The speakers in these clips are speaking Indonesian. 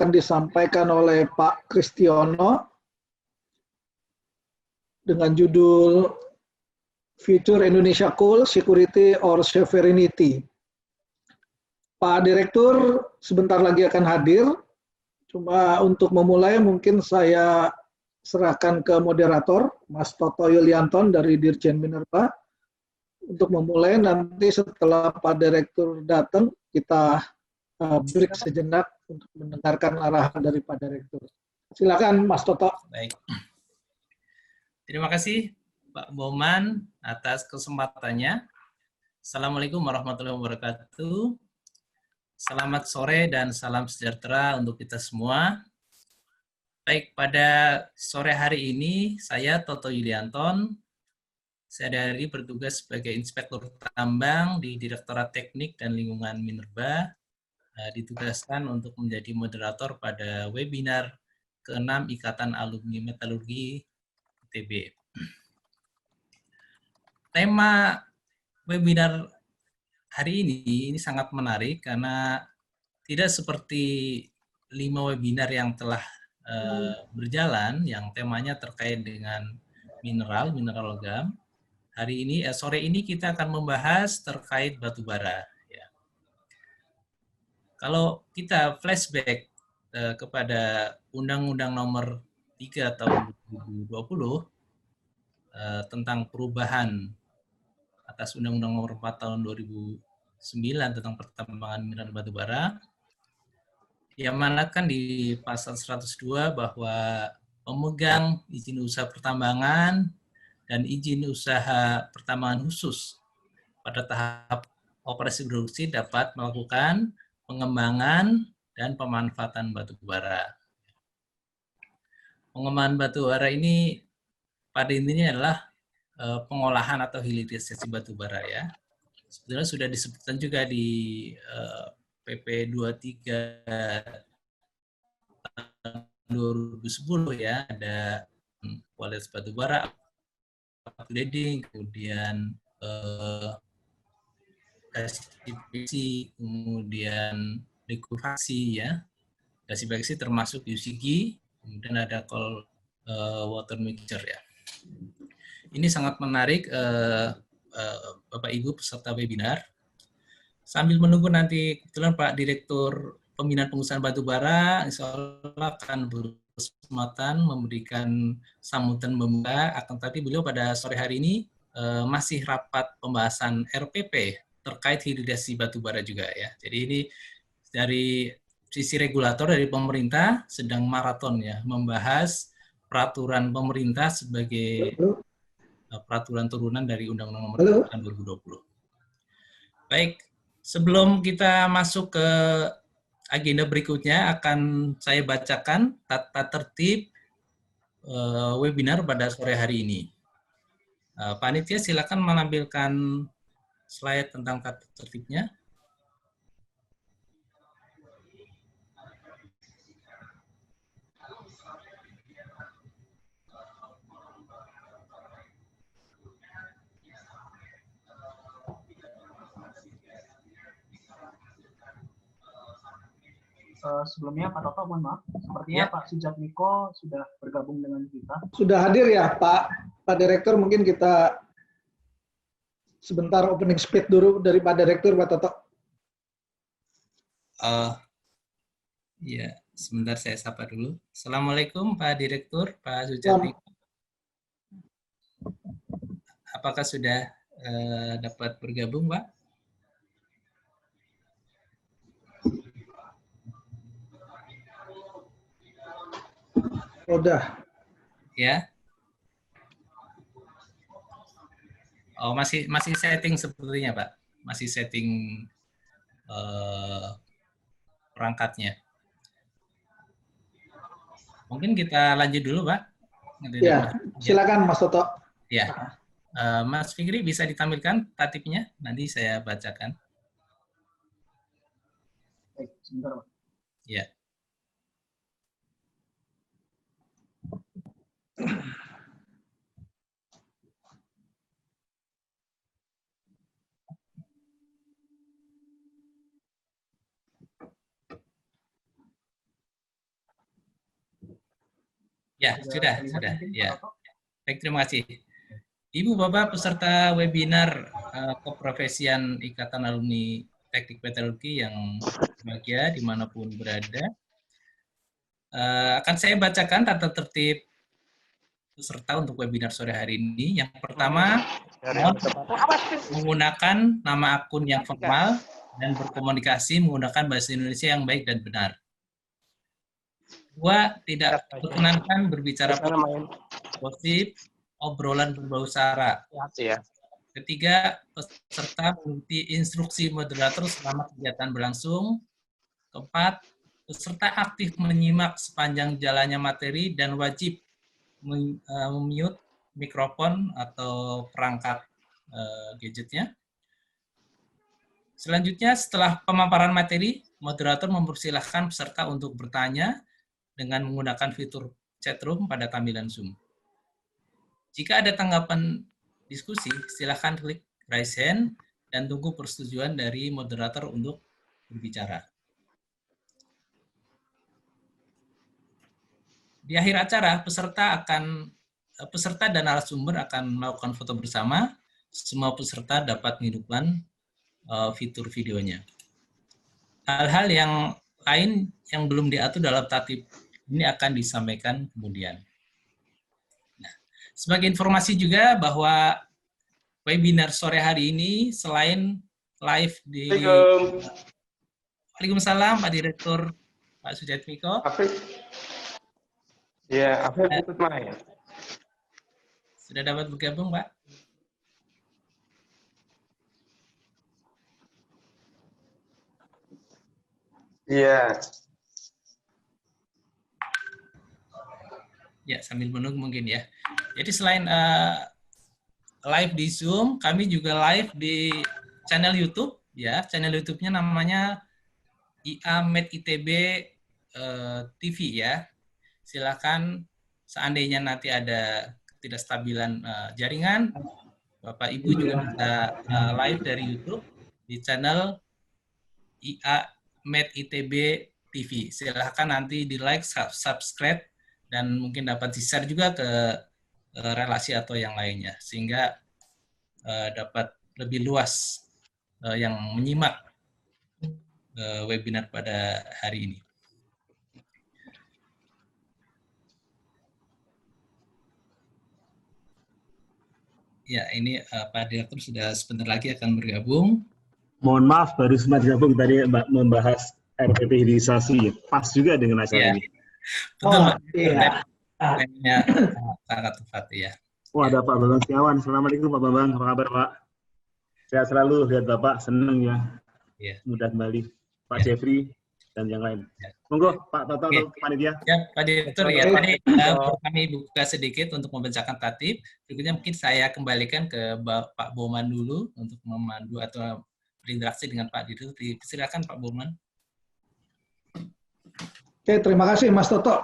akan disampaikan oleh Pak Kristiono dengan judul Future Indonesia Coal, Security or Sovereignty. Pak Direktur sebentar lagi akan hadir. Cuma untuk memulai mungkin saya serahkan ke moderator, Mas Toto Yulianton dari Dirjen Minerba. Untuk memulai nanti setelah Pak Direktur datang, kita break sejenak untuk mendengarkan arahan dari Pak Direktur. Silakan Mas Toto. Baik. Terima kasih Pak Boman atas kesempatannya. Assalamualaikum warahmatullahi wabarakatuh. Selamat sore dan salam sejahtera untuk kita semua. Baik, pada sore hari ini saya Toto Yulianton, saya bertugas sebagai Inspektur Tambang di Direktorat Teknik dan Lingkungan Minerba, ditugaskan untuk menjadi moderator pada webinar ke-6 Ikatan Alumni Metalurgi ITB. Tema webinar hari ini sangat menarik karena tidak seperti 5 webinar yang telah berjalan yang temanya terkait dengan mineral logam. Sore ini kita akan membahas terkait batu bara. Ya. Kalau kita flashback kepada Undang-Undang Nomor 3 Tahun 2020 tentang perubahan atas Undang-Undang Nomor 4 Tahun 2009 tentang pertambangan mineral batu bara, yang mana kan di pasal 102 bahwa pemegang izin usaha pertambangan dan izin usaha pertambangan khusus pada tahap operasi produksi dapat melakukan pengembangan dan pemanfaatan batu bara. Pengembangan batu bara ini pada intinya adalah pengolahan atau hilirisasi batu bara ya. Sebetulnya sudah disebutkan juga di PP 23 2010 ya, ada kualitas batu bara, upgrading, kemudian gasifikasi, kemudian liquefaksi ya. Gasifikasi termasuk UCG, kemudian ada cold water mixture ya. Ini sangat menarik Bapak Ibu peserta webinar. Sambil menunggu nanti kebetulan Pak Direktur Pembinaan Pengusahaan Batu Bara insya Allah akan berkesempatan memberikan sambutan pembuka, akan tapi beliau pada sore hari ini masih rapat pembahasan RPP terkait hilirisasi batu bara juga ya. Jadi ini dari sisi regulator dari pemerintah sedang maraton ya, membahas peraturan pemerintah sebagai peraturan turunan dari Undang-Undang Nomor 3 Tahun 2020. Baik, sebelum kita masuk ke agenda berikutnya, akan saya bacakan tata tertib webinar pada sore hari ini. Panitia silakan menampilkan slide tentang tata tertibnya. Sebelumnya Pak Toto, mohon maaf, sepertinya Pak Sujatmiko sudah bergabung dengan kita. Sudah hadir ya Pak Direktur, mungkin kita sebentar opening speech dulu dari Pak Direktur, Pak Toto. Ya, sebentar saya sapa dulu. Assalamualaikum Pak Direktur, Pak Sujatmiko. Apakah sudah dapat bergabung, Pak? Udah. Ya. Oh, masih setting sepertinya, Pak. Masih setting perangkatnya. Mungkin kita lanjut dulu, Pak. Ya, silakan Mas Toto. Ya. Mas Fikri bisa ditampilkan tatipnya? Nanti saya bacakan. Baik, sebentar, Pak. Ya. Ya, sudah. Mungkin, Ya. Pak Toto? Baik, terima kasih. Ibu, Bapak, peserta webinar keprofesian Ikatan Alumni Teknik Metalurgi yang berbahagia dimanapun berada. Akan saya bacakan tata tertib peserta untuk webinar sore hari ini. Yang pertama, menggunakan nama akun yang formal dan berkomunikasi menggunakan bahasa Indonesia yang baik dan benar. Dua, tidak diperkenankan berbicara gosip, obrolan berbau sara. Ketiga, peserta mengikuti instruksi moderator selama kegiatan berlangsung. Keempat, peserta aktif menyimak sepanjang jalannya materi dan wajib mute mikrofon atau perangkat gadgetnya. Selanjutnya, setelah pemaparan materi, moderator mempersilahkan peserta untuk bertanya dengan menggunakan fitur chatroom pada tampilan Zoom. Jika ada tanggapan diskusi, silakan klik raise hand dan tunggu persetujuan dari moderator untuk berbicara. Di akhir acara, peserta dan narasumber akan melakukan foto bersama. Semua peserta dapat menghidupkan fitur videonya. Hal-hal yang lain yang belum diatur dalam tatib ini akan disampaikan kemudian. Nah, sebagai informasi juga bahwa webinar sore hari ini selain live di Waalaikumsalam Pak Direktur Pak Sujatmiko. Ya, Afif ikut main. Sudah dapat bergabung, Pak? Iya. Ya, sambil menunggu mungkin ya. Jadi selain live di Zoom, kami juga live di channel YouTube ya. Channel YouTube-nya namanya IA Med ITB TV ya. Silakan seandainya nanti ada ketidakstabilan jaringan, Bapak Ibu juga bisa live dari YouTube di channel IA Med ITB TV. Silakan nanti di like, subscribe, dan mungkin dapat di-share juga ke relasi atau yang lainnya, sehingga dapat lebih luas yang menyimak webinar pada hari ini. Ya, ini Pak Direktur sudah sebentar lagi akan bergabung. Mohon maaf, baru sempat gabung tadi membahas RPP hilirisasi. Pas juga dengan acara ini. Betul, Pak. Iya. Sangat tepat, ya. Oh, ada Pak Bambang Setiawan. Assalamualaikum Pak Bambang. Apa kabar Pak? Sehat selalu, lihat Bapak. Senang ya. Ya. Mudah kembali. Pak Jeffrey dan yang lain. Ya. Monggo Pak Toto untuk panitia. Ya, Pak Direktur, ya tadi kami buka sedikit untuk membacakan tatib. Berikutnya mungkin saya kembalikan ke Pak Boman dulu untuk memandu atau berinteraksi dengan Pak Direktur. Silakan Pak Boman. Oke, terima kasih Mas Toto.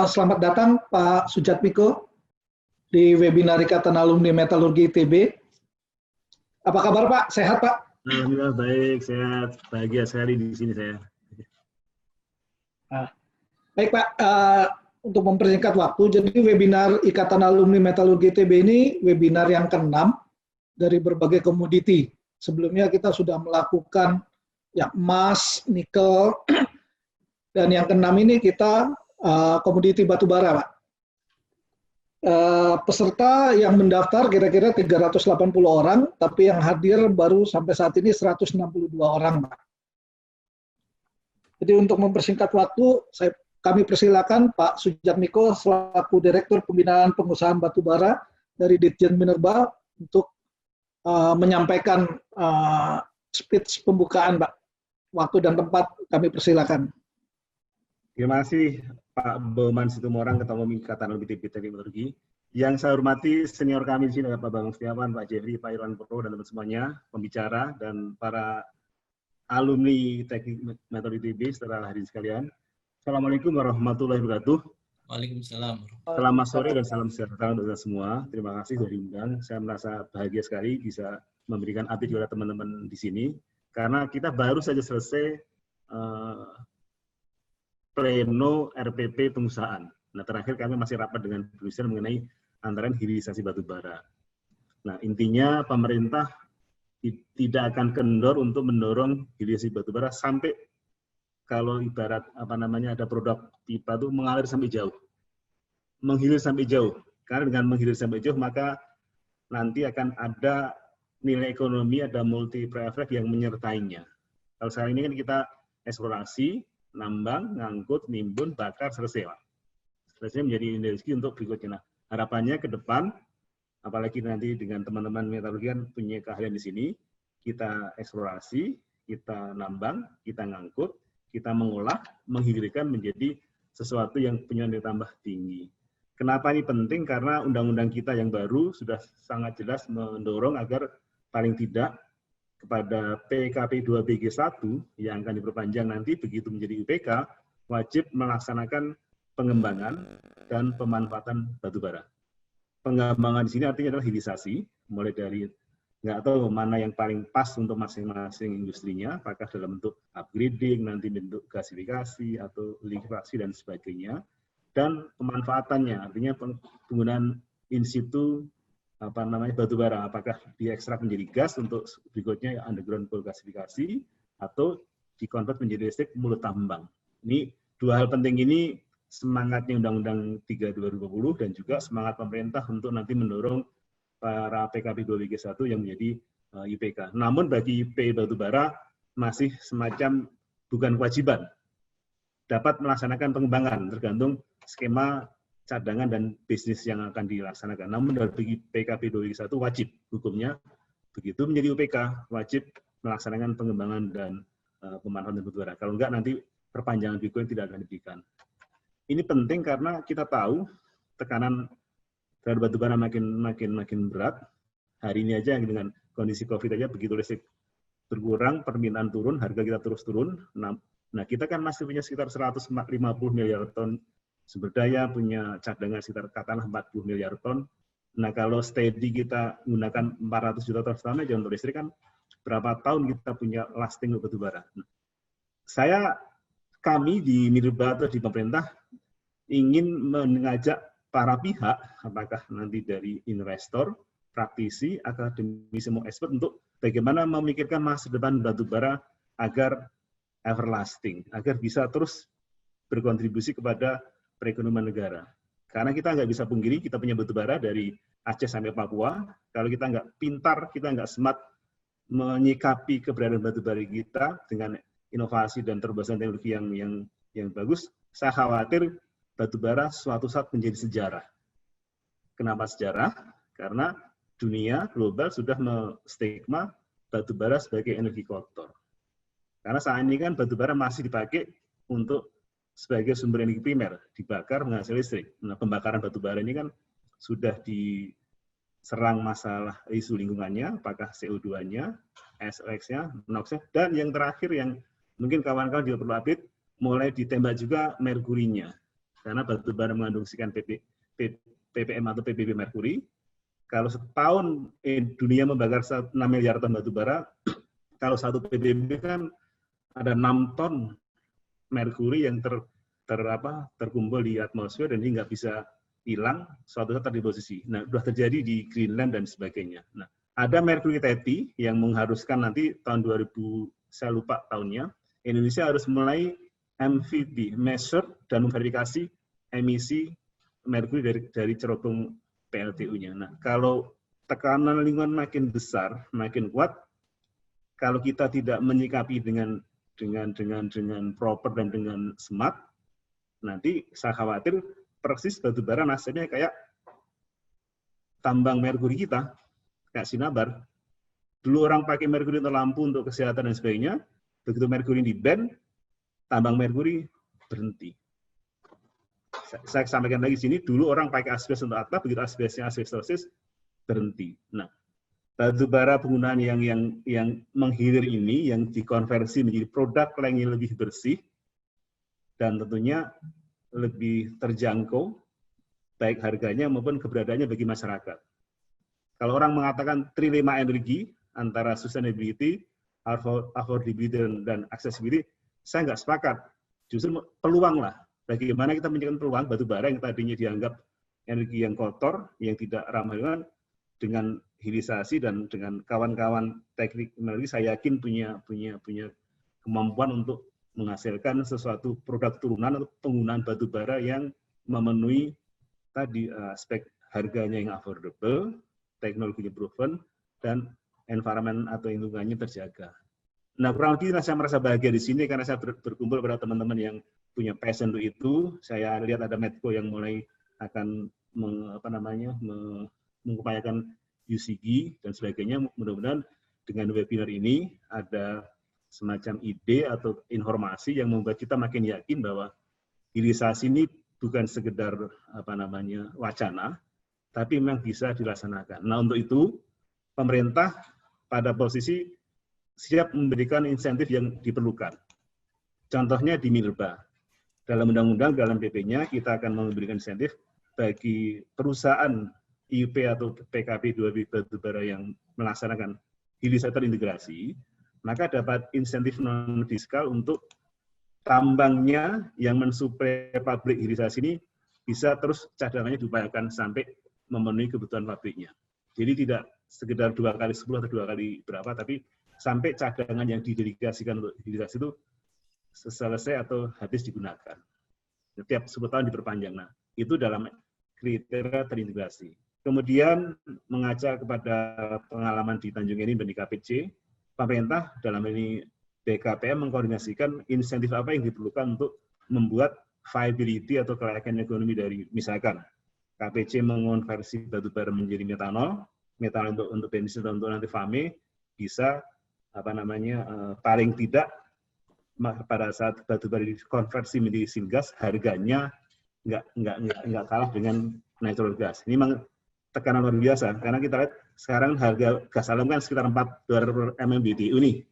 Selamat datang Pak Sujatmiko di webinar Ikatan Alumni Metalurgi ITB. Apa kabar Pak? Sehat Pak? Alhamdulillah baik, sehat, bahagia sekali di sini saya. Baik Pak, untuk mempersingkat waktu, jadi webinar Ikatan Alumni Metalurgi ITB ini webinar yang ke-6 dari berbagai komoditi. Sebelumnya kita sudah melakukan ya, emas, nikel, dan yang ke-6 ini kita komoditi batubara, Pak. Peserta yang mendaftar kira-kira 380 orang, tapi yang hadir baru sampai saat ini 162 orang, Pak. Jadi untuk mempersingkat waktu, kami persilakan Pak Sujatmiko selaku Direktur Pembinaan Pengusahaan Batubara dari Ditjen Minerba untuk menyampaikan speech pembukaan, Pak. Waktu dan tempat kami persilakan. Terima kasih Pak Boman Situmorang, Ketua Umum Ikatan Alumni ITB Teknik Metalurgi. Yang saya hormati senior kami di sini, Pak Bambang Setiawan, Pak Jeffrey, Pak Irwan Pro, dan teman semuanya, pembicara, dan para alumni Teknik Metalurgi ITB setelah hari sekalian. Assalamualaikum warahmatullahi wabarakatuh. Waalaikumsalam. Selamat sore dan salam sejahtera untuk kita semua. Terima kasih sudah diundang. Saya merasa bahagia sekali bisa memberikan update kepada teman-teman di sini, karena kita baru saja selesai pleno RPP pengusahaan. Nah, terakhir kami masih rapat dengan Brussels mengenai antara hilirisasi batu bara. Nah, intinya pemerintah tidak akan kendor untuk mendorong hilirisasi batu bara sampai kalau ibarat ada produk pipa itu mengalir sampai jauh. Menghilir sampai jauh. Karena dengan menghilir sampai jauh maka nanti akan ada nilai ekonomi, ada multiplier effect yang menyertainya. Kalau sekarang ini kan kita eksplorasi, nambang, ngangkut, nimbun, bakar, selesai, Pak. Selesai menjadi industri untuk berikutnya. Nah, harapannya ke depan, apalagi nanti dengan teman-teman metalurgi kan punya keahlian di sini, kita eksplorasi, kita nambang, kita ngangkut, kita mengolah, menghilirkan menjadi sesuatu yang punya nilai tambah tinggi. Kenapa ini penting? Karena undang-undang kita yang baru sudah sangat jelas mendorong agar paling tidak kepada PKP 2BG1 yang akan diperpanjang nanti begitu menjadi UPK, wajib melaksanakan pengembangan dan pemanfaatan batubara. Pengembangan di sini artinya adalah hilirisasi, mulai dari nggak tahu mana yang paling pas untuk masing-masing industrinya, apakah dalam bentuk upgrading, nanti bentuk gasifikasi atau likuifaksi dan sebagainya, dan pemanfaatannya, artinya penggunaan in situ batubara, apakah diekstrak menjadi gas untuk berikutnya underground coal gasifikasi atau dikonvert menjadi listrik mulut tambang. Ini dua hal penting ini semangatnya Undang-Undang 3 2020 dan juga semangat pemerintah untuk nanti mendorong para PKP 2BG1 yang menjadi IPK. Namun bagi IP batubara masih semacam bukan kewajiban dapat melaksanakan pengembangan tergantung skema cadangan dan bisnis yang akan dilaksanakan. Namun bagi PKP 2BG1 wajib hukumnya begitu menjadi UPK wajib melaksanakan pengembangan dan pemanfaatan batubara. Kalau enggak nanti perpanjangan Bitcoin tidak akan diberikan. Ini penting karena kita tahu tekanan terhadap batubara makin berat. Hari ini aja dengan kondisi COVID aja begitu listrik berkurang, permintaan turun, harga kita terus turun. Nah, kita kan masih punya sekitar 150 miliar ton sumber daya, punya cadangan sekitar katakanlah 40 miliar ton. Nah, kalau steady kita menggunakan 400 juta ton setahun aja untuk listrik kan berapa tahun kita punya lasting untuk batubara. Nah, kami di Minerba atau di pemerintah ingin mengajak para pihak, apakah nanti dari investor, praktisi, akademisi, semua expert untuk bagaimana memikirkan masa depan batubara agar everlasting, agar bisa terus berkontribusi kepada perekonomian negara. Karena kita nggak bisa pungkiri, kita punya batubara dari Aceh sampai Papua. Kalau kita nggak pintar, kita nggak smart menyikapi keberadaan batubara kita dengan inovasi dan terobosan teknologi yang bagus, saya khawatir batubara suatu saat menjadi sejarah. Kenapa sejarah? Karena dunia global sudah menstigma batubara sebagai energi kotor. Karena saat ini kan batubara masih dipakai untuk sebagai sumber energi primer, dibakar menghasilkan listrik. Nah, pembakaran batubara ini kan sudah diserang masalah isu lingkungannya, apakah CO2-nya, SOx-nya, NOx-nya, dan yang terakhir yang mungkin kawan-kawan juga perlu update, mulai ditembak juga merkurinya. Karena batubara mengandung sekian ppm atau ppb merkuri. Kalau setahun dunia membakar 6 miliar ton batubara, kalau satu ppb kan ada 6 ton merkuri yang terkumpul di atmosfer dan ini nggak bisa hilang, suatu saat terdeposisi. Nah, sudah terjadi di Greenland dan sebagainya. Nah, ada merkuri teti yang mengharuskan nanti tahun 2000, saya lupa tahunnya, Indonesia harus mulai MVD, measure dan memverifikasi emisi merkuri dari cerobong PLTU-nya. Nah, kalau tekanan lingkungan makin besar, makin kuat, kalau kita tidak menyikapi dengan proper dan dengan smart, nanti saya khawatir persis batubara nasibnya kayak tambang merkuri kita, kayak Sinabar. Dulu orang pakai merkuri untuk lampu, untuk kesehatan dan sebagainya, begitu merkuri di-ban, tambang merkuri berhenti. Saya sampaikan lagi sini, dulu orang pakai asbes untuk atap, begitu asbesnya asbestosis, berhenti. Nah, batubara penggunaan yang menghilir ini, yang dikonversi menjadi produk yang lebih bersih, dan tentunya lebih terjangkau, baik harganya maupun keberadaannya bagi masyarakat. Kalau orang mengatakan trilema energi, antara sustainability, affordability, dan accessibility, saya nggak sepakat. Justru peluang lah. bagaimana kita menciptakan peluang batu bara yang tadinya dianggap energi yang kotor, yang tidak ramah lingkungan, dengan hilirisasi dan dengan kawan-kawan teknik teknologi, saya yakin punya kemampuan untuk menghasilkan sesuatu produk turunan atau penggunaan batu bara yang memenuhi tadi aspek harganya yang affordable, teknologinya proven, dan environment atau lingkungannya terjaga. Nah, kurang lebih saya merasa bahagia di sini karena saya berkumpul pada teman-teman yang punya passion untuk itu. Saya lihat ada Medco yang mulai akan mengupayakan UCG dan sebagainya. Mudah-mudahan dengan webinar ini ada semacam ide atau informasi yang membuat kita makin yakin bahwa hilirisasi ini bukan sekedar wacana, tapi memang bisa dilaksanakan. Nah, untuk itu pemerintah pada posisi siap memberikan insentif yang diperlukan. Contohnya di Minerba. Dalam undang-undang, dalam PP-nya kita akan memberikan insentif bagi perusahaan IUP atau PKP 2B batubara yang melaksanakan hilirisasi terintegrasi, maka dapat insentif non-fiskal untuk tambangnya yang mensuplai pabrik hilirisasi ini bisa terus cadangannya diupayakan sampai memenuhi kebutuhan pabriknya. Jadi tidak sekedar 2 kali 10 atau 2 kali berapa, tapi sampai cadangan yang didedikasikan untuk hilirisasi itu selesai atau habis digunakan. Setiap 10 tahun diperpanjang. Nah, itu dalam kriteria terintegrasi. Kemudian mengajak kepada pengalaman di Tanjung Enim dan di KPC, pemerintah dalam ini BKPM mengkoordinasikan insentif apa yang diperlukan untuk membuat viability atau kelayakan ekonomi dari misalkan KPC mengonversi batu bara menjadi metanol untuk bensin dan untuk nanti FAME bisa paling tidak pada saat batu bara dikonversi menjadi syngas harganya nggak kalah dengan natural gas. Ini memang tekanan luar biasa karena kita lihat sekarang harga gas alam kan sekitar $4 per MMBTU nih.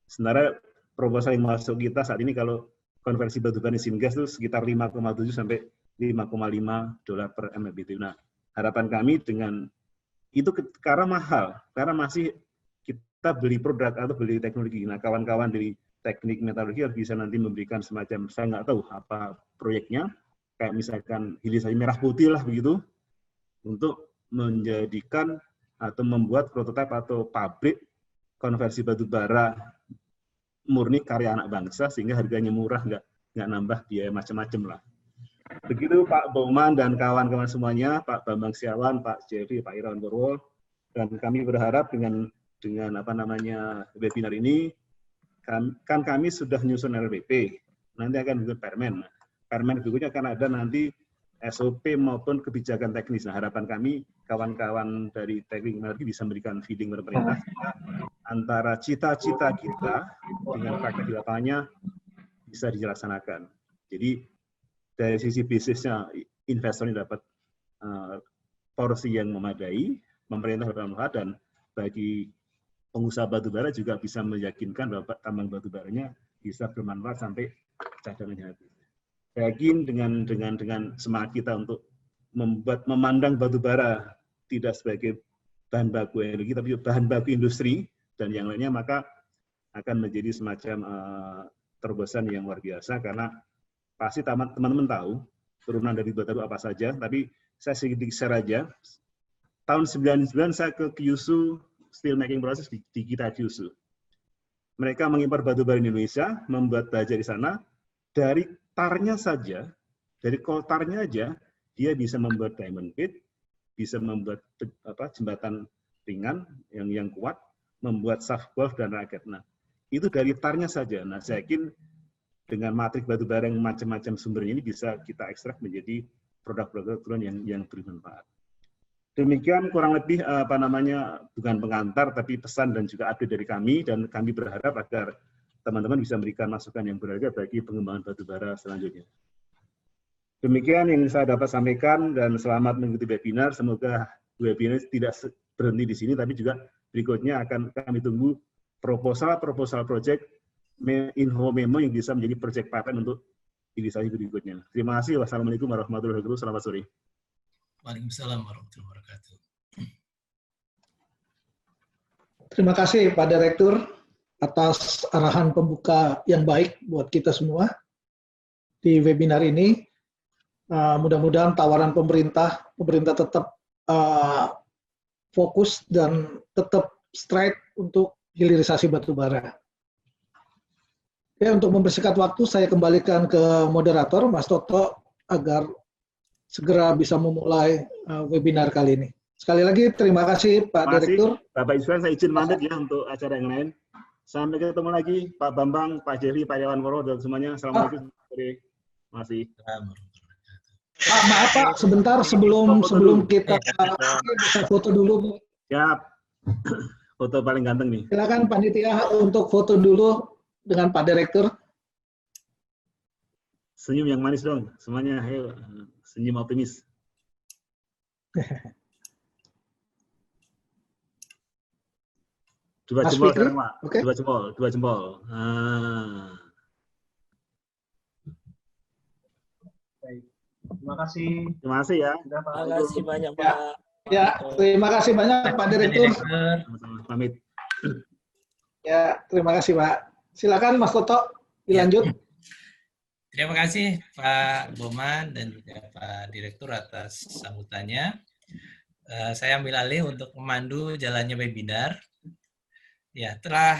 Sementara proposal yang masuk kita saat ini kalau konversi batu bara syngas itu sekitar 5,7 sampai $5,5 per MMBTU. Nah, harapan kami dengan itu karena mahal, karena masih kita beli produk atau beli teknologi. Nah, kawan-kawan dari teknik metalurgi harus bisa nanti memberikan semacam, saya nggak tahu apa proyeknya, kayak misalkan hilirisasi merah putih lah begitu, untuk menjadikan atau membuat prototipe atau pabrik konversi batu bara murni karya anak bangsa sehingga harganya murah, nggak nambah biaya macam-macam lah. Begitu Pak Bauman dan kawan-kawan semuanya, Pak Bambang Setiawan, Pak Jeffrey, Pak Irawan Purwo, dan kami berharap dengan webinar ini kan kami sudah nyusun RPP, nanti akan bikin permen. Permen berikutnya akan ada nanti SOP maupun kebijakan teknis. Nah, harapan kami kawan-kawan dari teknik energi bisa memberikan feeding kepada pemerintah antara cita-cita kita dengan praktek di lapangannya bisa dilaksanakan. Jadi dari sisi bisnisnya investornya dapat porsi yang memadai, pemerintah dapat manfaat, dan bagi pengusaha batubara juga bisa meyakinkan bahwa tambang batubaranya bisa bermanfaat sampai cadangannya habis. Saya yakin dengan semangat kita untuk memandang batubara tidak sebagai bahan baku energi, tapi bahan baku industri dan yang lainnya, maka akan menjadi semacam terobosan yang luar biasa, karena pasti teman-teman tahu turunan dari batu apa saja, tapi saya sedikit share aja. Tahun 99 saya ke Kyushu Steel Making Process di kita Kyushu. Mereka mengimpor batu bara Indonesia, membuat baja di sana. Dari tarnya saja, dari koltarnya aja, dia bisa membuat diamond pit, bisa membuat jembatan ringan yang kuat, membuat shaft golf dan raket. Nah, itu dari tarnya saja. Nah, saya yakin dengan matrik batu bara yang macam-macam sumbernya ini bisa kita ekstrak menjadi produk-produk turunan yang bermanfaat. Demikian kurang lebih bukan pengantar tapi pesan dan juga update dari kami, dan kami berharap agar teman-teman bisa memberikan masukan yang berharga bagi pengembangan batubara selanjutnya. Demikian yang saya dapat sampaikan dan selamat mengikuti webinar. Semoga webinar tidak berhenti di sini, tapi juga berikutnya akan kami tunggu proposal project info memo yang bisa menjadi project patent untuk hilirisasi berikutnya. Terima kasih. Wassalamualaikum warahmatullahi wabarakatuh. Selamat sore. Waalaikumsalam warahmatullahi wabarakatuh. Terima kasih Pak Direktur atas arahan pembuka yang baik buat kita semua. di webinar ini. Mudah-mudahan tawaran pemerintah tetap fokus dan tetap straight untuk hilirisasi batubara. Oke, untuk mempersingkat waktu, saya kembalikan ke moderator, Mas Toto, agar segera bisa memulai webinar kali ini. Sekali lagi, terima kasih Pak Direktur. Bapak Iswan, saya izin mandek ya untuk acara yang lain. Sampai ketemu lagi, Pak Bambang, Pak Jeffrey, Pak Irwan Purwo, dan semuanya. Assalamualaikum. Terima kasih. Pak, maaf Pak, sebentar sebelum kita bisa foto dulu. Siap. Foto paling ganteng nih. Silakan panitia untuk foto dulu dengan Pak Direktur. Senyum yang manis dong, semuanya. Ayo, senyum optimis. Dua Mas jempol Fikri, sekarang, Pak. oke. Dua jempol. Baik. Terima kasih. Terima kasih ya. Sudah, Pak. Terima kasih banyak, Pak. Ya, terima kasih banyak Pak Direktur. Sama-sama. Pamit. Ya, terima kasih Pak. Silakan Mas Toto, dilanjut. Terima kasih Pak Boman dan juga Pak Direktur atas sambutannya. Saya ambil alih untuk memandu jalannya webinar. Ya, telah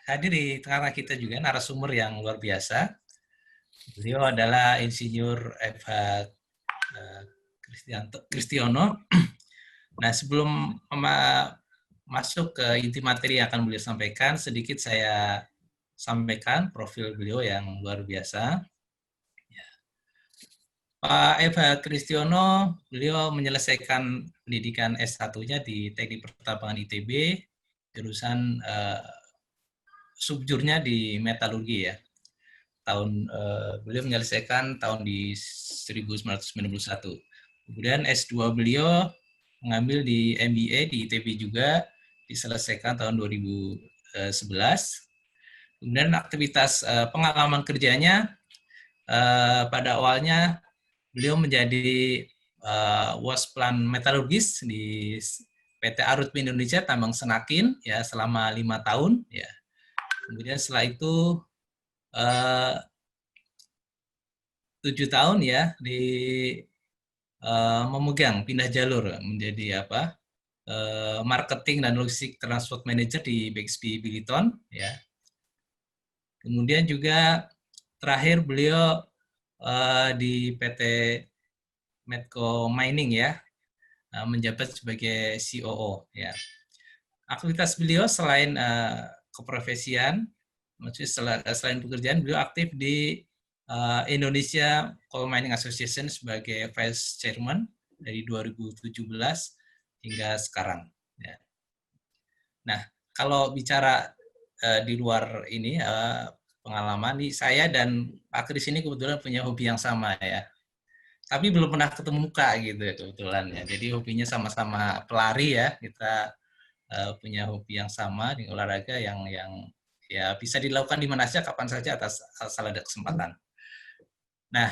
hadir di tengah kita juga narasumber yang luar biasa. Beliau adalah Insinyur FH Kristiono. Nah, sebelum masuk ke inti materi yang akan beliau sampaikan, sedikit saya sampaikan profil beliau yang luar biasa. Pak Eva Kristiono, beliau menyelesaikan pendidikan S1-nya di Teknik Pertambangan ITB, jurusan subjurnya di metalurgi ya. Beliau menyelesaikan tahun di 1991. Kemudian S2 beliau mengambil di MBA di ITB juga, diselesaikan tahun 2011. Kemudian aktivitas pengalaman kerjanya pada awalnya beliau menjadi wasplan metalurgis di PT Arutmi Indonesia Tambang Senakin ya selama 5 tahun ya. Kemudian setelah itu 7 tahun ya memegang pindah jalur menjadi marketing dan logistik transport manager di BXP Billiton ya. Kemudian juga terakhir beliau di PT Medco Mining ya, menjabat sebagai COO ya. Aktivitas beliau selain keprofesian, maksudnya selain pekerjaan, beliau aktif di Indonesia Coal Mining Association sebagai Vice Chairman dari 2017 hingga sekarang. Ya. Nah, kalau bicara di luar ini pengalaman, saya dan Pak Kris ini kebetulan punya hobi yang sama ya. Tapi belum pernah ketemu muka gitu kebetulan ya. Jadi hobinya sama-sama pelari ya. Kita punya hobi yang sama di olahraga yang ya bisa dilakukan di mana saja kapan saja asal ada kesempatan. Nah,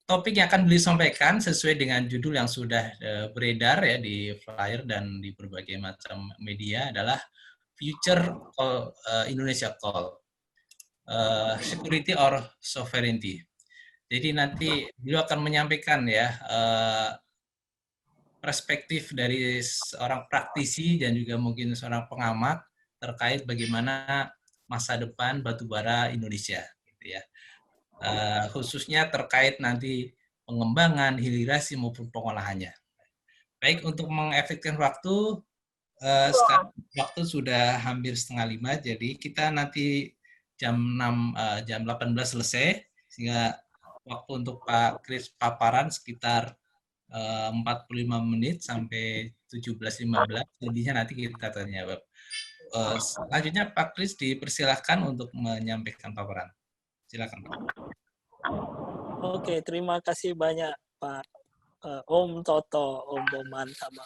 topik yang akan beliau sampaikan sesuai dengan judul yang sudah beredar ya di flyer dan di berbagai macam media adalah Future Coal, Indonesia Coal, Security or Sovereignty. Jadi nanti beliau akan menyampaikan ya perspektif dari seorang praktisi dan juga mungkin seorang pengamat terkait bagaimana masa depan batubara Indonesia, gitu ya. Khususnya terkait nanti pengembangan, hilirisasi maupun pengolahannya. Baik, untuk mengefektifkan waktu, sekarang waktu sudah hampir 4:30, jadi kita nanti jam 18 selesai, sehingga waktu untuk Pak Kris paparan sekitar 45 menit sampai 17.15, lebihnya nanti kita tanya. Selanjutnya Pak Kris dipersilahkan untuk menyampaikan paparan. Silakan Pak. Oke, terima kasih banyak Pak Om Toto, Om Boman sama.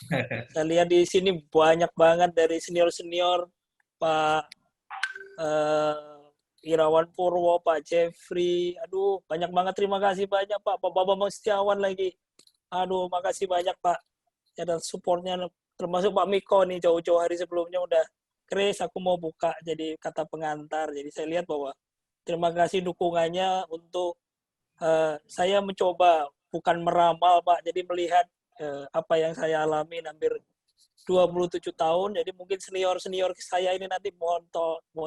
Saya lihat di sini banyak banget dari senior-senior Pak Irawan Purwo, Pak Jeffrey. Aduh, banyak banget, terima kasih banyak Pak. Pak Bambang Setiawan lagi. Aduh, makasih banyak Pak. Ya, dan supportnya termasuk Pak Miko nih jauh-jauh hari sebelumnya udah, Kris aku mau buka jadi kata pengantar. Jadi saya lihat bahwa terima kasih dukungannya untuk saya mencoba bukan meramal Pak, jadi melihat apa yang saya alami hampir 27 tahun, jadi mungkin senior saya ini nanti mohon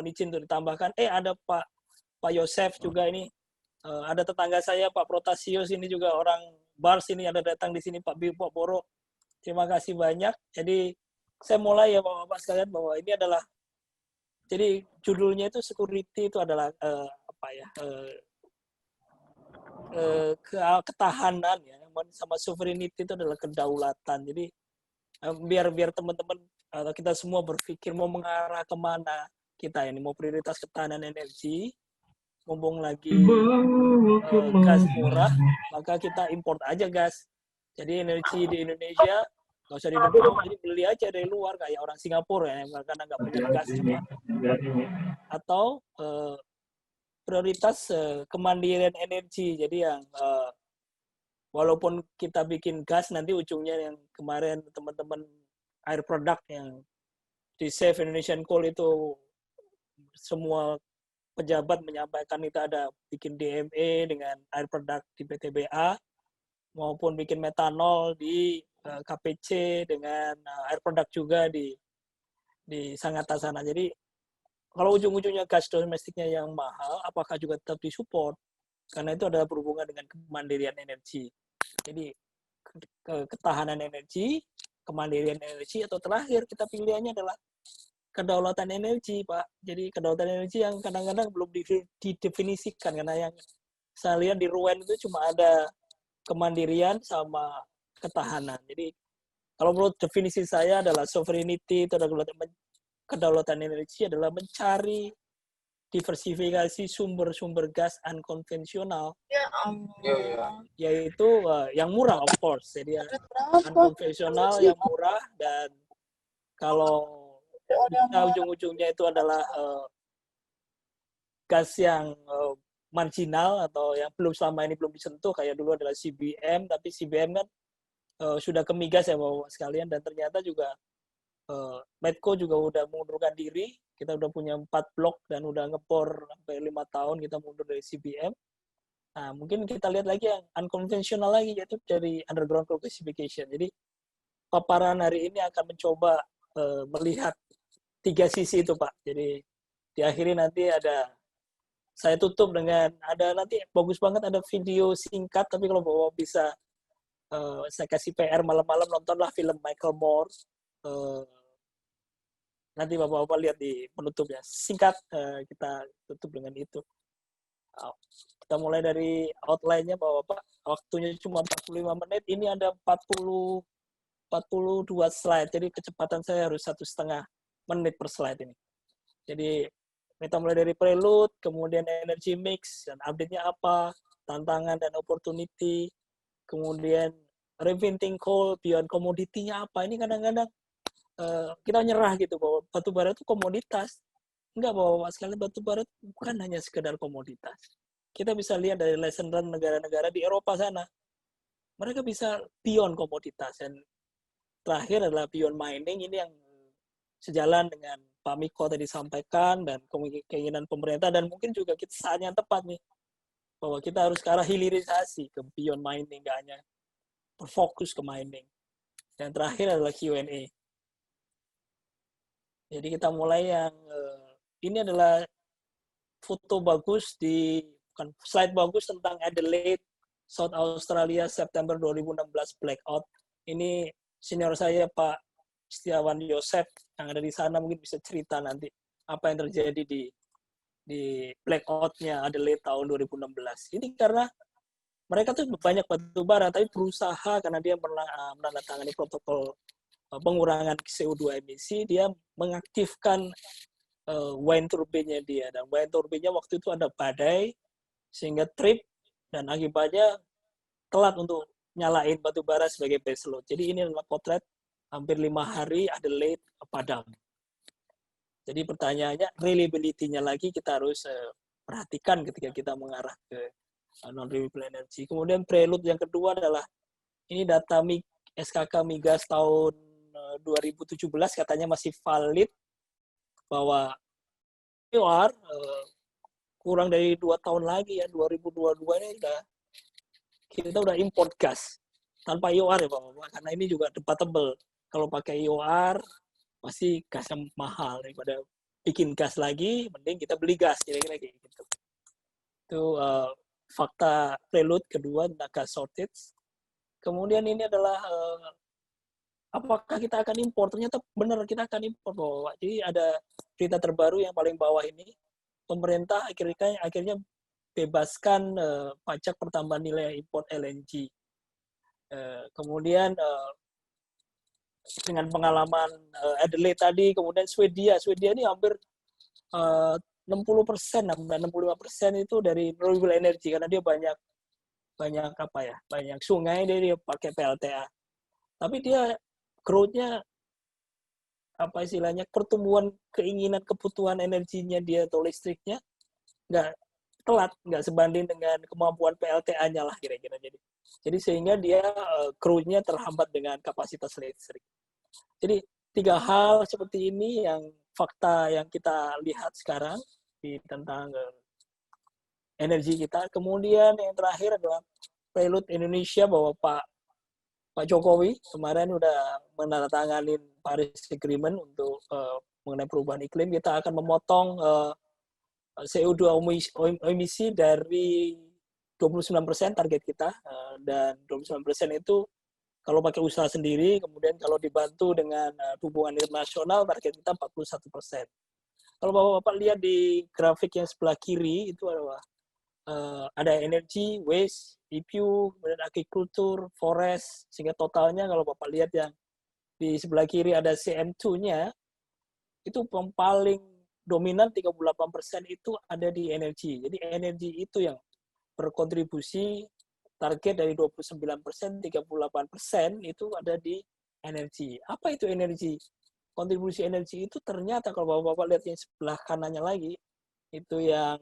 izin untuk ditambahkan. Ada Pak Yosef juga ini, ada tetangga saya Pak Protasius ini juga orang Bars ini ada datang di sini Pak Boro. Terima kasih banyak. Jadi saya mulai ya Bapak-bapak sekalian bahwa ini adalah, jadi judulnya itu security itu adalah ketahanan ya, sama sovereignty itu adalah kedaulatan. Jadi biar teman-teman atau kita semua berpikir mau mengarah kemana kita ini, mau prioritas ketahanan energi, mumpung lagi gas murah, maka kita import aja gas. Jadi energi di Indonesia nggak usah didukung, jadi beli aja dari luar kayak orang Singapura ya, karena nggak punya gas cepat. Atau prioritas kemandirian energi. Jadi yang walaupun kita bikin gas, nanti ujungnya yang kemarin teman-teman air product yang di Save Indonesian Coal itu semua pejabat menyampaikan kita ada bikin DME dengan air product di PTBA, maupun bikin metanol di KPC dengan air product juga di Sangatta sana. Jadi kalau ujung-ujungnya gas domestiknya yang mahal, apakah juga tetap disupport? Karena itu adalah berhubungan dengan kemandirian energi. Jadi ketahanan energi, kemandirian energi, atau terakhir kita pilihannya adalah kedaulatan energi, Pak. Jadi kedaulatan energi yang kadang-kadang belum didefinisikan, karena yang saya lihat di RUEN itu cuma ada kemandirian sama ketahanan. Jadi kalau menurut definisi saya adalah sovereignty itu adalah kedaulatan energi adalah mencari diversifikasi sumber-sumber gas unkonvensional, yaitu yang murah of course. Jadi unkonvensional yang murah, dan kalau bisa ujung-ujungnya itu adalah gas yang marginal atau yang selama ini belum disentuh, kayak dulu adalah CBM, tapi CBM kan sudah ke migas ya Bapak sekalian, dan ternyata juga Medco juga udah mengundurkan diri. Kita udah punya 4 blok dan udah ngepor sampai 5 tahun kita mundur dari CBM. Nah, mungkin kita lihat lagi yang unconventional lagi, yaitu dari underground coal gasification. Jadi paparan hari ini akan mencoba melihat 3 sisi itu Pak. Jadi diakhiri nanti saya tutup dengan nanti bagus banget ada video singkat, tapi kalau Bapak bisa saya kasih PR malam-malam, nontonlah film Michael Moore. Nanti Bapak-Bapak lihat di penutupnya. Singkat, kita tutup dengan itu. Kita mulai dari outline-nya Bapak-Bapak. Waktunya cuma 45 menit. Ini ada 42 slide. Jadi kecepatan saya harus 1,5 menit per slide ini. Jadi kita mulai dari prelude, kemudian energy mix, dan update-nya apa, tantangan dan opportunity, kemudian reinventing coal beyond komoditinya apa. Ini kadang-kadang kita nyerah gitu bahwa batu bara itu komoditas. Enggak, Bapak sekalian, batu bara bukan hanya sekedar komoditas. Kita bisa lihat dari lesson learned negara-negara di Eropa sana. Mereka bisa beyond komoditas. Dan terakhir adalah beyond mining. Ini yang sejalan dengan Pak Miko tadi sampaikan, dan keinginan pemerintah, dan mungkin juga kita saatnya tepat nih, bahwa kita harus ke arah hilirisasi, ke beyond mining, nggak hanya berfokus ke mining. Dan terakhir adalah Q&A. Jadi kita mulai yang ini adalah foto bagus bukan slide bagus tentang Adelaide, South Australia, September 2016 blackout. Ini senior saya Pak Setiawan Yosef yang ada di sana mungkin bisa cerita nanti apa yang terjadi di blackout-nya Adelaide tahun 2016. Ini karena mereka tuh banyak batu bara, tapi berusaha karena dia menandatangani protokol pengurangan CO2 emisi, dia mengaktifkan wind turbine-nya dia. Dan wind turbine-nya waktu itu ada badai, sehingga trip, dan akibatnya telat untuk nyalain batu bara sebagai baseload. Jadi ini adalah potret hampir 5 hari Adelaide padam. Jadi pertanyaannya, reliability-nya lagi kita harus perhatikan ketika kita mengarah ke non-renewable energy. Kemudian prelude yang kedua adalah, ini data SKK Migas tahun 2017 katanya masih valid, bahwa kurang dari 2 tahun lagi ya, 2022 ini udah kita udah import gas tanpa IOR ya Bapak-Bapak, karena ini juga debatable. Kalau pakai IOR pasti gasnya mahal, daripada bikin gas lagi, mending kita beli gas, kira-kira kayak gitu. Itu fakta prelude kedua tentang gas shortage. Kemudian ini adalah apakah kita akan impor? Ternyata benar kita akan impor, Bapak. Jadi ada berita terbaru yang paling bawah ini, pemerintah akhirnya bebaskan pajak pertambahan nilai impor LNG. Kemudian dengan pengalaman Adelaide tadi, kemudian Swedia ini hampir 60%, 65% itu dari renewable energy, karena dia banyak sungai, dia pakai PLTA. Tapi dia growth-nya apa istilahnya, pertumbuhan keinginan kebutuhan energinya dia atau listriknya nggak telat, nggak sebanding dengan kemampuan PLTA-nya lah kira-kira. Jadi sehingga dia growth-nya terhambat dengan kapasitas listrik. Jadi 3 hal seperti ini yang fakta yang kita lihat sekarang tentang energi kita. Kemudian yang terakhir adalah prelude Indonesia, bahwa Pak Jokowi kemarin udah menandatangani Paris Agreement untuk mengenai perubahan iklim. Kita akan memotong CO2 emisi dari 29% target kita, dan 29% itu kalau pakai usaha sendiri, kemudian kalau dibantu dengan hubungan internasional, target kita 41%. Kalau Bapak-Bapak lihat di grafik yang sebelah kiri, itu adalah ada energi, waste, EPU, kemudian agrikultur, forest, sehingga totalnya kalau Bapak lihat yang di sebelah kiri ada CM2-nya, itu yang paling dominan 38% itu ada di energi. Jadi energi itu yang berkontribusi, target dari 29%, 38% itu ada di energi. Apa itu energi? Kontribusi energi itu ternyata kalau Bapak lihat yang sebelah kanannya lagi, itu yang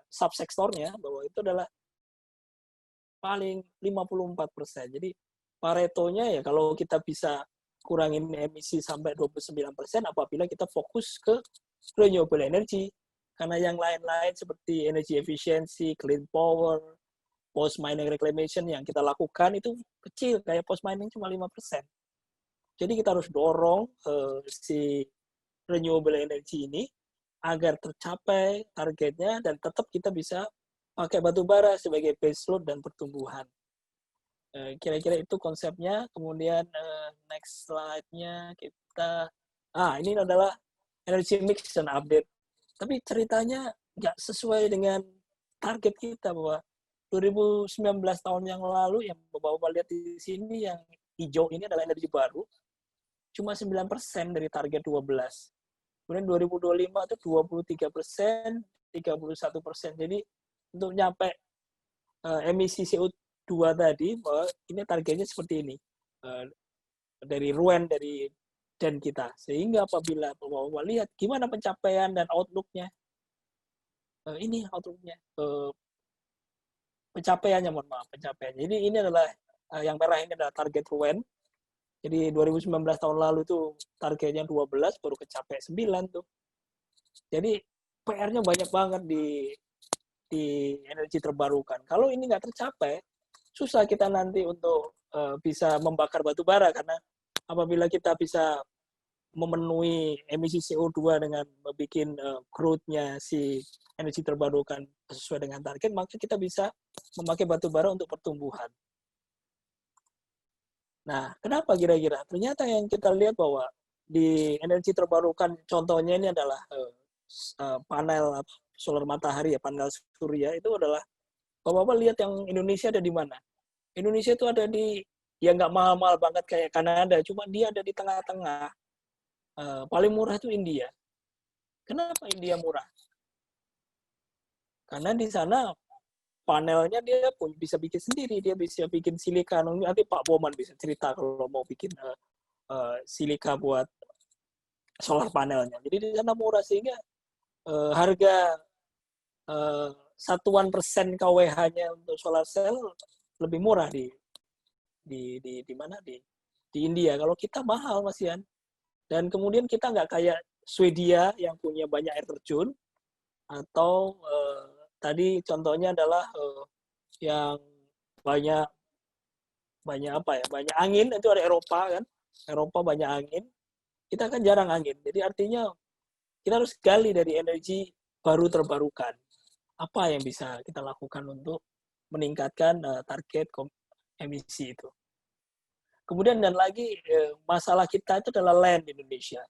subsektornya, bahwa itu adalah paling 54%. Jadi Paretonya ya kalau kita bisa kurangin emisi sampai 29% apabila kita fokus ke renewable energy. Karena yang lain-lain seperti energy efficiency, clean power, post mining reclamation yang kita lakukan itu kecil, kayak post mining cuma 5%. Jadi kita harus dorong si renewable energy ini agar tercapai targetnya dan tetap kita bisa pakai batu bara sebagai base load dan pertumbuhan. Kira-kira itu konsepnya. Kemudian next slide-nya kita, ini adalah energy mix dan update. Tapi ceritanya nggak sesuai dengan target kita, bahwa 2019 tahun yang lalu yang Bapak-Bapak lihat di sini yang hijau ini adalah energi baru, cuma 9% dari target 12. Kemudian 2025 itu 23%, 31%. Jadi untuk nyampe emisi CO2 tadi, bahwa ini targetnya seperti ini. Dari RUN, dari DEN kita. Sehingga apabila Bapak-Bapak lihat gimana pencapaian dan outlook-nya, ini outlook-nya. Pencapaiannya. Jadi ini adalah yang merah ini adalah target RUN. Jadi 2019 tahun lalu itu targetnya 12, baru kecapai 9 tuh. Jadi PR-nya banyak banget di energi terbarukan. Kalau ini nggak tercapai, susah kita nanti untuk bisa membakar batu bara, karena apabila kita bisa memenuhi emisi CO2 dengan membuat growth-nya si energi terbarukan sesuai dengan target, maka kita bisa memakai batu bara untuk pertumbuhan. Nah, kenapa kira-kira? Ternyata yang kita lihat bahwa di energi terbarukan, contohnya ini adalah panel solar matahari, ya, panel surya, itu adalah, Bapak-Bapak lihat yang Indonesia ada di mana? Indonesia itu ada di, ya nggak mahal-mahal banget kayak Kanada, cuma dia ada di tengah-tengah. Paling murah itu India. Kenapa India murah? Karena di sana panelnya dia pun bisa bikin sendiri, dia bisa bikin silika. Nanti Pak Boman bisa cerita kalau mau bikin silika buat solar panelnya. Jadi di sana murah, sehingga harga satuan persen KWH-nya untuk solar cell lebih murah di mana, di India. Kalau kita mahal, Mas Ian. Dan kemudian kita nggak kayak Swedia yang punya banyak air terjun, atau tadi contohnya adalah yang banyak banyak apa ya? Banyak angin, itu ada Eropa kan. Eropa banyak angin. Kita kan jarang angin. Jadi artinya kita harus gali dari energi baru terbarukan. Apa yang bisa kita lakukan untuk meningkatkan target emisi itu. Kemudian dan lagi masalah kita itu adalah land di Indonesia.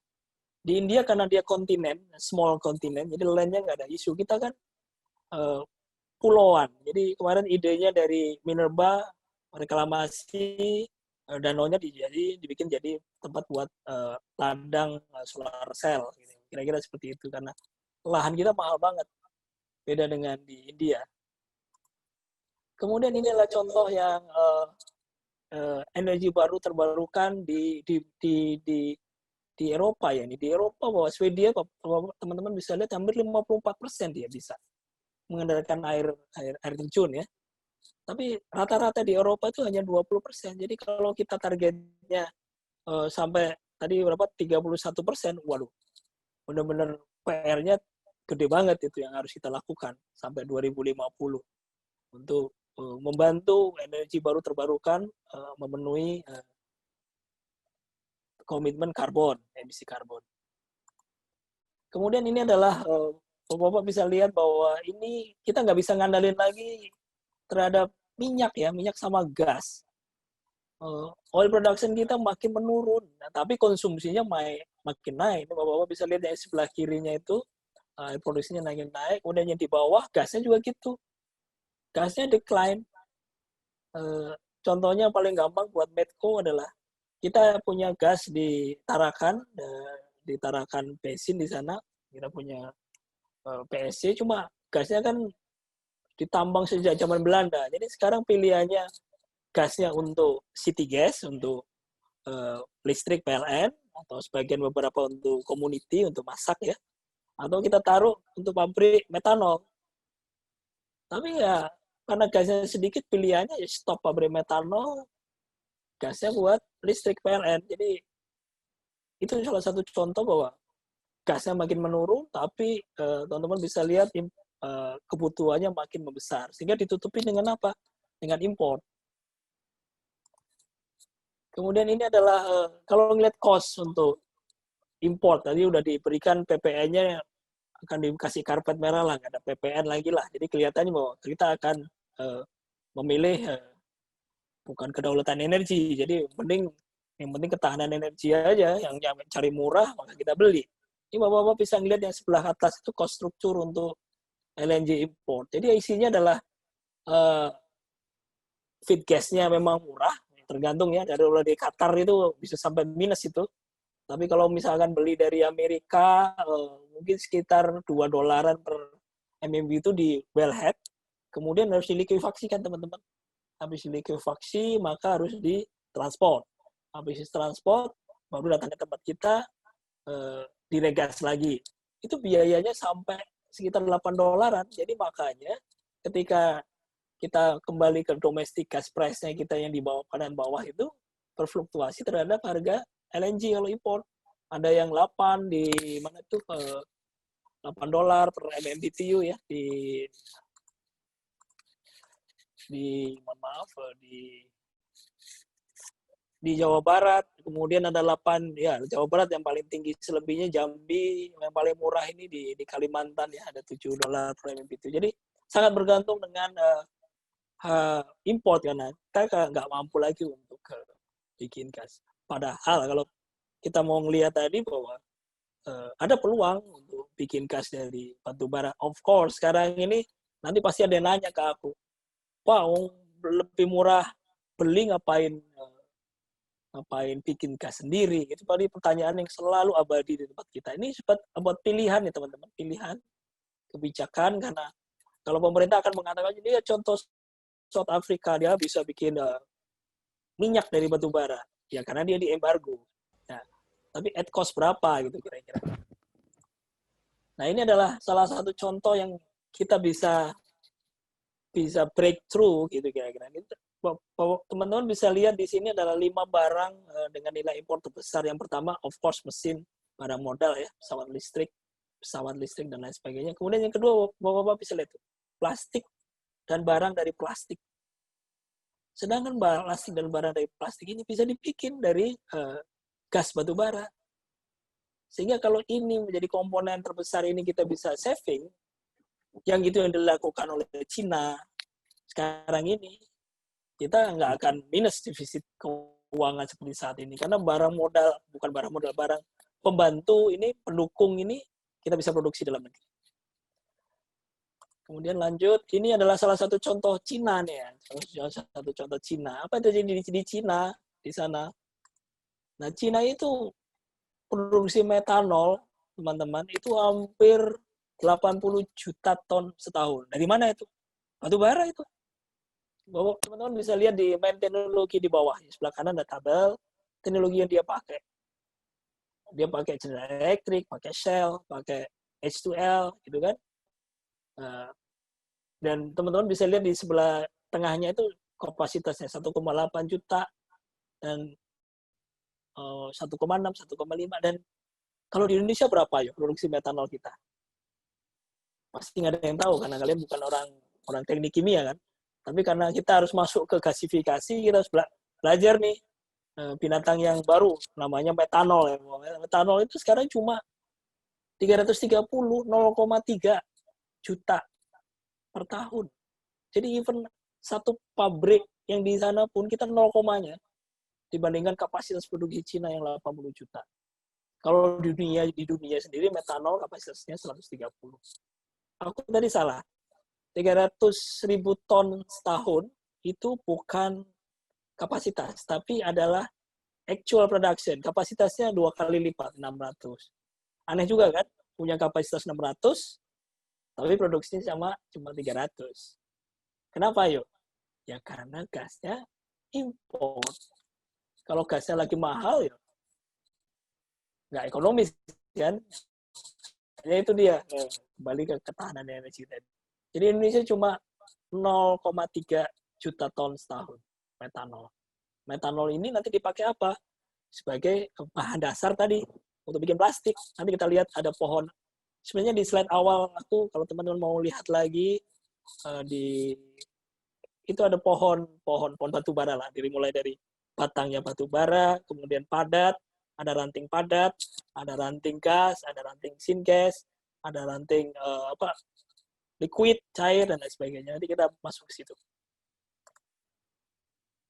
Di India karena dia kontinen, small kontinen, jadi landnya nggak ada isu. Kita kan pulauan. Jadi kemarin idenya dari Minerba, reklamasi, danaunya dibikin jadi tempat buat ladang solar cell. Gitu. Kira-kira seperti itu. Karena lahan kita mahal banget. Beda dengan di India. Kemudian ini adalah contoh yang energi baru terbarukan di Eropa ya. Di Eropa bahwa Swedia, teman-teman bisa lihat hampir 54% dia bisa mengandalkan air terjun ya. Tapi rata-rata di Eropa itu hanya 20%. Jadi kalau kita targetnya sampai tadi berapa 31%, waduh, benar-benar PR-nya gede banget itu yang harus kita lakukan sampai 2050 untuk membantu energi baru terbarukan memenuhi komitmen karbon, emisi karbon. Kemudian ini adalah Bapak bisa lihat bahwa ini kita nggak bisa ngandalin lagi terhadap minyak ya, minyak sama gas. Oil production kita makin menurun, nah, tapi konsumsinya makin naik. Bapak bisa lihat yang sebelah kirinya itu produksinya naik, kemudian yang di bawah gasnya juga gitu. Gasnya decline. Contohnya paling gampang buat Medco adalah kita punya gas di Tarakan Basin di sana. Kita punya PSC, cuma gasnya kan ditambang sejak zaman Belanda. Jadi sekarang pilihannya gasnya untuk city gas, untuk listrik PLN, atau sebagian beberapa untuk community, untuk masak ya. Atau kita taruh untuk pabrik metanol. Tapi ya karena gasnya sedikit, pilihannya ya stop pabrik metanol, gasnya buat listrik PLN. Jadi itu salah satu contoh bahwa gasnya makin menurun, tapi teman-teman bisa lihat kebutuhannya makin membesar. Sehingga ditutupi dengan apa? Dengan impor. Kemudian ini adalah, kalau ngeliat cost untuk impor, tadi udah diberikan PPN-nya, akan dikasih karpet merah lah, nggak ada PPN lagi lah. Jadi kelihatannya bahwa kita akan memilih bukan kedaulatan energi. Jadi yang penting ketahanan energi aja, yang cari murah maka kita beli. Ini Bapak-Bapak bisa ngeliat yang sebelah atas itu cost struktur untuk LNG import. Jadi isinya adalah feed gas-nya memang murah, tergantung ya, dari Qatar itu bisa sampai minus itu. Tapi kalau misalkan beli dari Amerika, mungkin sekitar $2 per MMB itu di wellhead. Kemudian harus dilikuifaksikan, teman-teman. Habis dilikuifaksi, maka harus ditransport. Habis transport, baru datang ke tempat kita, diregas lagi. Itu biayanya sampai sekitar $8. Jadi makanya ketika kita kembali ke domestic gas price-nya kita yang di bawah kanan bawah itu berfluktuasi terhadap harga LNG kalau impor. Ada yang 8 di mana itu $8 per MMBTU ya di Jawa Barat. Kemudian ada 8 ya Jawa Barat yang paling tinggi, selebihnya Jambi, yang paling murah ini di Kalimantan ya ada $7 per MMBTU. Jadi sangat bergantung dengan import karena kita nggak mampu lagi untuk bikin gas. Padahal kalau kita mau ngelihat tadi bahwa ada peluang untuk bikin gas dari batu bara. Of course, sekarang ini nanti pasti ada yang nanya ke aku, Pak, lebih murah beli ngapain bikin gas sendiri? Itu tadi pertanyaan yang selalu abadi di tempat kita. Ini buat pilihan ya teman-teman, pilihan kebijakan, karena kalau pemerintah akan mengatakan ini ya contoh South Africa, dia bisa bikin minyak dari batu bara, ya karena dia di embargo. Nah, tapi at cost berapa gitu kira-kira. Nah, ini adalah salah satu contoh yang kita bisa breakthrough gitu kira-kira. Teman-teman bisa lihat di sini adalah 5 barang dengan nilai impor terbesar. Yang pertama, of course, mesin, barang modal ya, pesawat listrik dan lain sebagainya. Kemudian yang kedua, Bapak-Bapak bisa lihat plastik dan barang dari plastik. Sedangkan plastik dan barang dari plastik ini bisa dibikin dari gas batu bara. Sehingga kalau ini menjadi komponen terbesar ini kita bisa saving, yang itu yang dilakukan oleh Cina sekarang ini, kita nggak akan minus defisit keuangan seperti saat ini. Karena barang pembantu ini, pendukung ini, kita bisa produksi dalam negeri. Kemudian lanjut, ini adalah salah satu contoh Cina nih ya. Salah satu contoh Cina. Apa yang terjadi di Cina, di sana? Nah, Cina itu produksi metanol, teman-teman, itu hampir 80 juta ton setahun. Dari mana itu? Batu bara itu. Teman-teman bisa lihat di main teknologi di bawah. Di sebelah kanan ada tabel teknologi yang dia pakai. Dia pakai General Electric, pakai Shell, pakai H2L, gitu kan. Dan teman-teman bisa lihat di sebelah tengahnya itu kapasitasnya 1,8 juta dan 1,6, 1,5. Dan kalau di Indonesia berapa ya produksi metanol kita? Pasti nggak ada yang tahu karena kalian bukan orang teknik kimia kan. Tapi karena kita harus masuk ke gasifikasi, kita harus belajar nih binatang yang baru namanya metanol. Metanol itu sekarang cuma 330, 0,3 juta per tahun. Jadi even satu pabrik yang di sana pun kita 0,nya dibandingkan kapasitas produksi Cina yang 80 juta. Kalau di dunia sendiri metanol kapasitasnya 130. Aku tadi salah. 300.000 ton setahun itu bukan kapasitas, tapi adalah actual production. Kapasitasnya 2 kali lipat, 600. Aneh juga kan? Punya kapasitas 600, tapi produksinya cuma 300. Kenapa yuk? Ya karena gasnya impor. Kalau gasnya lagi mahal ya nggak ekonomis kan? Ya itu dia, kembali ke ketahanan energi tadi. Jadi Indonesia cuma 0,3 juta ton setahun metanol. Metanol ini nanti dipakai apa? Sebagai bahan dasar tadi untuk bikin plastik. Nanti kita lihat ada pohon. Sebenarnya di slide awal aku, kalau teman-teman mau lihat lagi, itu ada pohon batu bara lah. Mulai dari batangnya batu bara, kemudian padat, ada ranting padat, ada ranting gas, ada ranting syngas, ada ranting liquid, cair, dan lain sebagainya. Nanti kita masuk ke situ.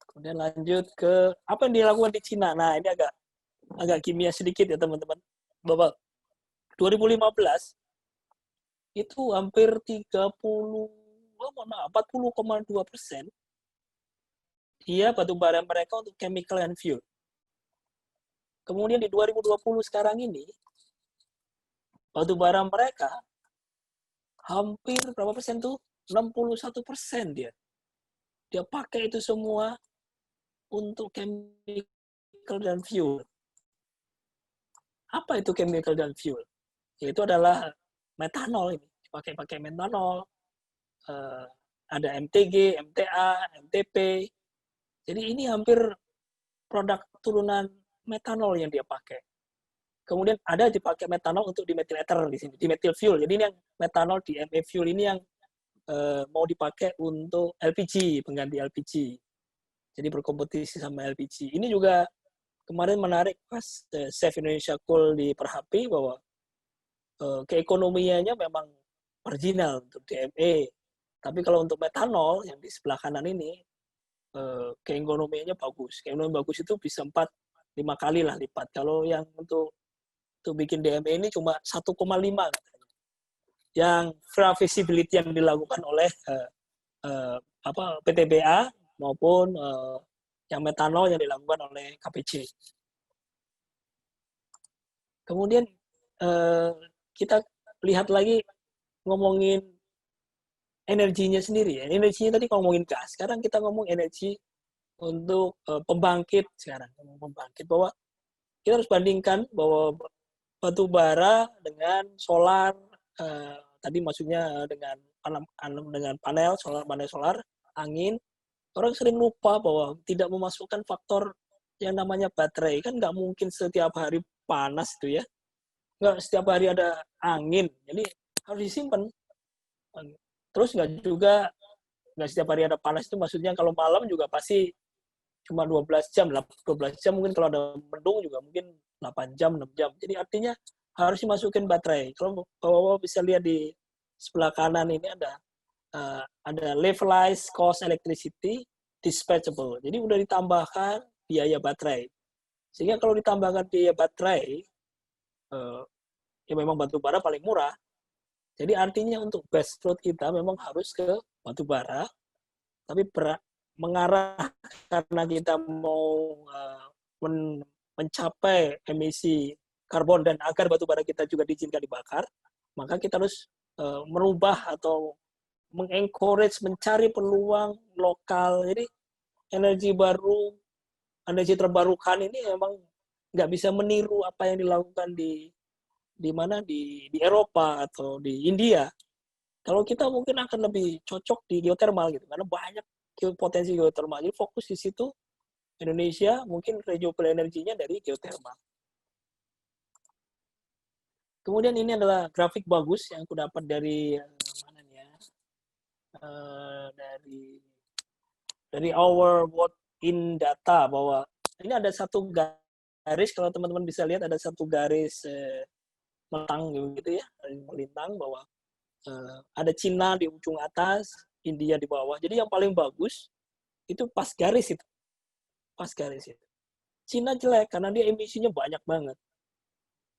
Kemudian lanjut ke apa yang dilakukan di Cina. Nah, ini agak kimia sedikit ya teman-teman. Bapak, 2015 itu hampir 40,2% dia batu bara mereka untuk chemical and fuel. Kemudian di 2020 sekarang ini batu bara mereka hampir berapa persen tuh? 61% dia. Dia pakai itu semua untuk chemical dan fuel. Apa itu chemical dan fuel? Yaitu adalah metanol ini. Pakai metanol. Ada MTG, MTA, MTP. Jadi ini hampir produk turunan metanol yang dia pakai. Kemudian ada dipakai metanol untuk dimethyl ether di sini, dimethyl fuel. Jadi ini yang metanol di ME fuel ini yang mau dipakai untuk LPG, pengganti LPG. Jadi berkompetisi sama LPG. Ini juga kemarin menarik pas Chef Indonesia Coal di Perhapi bahwa keekonomiannya memang marginal untuk DME. Tapi kalau untuk metanol yang di sebelah kanan ini, keekonomiannya bagus. Keekonomian bagus itu bisa 4-5 kali lah lipat. Kalau yang untuk bikin DME ini cuma 1,5 katanya. Yang feasibility yang dilakukan oleh PTBA maupun yang metanol yang dilakukan oleh KPC. Kemudian kita lihat lagi ngomongin energinya sendiri. Energinya tadi ngomongin gas. Sekarang kita ngomong energi untuk pembangkit sekarang. Pembangkit bahwa kita harus bandingkan bahwa batu bara dengan solar. Tadi maksudnya dengan panel solar, angin. Orang sering lupa bahwa tidak memasukkan faktor yang namanya baterai. Kan nggak mungkin setiap hari panas itu ya. Nggak setiap hari ada angin. Jadi harus disimpan. Terus nggak juga nggak setiap hari ada panas itu maksudnya kalau malam juga pasti cuma 12 jam, 12 jam mungkin kalau ada mendung juga mungkin 8 jam, 6 jam. Jadi artinya harus dimasukin baterai. Kalau Bapak bisa lihat di sebelah kanan ini ada levelized cost electricity dispatchable. Jadi udah ditambahkan biaya baterai. Sehingga kalau ditambahkan biaya baterai, ya memang batu bara paling murah. Jadi artinya untuk base load kita memang harus ke batu bara, tapi mengarah karena kita mau mencapai emisi karbon dan agar batu bara kita juga diizinkan dibakar, maka kita harus merubah atau mengencourage, mencari peluang lokal. Jadi energi baru, energi terbarukan ini memang nggak bisa meniru apa yang dilakukan di Eropa atau di India. Kalau kita mungkin akan lebih cocok di geothermal gitu, karena banyak potensi geothermal. Jadi fokus di situ. Indonesia mungkin renewable energinya dari geothermal. Kemudian ini adalah grafik bagus yang aku dapat dari dari our work in data, bahwa ini ada satu garis, kalau teman-teman bisa lihat ada satu garis melintang gitu ya, melintang bahwa ada Cina di ujung atas, India di bawah. Jadi yang paling bagus itu pas garis itu. Pas garis itu. Cina jelek karena dia emisinya banyak banget.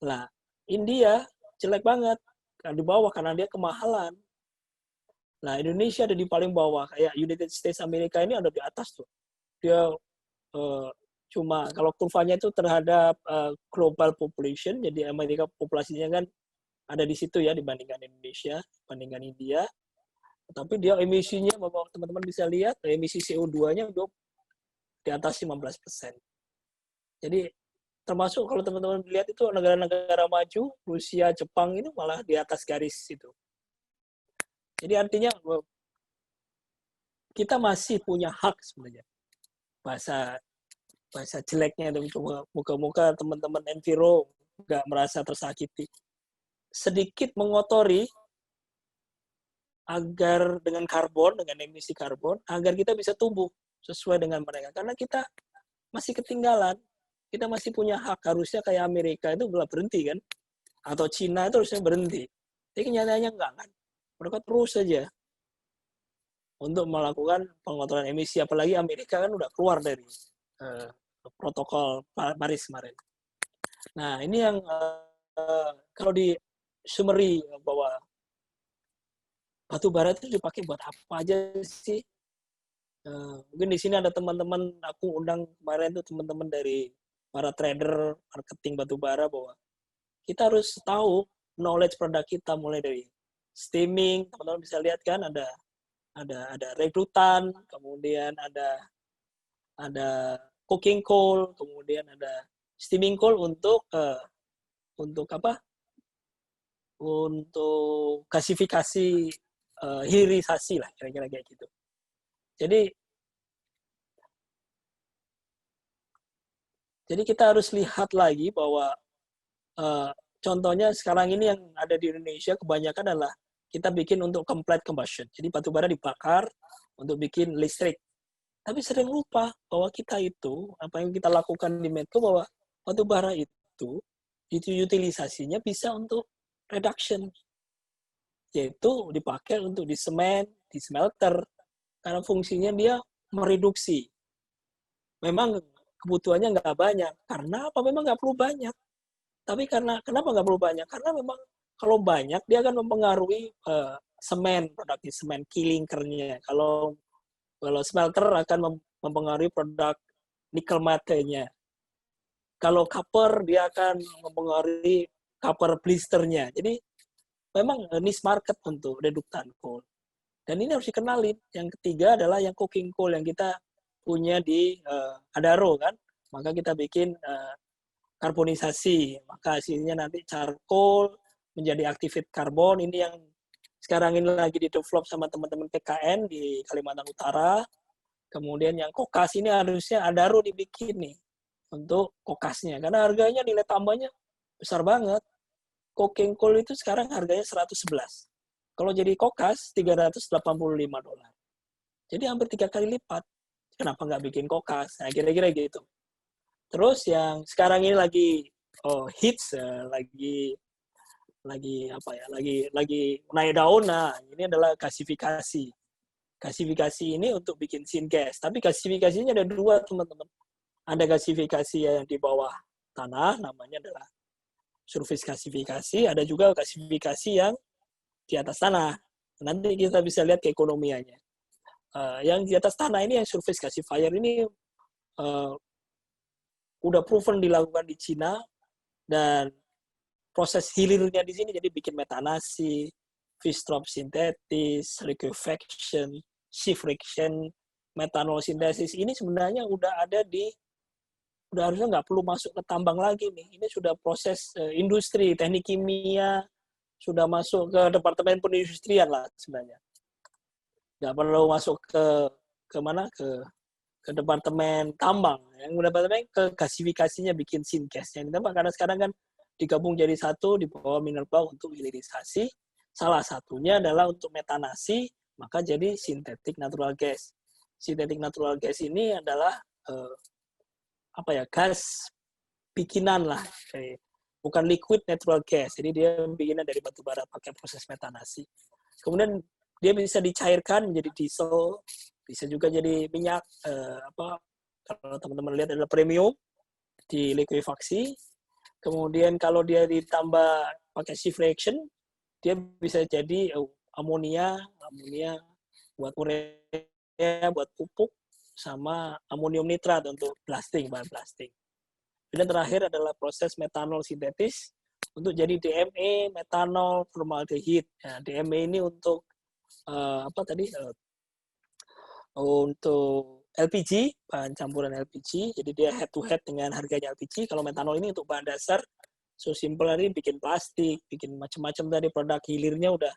Nah, India jelek banget di bawah karena dia kemahalan. Nah, Indonesia ada di paling bawah, kayak United States Amerika ini ada di atas tuh. Dia cuma kalau kurvanya itu terhadap global population, jadi Amerika populasinya kan ada di situ ya dibandingkan Indonesia, dibandingkan India. Tapi dia emisinya, Bapak teman-teman bisa lihat, emisi CO2-nya di atas 15%. Jadi termasuk kalau teman-teman lihat itu negara-negara maju, Rusia, Jepang ini malah di atas garis itu. Jadi artinya kita masih punya hak sebenarnya. Bahasa jeleknya itu muka-muka teman-teman Enviro nggak merasa tersakiti. Sedikit mengotori agar dengan karbon, dengan emisi karbon, agar kita bisa tumbuh sesuai dengan mereka. Karena kita masih ketinggalan. Kita masih punya hak. Harusnya kayak Amerika itu boleh berhenti kan? Atau Cina itu harusnya berhenti. Tapi kenyataannya enggak kan? Mereka terus saja untuk melakukan pengotoran emisi. Apalagi Amerika kan udah keluar dari protokol Paris kemarin. Nah, ini yang kalau di summary bahwa batu bara itu dipakai buat apa aja sih? Mungkin di sini ada teman-teman, aku undang kemarin tuh teman-teman dari para trader marketing batu bara, bahwa kita harus tahu knowledge produk kita, mulai dari steaming, teman-teman bisa lihat kan ada rekrutan, kemudian ada coking coal, kemudian ada steaming coal untuk apa? Untuk gasifikasi hilirisasi lah, kira-kira kayak gitu. Jadi kita harus lihat lagi bahwa contohnya sekarang ini yang ada di Indonesia kebanyakan adalah kita bikin untuk complete combustion. Jadi batu bara dibakar untuk bikin listrik. Tapi sering lupa bahwa kita itu, apa yang kita lakukan di Medco, bahwa batu bara itu utilisasinya bisa untuk reduction. Yaitu dipakai untuk di semen, di smelter. Karena fungsinya dia mereduksi. Memang kebutuhannya nggak banyak. Karena apa? Memang nggak perlu banyak. Tapi kenapa nggak perlu banyak? Karena memang kalau banyak, dia akan mempengaruhi semen, produk semen, key-linkernya. Kalau smelter akan mempengaruhi produk nikel mate-nya. Kalau copper, dia akan mempengaruhi copper blisternya. Jadi memang niche market untuk reduktan coal. Dan ini harus dikenalin. Yang ketiga adalah yang coking coal yang kita punya di Adaro kan. Maka kita bikin karbonisasi. Maka hasilnya nanti charcoal menjadi activated carbon. Ini yang sekarang ini lagi di-develop sama teman-teman PKN di Kalimantan Utara. Kemudian yang kokas ini harusnya Adaro dibikin nih untuk kokasnya. Karena harganya, nilai tambahnya besar banget. Coking coal itu sekarang harganya 111. Kalau jadi kokas, $385. Jadi hampir 3 kali lipat. Kenapa nggak bikin kokas? Nah, kira-kira gitu. Terus yang sekarang ini lagi hits, lagi apa ya? Lagi naik daun. Nah, ini adalah gasifikasi. Gasifikasi ini untuk bikin syngas. Tapi gasifikasinya ada 2, teman-teman. Ada gasifikasi yang di bawah tanah, namanya adalah surface gasifikasi. Ada juga gasifikasi yang di atas tanah. Nanti kita bisa lihat keekonomiannya. Yang di atas tanah ini, yang surface gasifier ini udah proven dilakukan di Cina, dan proses hilirnya di sini jadi bikin metanasi, fish-strop sintetis, liquefaction, shift reaction, metanol sintesis. Ini sebenarnya udah harusnya nggak perlu masuk ke tambang lagi nih. Ini sudah proses industri, teknik kimia, sudah masuk ke departemen perindustrian lah sebenarnya. Nggak perlu masuk ke mana, ke departemen tambang. Yang departemen ke gasifikasinya bikin syngas. Yang ditambah karena sekarang kan digabung jadi satu di bawah Minerba untuk hilirisasi. Salah satunya adalah untuk metanasi, maka jadi synthetic natural gas. Synthetic natural gas ini adalah gas bikinan lah, bukan liquid natural gas. Jadi dia bikinan dari batu bara pakai proses metanasi. Kemudian dia bisa dicairkan menjadi diesel, bisa juga jadi minyak, kalau teman-teman lihat adalah premium di likuifaksi. Kemudian kalau dia ditambah pakai shift reaction, dia bisa jadi amonia buat urea, buat pupuk, sama amonium nitrat untuk blasting, bahan blasting. Dan terakhir adalah proses metanol sintetis untuk jadi DME, metanol formaldehyde. Nah, DME ini untuk untuk LPG, bahan campuran LPG. Jadi dia head to head dengan harganya LPG. Kalau metanol ini untuk bahan dasar, so simple tadi, bikin plastik, bikin macam-macam tadi, produk hilirnya udah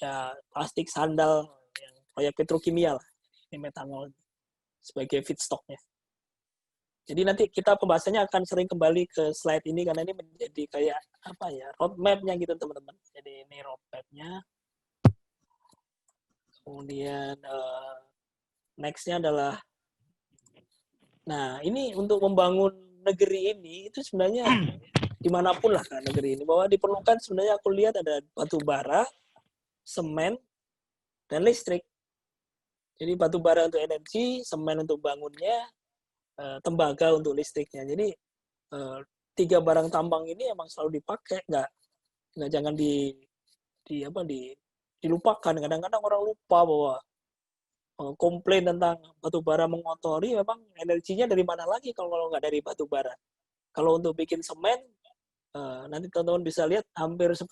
ya plastik, sandal, yang proyek petrokimia lah. Ini metanol sebagai feedstocknya. Jadi nanti kita pembahasannya akan sering kembali ke slide ini karena ini menjadi kayak roadmap-nya gitu teman-teman. Jadi ini roadmap-nya. Kemudian next-nya adalah, nah ini untuk membangun negeri ini itu sebenarnya dimanapun lah kan negeri ini, bahwa diperlukan sebenarnya aku lihat ada batu bara, semen, dan listrik. Jadi batu bara untuk energi, semen untuk bangunnya, tembaga untuk listriknya. Jadi 3 barang tambang ini emang selalu dipakai, nggak jangan dilupakan. Kadang-kadang orang lupa bahwa komplain tentang batu bara mengotori, memang energinya dari mana lagi kalau nggak dari batu bara. Kalau untuk bikin semen, nanti teman-teman bisa lihat hampir 10%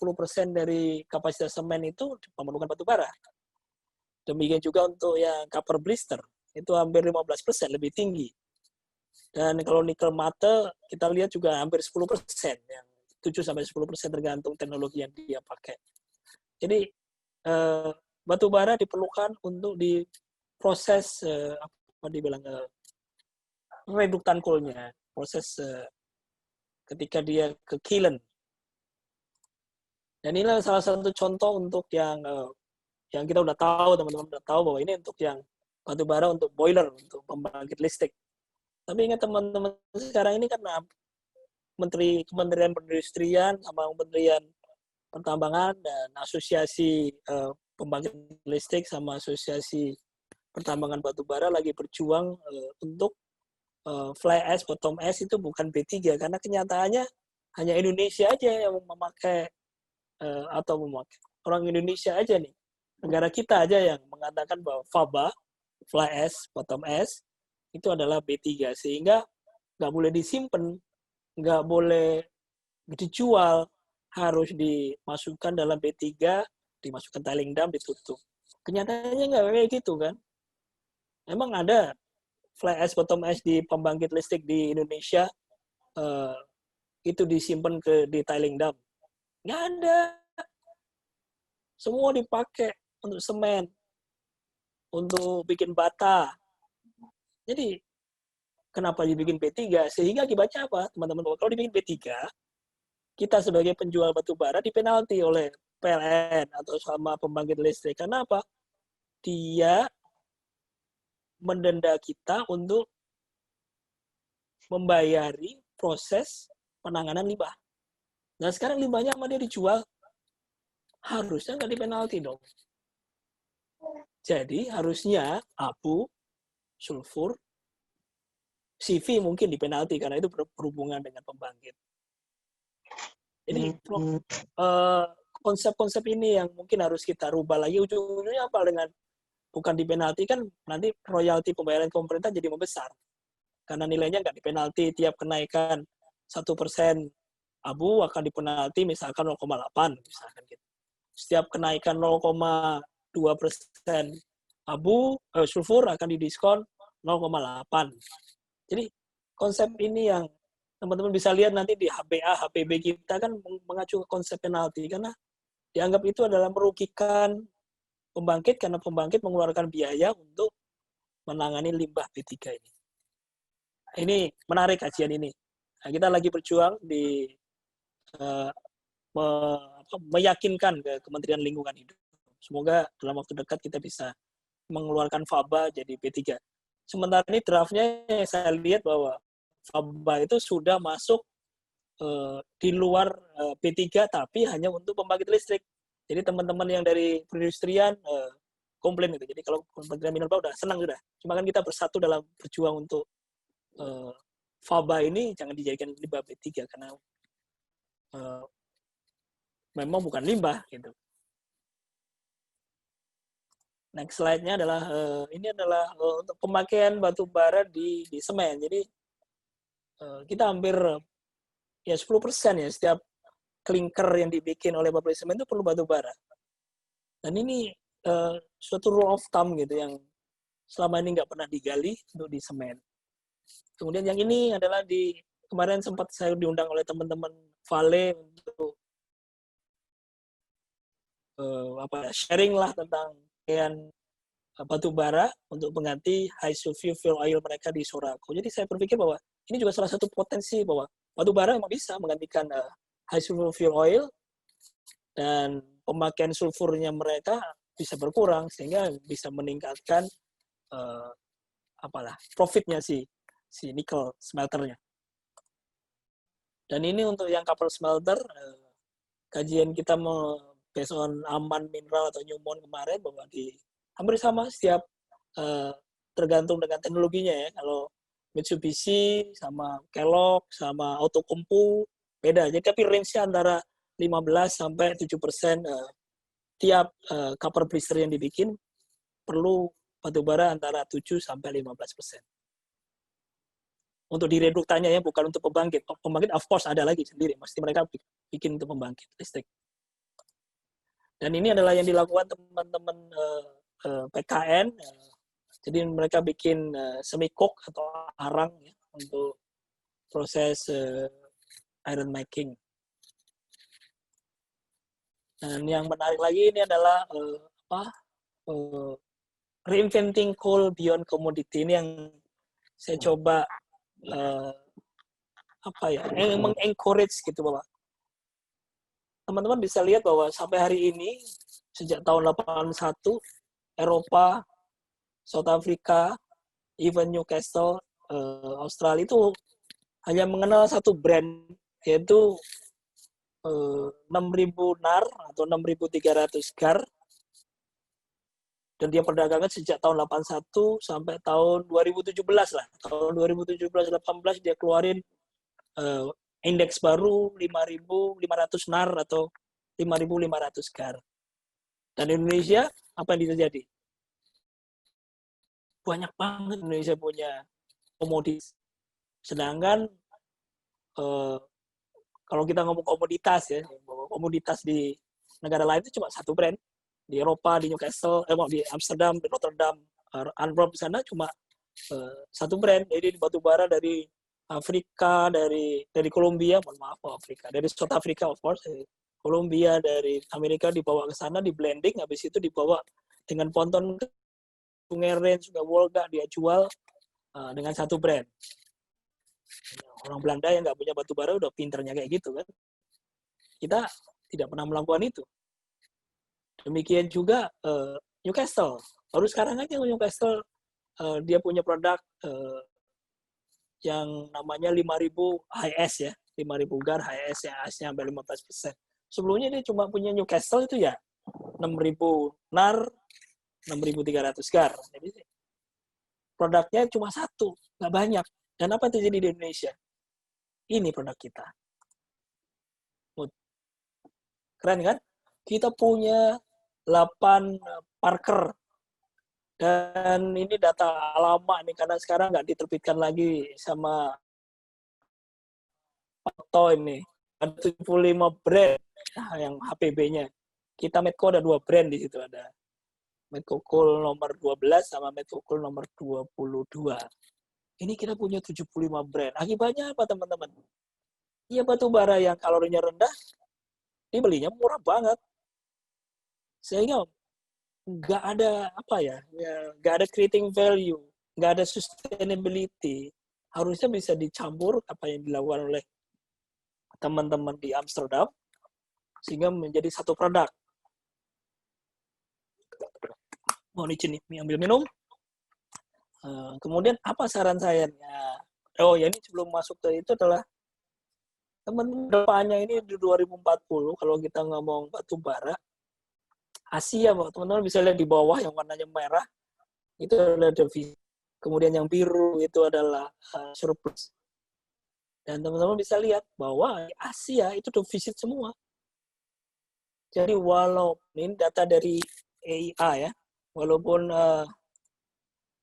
dari kapasitas semen itu memerlukan batu bara. Demikian juga untuk yang copper blister, itu hampir 15%, lebih tinggi. Dan kalau nikel mate, kita lihat juga hampir 10%, yang 7-10% tergantung teknologi yang dia pakai. Jadi, batu bara diperlukan untuk diproses, reduktan coal-nya, proses ketika dia ke kiln. Dan inilah salah satu contoh untuk yang kita udah tahu, teman-teman udah tahu bahwa ini untuk yang batu bara untuk boiler, untuk pembangkit listrik. Tapi ingat teman-teman, sekarang ini kan Kementerian Perindustrian sama Kementerian Pertambangan dan Asosiasi Pembangkit Listrik sama Asosiasi Pertambangan Batubara lagi berjuang untuk fly ash, bottom ash itu bukan B3, karena kenyataannya hanya Indonesia aja yang memakai orang Indonesia aja nih, negara kita aja yang mengatakan bahwa FABA, fly ash, bottom ash, itu adalah B3, sehingga nggak boleh disimpan, nggak boleh dijual, harus dimasukkan dalam B3, dimasukkan tailing dam, ditutup. Kenyataannya nggak kayak gitu kan. Emang ada fly ash, bottom ash di pembangkit listrik di Indonesia itu disimpan di tailing dam? Nggak ada. Semua dipakai untuk semen, untuk bikin bata. Jadi, kenapa dibikin B3? Sehingga akibatnya apa, teman-teman? Kalau dibikin B3, kita sebagai penjual batu bara dipenalti oleh PLN atau sama pembangkit listrik. Karena apa? dia mendenda kita untuk membayari proses penanganan limbah. Nah sekarang limbahnya sama dia dijual, harusnya nggak dipenalti dong. Jadi harusnya abu, sulfur, CV mungkin dipenalti karena itu berhubungan dengan pembangkit. Jadi konsep-konsep ini yang mungkin harus kita rubah lagi. Ujung-ujungnya apa dengan bukan dipenalti kan nanti royalti pembayaran pemerintah jadi membesar karena nilainya nggak dipenalti tiap kenaikan 1% abu akan dipenalti misalkan 0,8 misalkan gitu. Setiap kenaikan 0,2% abu sulfur akan didiskon 0,8. Jadi konsep ini yang teman-teman bisa lihat nanti di HBA, HPB kita kan mengacu ke konsep penalti karena dianggap itu adalah merugikan pembangkit karena pembangkit mengeluarkan biaya untuk menangani limbah B3 ini. Ini menarik kajian ini. Nah, kita lagi berjuang di meyakinkan ke Kementerian Lingkungan Hidup. Semoga dalam waktu dekat kita bisa mengeluarkan FABA jadi B3. Sementara ini draftnya saya lihat bahwa FABA itu sudah masuk di luar B3 tapi hanya untuk pembangkit listrik. Jadi teman-teman yang dari perindustrian komplain gitu. Jadi kalau Kementerian Minerba udah senang sudah. Cuma kan kita bersatu dalam berjuang untuk FABA ini jangan dijadikan limbah B3 karena memang bukan limbah gitu. Next slide-nya adalah ini adalah untuk pemakaian batu bara di semen. Jadi kita hampir ya 10% ya setiap klinker yang dibikin oleh pabrik semen itu perlu batu bara. Dan ini suatu rule of thumb gitu yang selama ini nggak pernah digali untuk di semen. Kemudian yang ini adalah kemarin sempat saya diundang oleh teman-teman Vale untuk sharing lah tentang pakaian batu bara untuk mengganti high sulfur fuel oil mereka di Sorako. Jadi saya berpikir bahwa ini juga salah satu potensi bahwa batu bara memang bisa menggantikan high sulfur fuel oil dan pemakaian sulfurnya mereka bisa berkurang sehingga bisa meningkatkan profitnya si nikel smelternya. Dan ini untuk yang copper smelter kajian kita based on Aman Mineral atau Newmont kemarin bahwa hampir sama setiap tergantung dengan teknologinya ya. Kalau Mitsubishi sama Kellogg sama Outokumpu beda. Jadi tapi range-nya antara 15 sampai 7% tiap copper blister yang dibikin perlu batubara antara 7 sampai 15%. Untuk di reduktanya ya, bukan untuk pembangkit. Pembangkit of course ada lagi sendiri, mesti mereka bikin untuk pembangkit listrik. Dan ini adalah yang dilakukan teman-teman PKN. Jadi mereka bikin semikok atau arang ya, untuk proses iron making. Dan yang menarik lagi ini adalah reinventing coal beyond commodity. Ini yang saya coba mengencourage gitu bahwa teman-teman bisa lihat bahwa sampai hari ini sejak tahun 81 Eropa, South Africa, even Newcastle, Australia itu hanya mengenal satu brand yaitu 6.000 NAR atau 6.300 GAR dan dia perdagangan sejak tahun 81 sampai tahun 2017 lah. Tahun 2017-18 dia keluarin indeks baru 5.500 NAR atau 5.500 GAR. Dan Indonesia apa yang terjadi? Banyak banget Indonesia punya komoditas. Sedangkan kalau kita ngomong komoditas ya, komoditas di negara lain itu cuma satu brand. Di Eropa, di Newcastle, di Amsterdam, di Rotterdam, Antwerp di sana cuma satu brand. Jadi di batubara dari Afrika, dari Kolombia, mohon maaf Afrika, dari South Africa of course, dari Kolombia, dari Amerika dibawa ke sana, di blending, habis itu dibawa dengan ponton ke Sungai Rhine, Sungai Wolga, dia jual dengan satu brand. Orang Belanda yang nggak punya batubara udah pinternya kayak gitu kan. Kita tidak pernah melakukan itu. Demikian juga Newcastle. Baru sekarang aja Newcastle dia punya produk yang namanya 5.000 HS ya, 5.000 GAR HS yang HS-nya sampai 15%. Sebelumnya dia cuma punya Newcastle itu ya 6.000 NAR, 6.300 GAR. Jadi produknya cuma satu, nggak banyak. Dan apa yang terjadi di Indonesia? Ini produk kita. Keren kan? Kita punya 8 Parker. Dan ini data lama nih, karena sekarang nggak diterbitkan lagi sama Pato ini. Ada 75 brand yang HPB-nya. Kita Medco ada 2 brand di situ. Ada Medco Cool nomor 12 sama Medco Cool nomor 22. Ini kita punya 75 brand. Akibatnya apa teman-teman? Iya, batu bara yang kalorinya rendah, ini belinya murah banget. Sehingga nggak ada apa ya, nggak ada creating value, nggak ada sustainability. Harusnya bisa dicampur apa yang dilakukan oleh teman-teman di Amsterdam sehingga menjadi satu produk. Mohon izin nih, ambil minum. Kemudian apa saran saya? Oh ya, ini sebelum masuk ke itu adalah teman depannya ini di 2040 kalau kita ngomong batu bara Asia, teman-teman bisa lihat di bawah yang warnanya merah itu adalah defisit. Kemudian yang biru itu adalah surplus. Dan teman-teman bisa lihat bahwa Asia itu defisit semua. Jadi walaupun ini data dari EIA ya, walaupun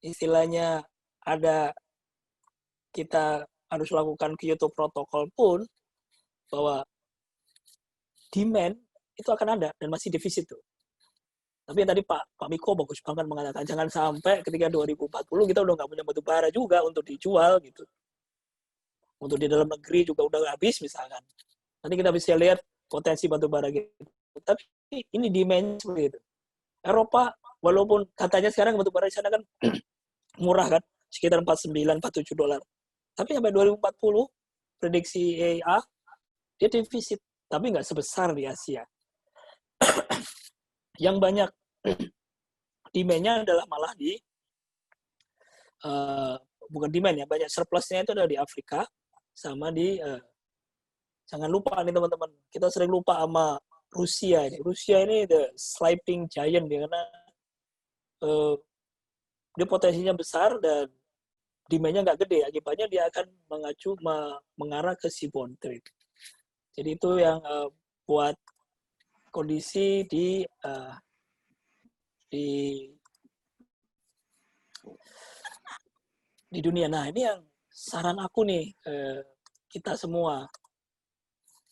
istilahnya ada kita harus lakukan Kyoto Protocol pun bahwa demand itu akan ada dan masih defisit tuh. Tapi yang tadi Pak Miko bagus banget mengatakan jangan sampai ketika 2040 kita udah nggak punya batu bara juga untuk dijual gitu. Untuk di dalam negeri juga udah habis misalkan. Nanti kita bisa lihat potensi batu bara gitu. Tapi ini demand seperti itu. Eropa walaupun katanya sekarang batu bara di sana kan murah kan, sekitar 49-47 dolar. Tapi sampai 2040 prediksi EIA dia defisit, tapi nggak sebesar di Asia. Yang banyak demand-nya adalah malah di bukan demand ya, banyak surplusnya itu ada di Afrika sama di jangan lupa nih teman-teman, kita sering lupa sama Rusia ini. Rusia ini the sleeping giant karena dia potensinya besar dan demand-nya nggak gede, akibatnya dia akan mengarah ke seaborne trade. Jadi itu yang buat kondisi di dunia. Nah, ini yang saran aku nih kita semua.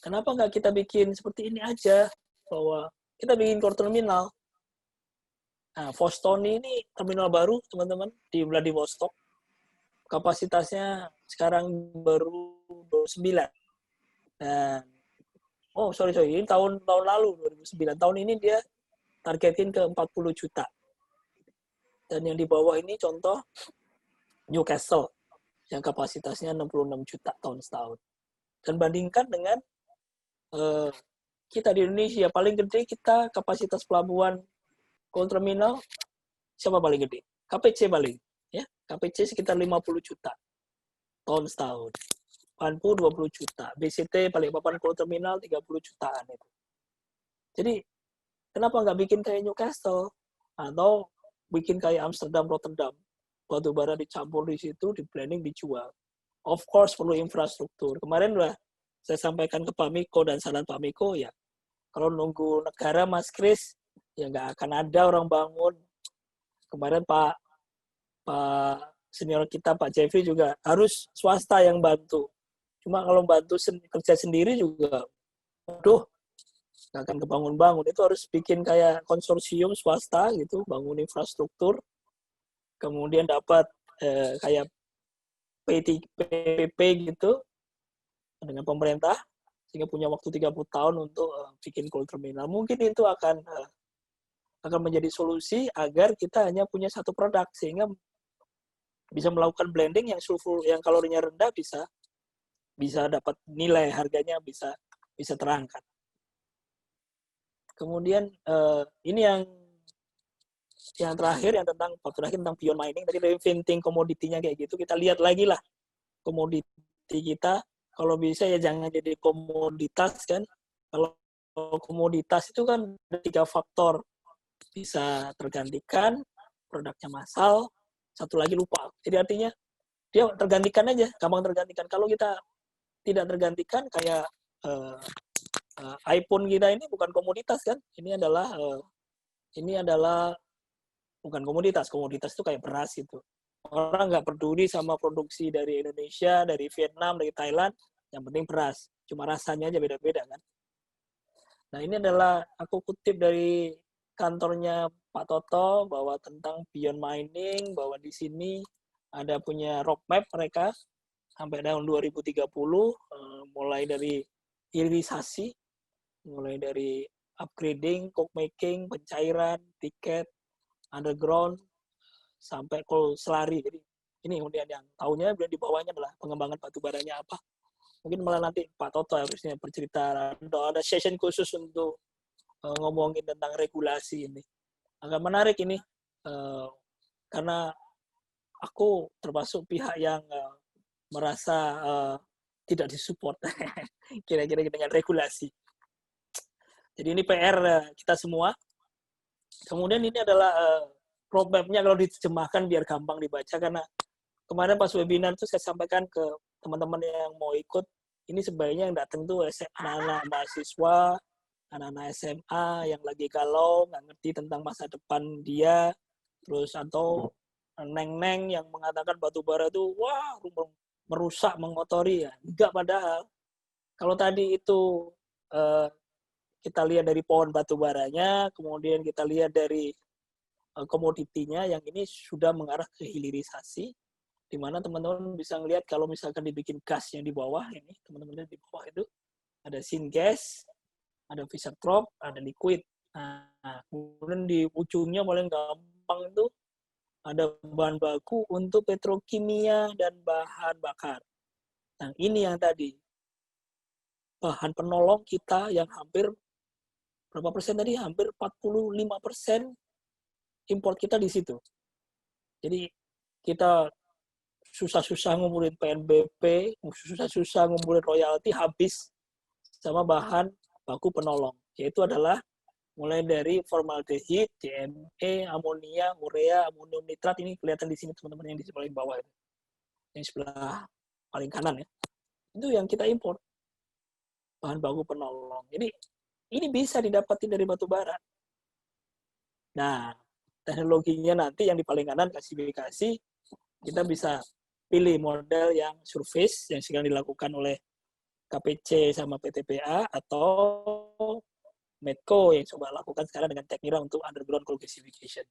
Kenapa nggak kita bikin seperti ini aja, bahwa kita bikin core terminal. Nah, Vostony ini terminal baru, teman-teman, di Vladivostok. Kapasitasnya sekarang baru 29. Dan ini tahun lalu 2009. Tahun ini dia targetin ke 40 juta. Dan yang di bawah ini contoh Newcastle yang kapasitasnya 66 juta tahun setahun. Dan bandingkan dengan kita di Indonesia, paling gede kita kapasitas pelabuhan coal terminal siapa paling gede? KPC paling, ya. KPC sekitar 50 juta tahun setahun. Panpu 20 juta, BCT Balikpapan Coal Terminal 30 jutaan itu. Jadi kenapa nggak bikin kayak Newcastle atau bikin kayak Amsterdam, Rotterdam, batu bara dicampur di situ, di blending, dijual. Of course perlu infrastruktur. Kemarin udah saya sampaikan ke Pak Miko dan saran Pak Miko ya, kalau nunggu negara Mas Kris ya nggak akan ada orang bangun. Kemarin Pak senior kita Pak Jeffrey juga harus swasta yang bantu. Cuma kalau bantu kerja sendiri juga, aduh, nggak akan kebangun-bangun. Itu harus bikin kayak konsorsium swasta gitu, bangun infrastruktur, kemudian dapat kayak PPP gitu dengan pemerintah, sehingga punya waktu 30 tahun untuk bikin coal terminal. Mungkin itu akan menjadi solusi agar kita hanya punya satu produk, sehingga bisa melakukan blending yang sulfur, yang kalorinya rendah bisa dapat nilai harganya bisa terangkat. Kemudian ini yang yang terakhir yang tentang pure mining tadi reinventing komoditinya kayak gitu, kita lihat lagi lah komoditi kita, kalau bisa ya jangan jadi komoditas kan. Kalau komoditas itu kan ada 3 faktor, bisa tergantikan, produknya massal, satu lagi lupa. Jadi artinya dia tergantikan aja, gampang tergantikan. Kalau kita tidak tergantikan kayak iPhone kita ini bukan komoditas kan, ini adalah bukan komoditas itu kayak beras gitu. Orang nggak peduli sama produksi dari Indonesia, dari Vietnam, dari Thailand, yang penting beras. Cuma rasanya aja beda-beda kan. Nah ini adalah aku kutip dari kantornya Pak Toto bahwa tentang beyond mining, bahwa di sini ada punya roadmap mereka sampai tahun 2030, mulai dari hilirisasi, mulai dari upgrading, coke making, pencairan, tiket, underground, sampai coal slurry. Jadi ini kemudian yang tahunya di bawahnya adalah pengembangan batu baranya apa. Mungkin malah nanti Pak Toto harusnya bercerita, ada session khusus untuk ngomongin tentang regulasi ini. Agak menarik ini, karena aku termasuk pihak yang merasa tidak disupport kira-kira dengan regulasi. Jadi ini PR kita semua. Kemudian ini adalah roadmap-nya kalau diterjemahkan biar gampang dibaca, karena kemarin pas webinar itu saya sampaikan ke teman-teman yang mau ikut, ini sebaiknya yang datang tuh anak-anak mahasiswa, anak-anak SMA yang lagi galau, nggak ngerti tentang masa depan dia, terus atau neng-neng yang mengatakan batu bara itu wah merusak, mengotori ya. Enggak, padahal kalau tadi itu kita lihat dari pohon batu baranya, kemudian kita lihat dari komoditinya, yang ini sudah mengarah ke hilirisasi, di mana teman-teman bisa ngelihat kalau misalkan dibikin gas yang di bawah ini, teman-teman di bawah itu ada syngas, ada isotrop, ada liquid. Nah, kemudian di ujungnya paling gampang itu ada bahan baku untuk petrokimia dan bahan bakar. Nah, ini yang tadi bahan penolong kita yang hampir berapa persen tadi? Hampir 45% import kita di situ. Jadi kita susah-susah ngumpulin PNBP, susah-susah ngumpulin royalti, habis sama bahan baku penolong. Yaitu adalah mulai dari formaldehid, DME, amonia, urea, amonium nitrat, ini kelihatan di sini teman-teman yang di paling bawah itu. Yang sebelah paling kanan ya. Itu yang kita import. Bahan baku penolong. Jadi ini bisa didapati dari batu bara. Nah, teknologinya nanti yang di paling kanan klasifikasi, kita bisa pilih model yang surface yang sedang dilakukan oleh KPC sama PTPA, atau Medco yang coba lakukan sekarang dengan Teknira untuk underground coal gasification.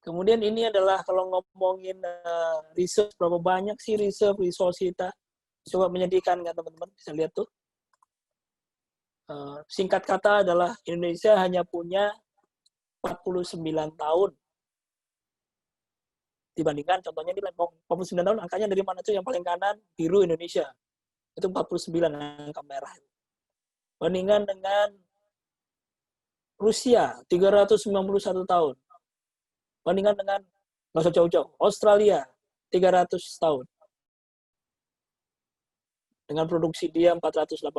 Kemudian ini adalah kalau ngomongin reserve, berapa banyak sih resource kita. Coba menyedihkan kan teman-teman, bisa lihat tuh. Singkat kata adalah Indonesia hanya punya 49 tahun. Dibandingkan contohnya di 49 tahun, angkanya dari mana tuh? Yang paling kanan, biru Indonesia. Itu 49 angka merah. Bandingkan dengan Rusia, 391 tahun. Bandingkan dengan, nggak usah jauh-jauh, Australia, 300 tahun. Dengan produksi dia 481,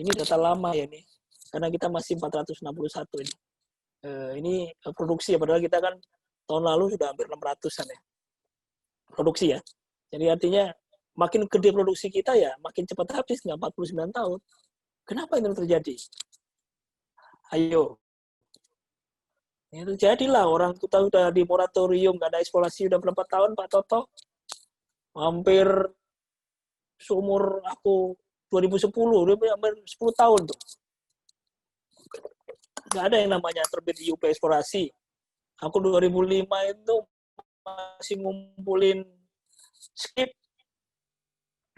ini data lama ya nih, karena kita masih 461 ini. Ini produksi ya, padahal kita kan tahun lalu sudah hampir 600-an ya. Produksi ya. Jadi artinya makin gede produksi kita ya, makin cepat habis, nggak 49 tahun. Kenapa itu terjadi? Ayo. Ya, terjadilah orang kita udah di moratorium, nggak ada eksplorasi udah berapa tahun Pak Toto? Hampir seumur aku 2010, udah hampir 10 tahun tuh. Nggak ada yang namanya terbit IUP eksplorasi. Aku 2005 itu masih ngumpulin skip.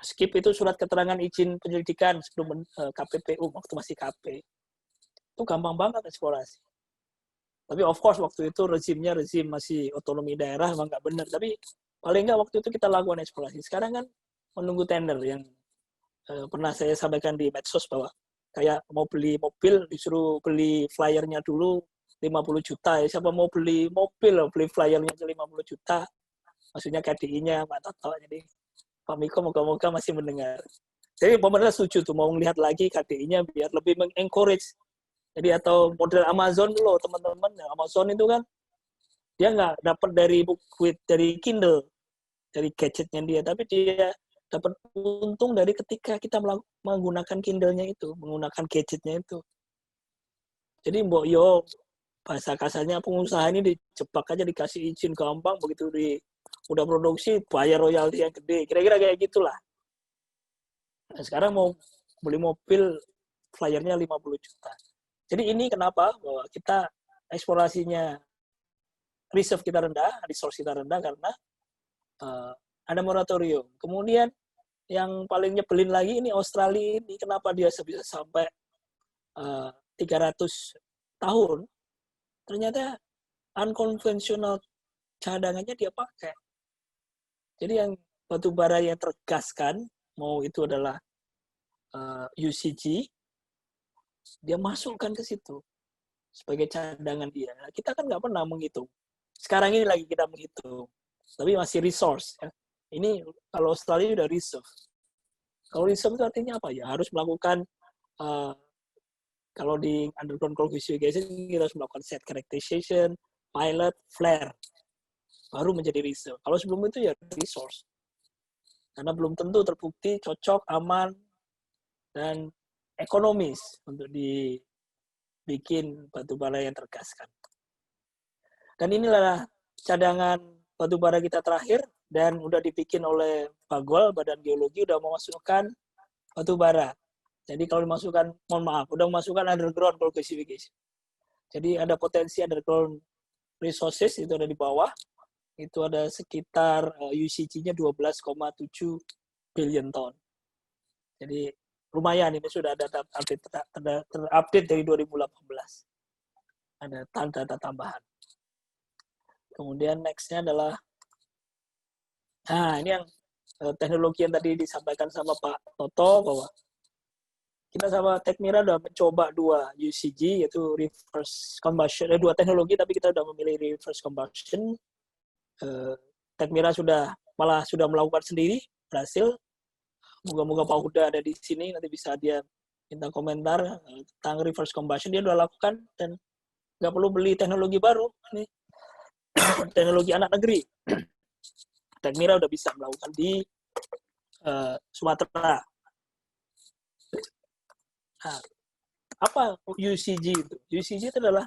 Skip itu surat keterangan izin penyelidikan sebelum KPPU, waktu masih KP. Itu gampang banget eksplorasi. Tapi of course waktu itu rezimnya rezim masih otonomi daerah, emang nggak benar. Tapi paling nggak waktu itu kita lakukan eksplorasi. Sekarang kan menunggu tender yang pernah saya sampaikan di medsos bahwa kayak mau beli mobil disuruh beli flyernya dulu 50 juta ya. Siapa mau beli mobil beli flyernya 50 juta. Maksudnya KDI-nya Pak Toto. Jadi Pak Miko moga-moga masih mendengar. Jadi pemerintah setuju tuh mau melihat lagi KDI-nya biar lebih mengencourage. Jadi atau model Amazon loh teman-teman. Amazon itu kan dia nggak dapat dari Kindle, dari gadgetnya dia, tapi dia dapat untung dari ketika kita menggunakan Kindle-nya itu, menggunakan gadgetnya itu. Jadi mbok yo bahasa kasarnya pengusaha ini dijebak aja, dikasih izin gampang, begitu udah produksi bayar royalti yang gede, kira-kira kayak gitulah. Nah, sekarang mau beli mobil flyernya 50 juta. Jadi ini kenapa bahwa kita eksplorasinya reserve kita rendah, resource kita rendah karena ada moratorium. Kemudian yang paling nyebelin lagi ini Australia ini, kenapa dia bisa sampai 300 tahun, ternyata unconventional cadangannya dia pakai. Jadi yang batu bara yang tergaskan, mau itu adalah UCG, dia masukkan ke situ sebagai cadangan dia. Nah, kita kan nggak pernah menghitung. Sekarang ini lagi kita menghitung, tapi masih resource. Ya. Ini kalau Australia udah reserve. Kalau reserve itu artinya apa ya? Harus melakukan kalau di underground coal investigation kita harus melakukan set characterization, pilot, flare, baru menjadi reserve. Kalau sebelum itu ya resource. Karena belum tentu terbukti cocok, aman, dan ekonomis untuk dibikin batu bara yang tergaskan. Dan inilah cadangan batu bara kita terakhir, dan udah dibikin oleh Bagol, Badan Geologi, udah memasukkan batu bara. Jadi kalau dimasukkan, mohon maaf, udah memasukkan underground coal gasification. Jadi ada potensi underground resources, itu ada di bawah. Itu ada sekitar UCG-nya 12,7 billion ton. Jadi lumayan, ini sudah ada terupdate dari 2018. Ada data tambahan. Kemudian next-nya adalah, nah ini yang teknologi yang tadi disampaikan sama Pak Toto, bahwa kita sama Tekmira udah mencoba 2 UCG, yaitu reverse combustion, dua teknologi, tapi kita udah memilih reverse combustion. Tekmira sudah melakukan sendiri, berhasil. Moga-moga Pak Huda ada di sini, nanti bisa dia minta komentar tentang reverse combustion. Dia udah lakukan dan nggak perlu beli teknologi baru. Ini teknologi anak negeri. Tekmira udah bisa melakukan di Sumatera. Nah, apa UCG itu? UCG itu adalah,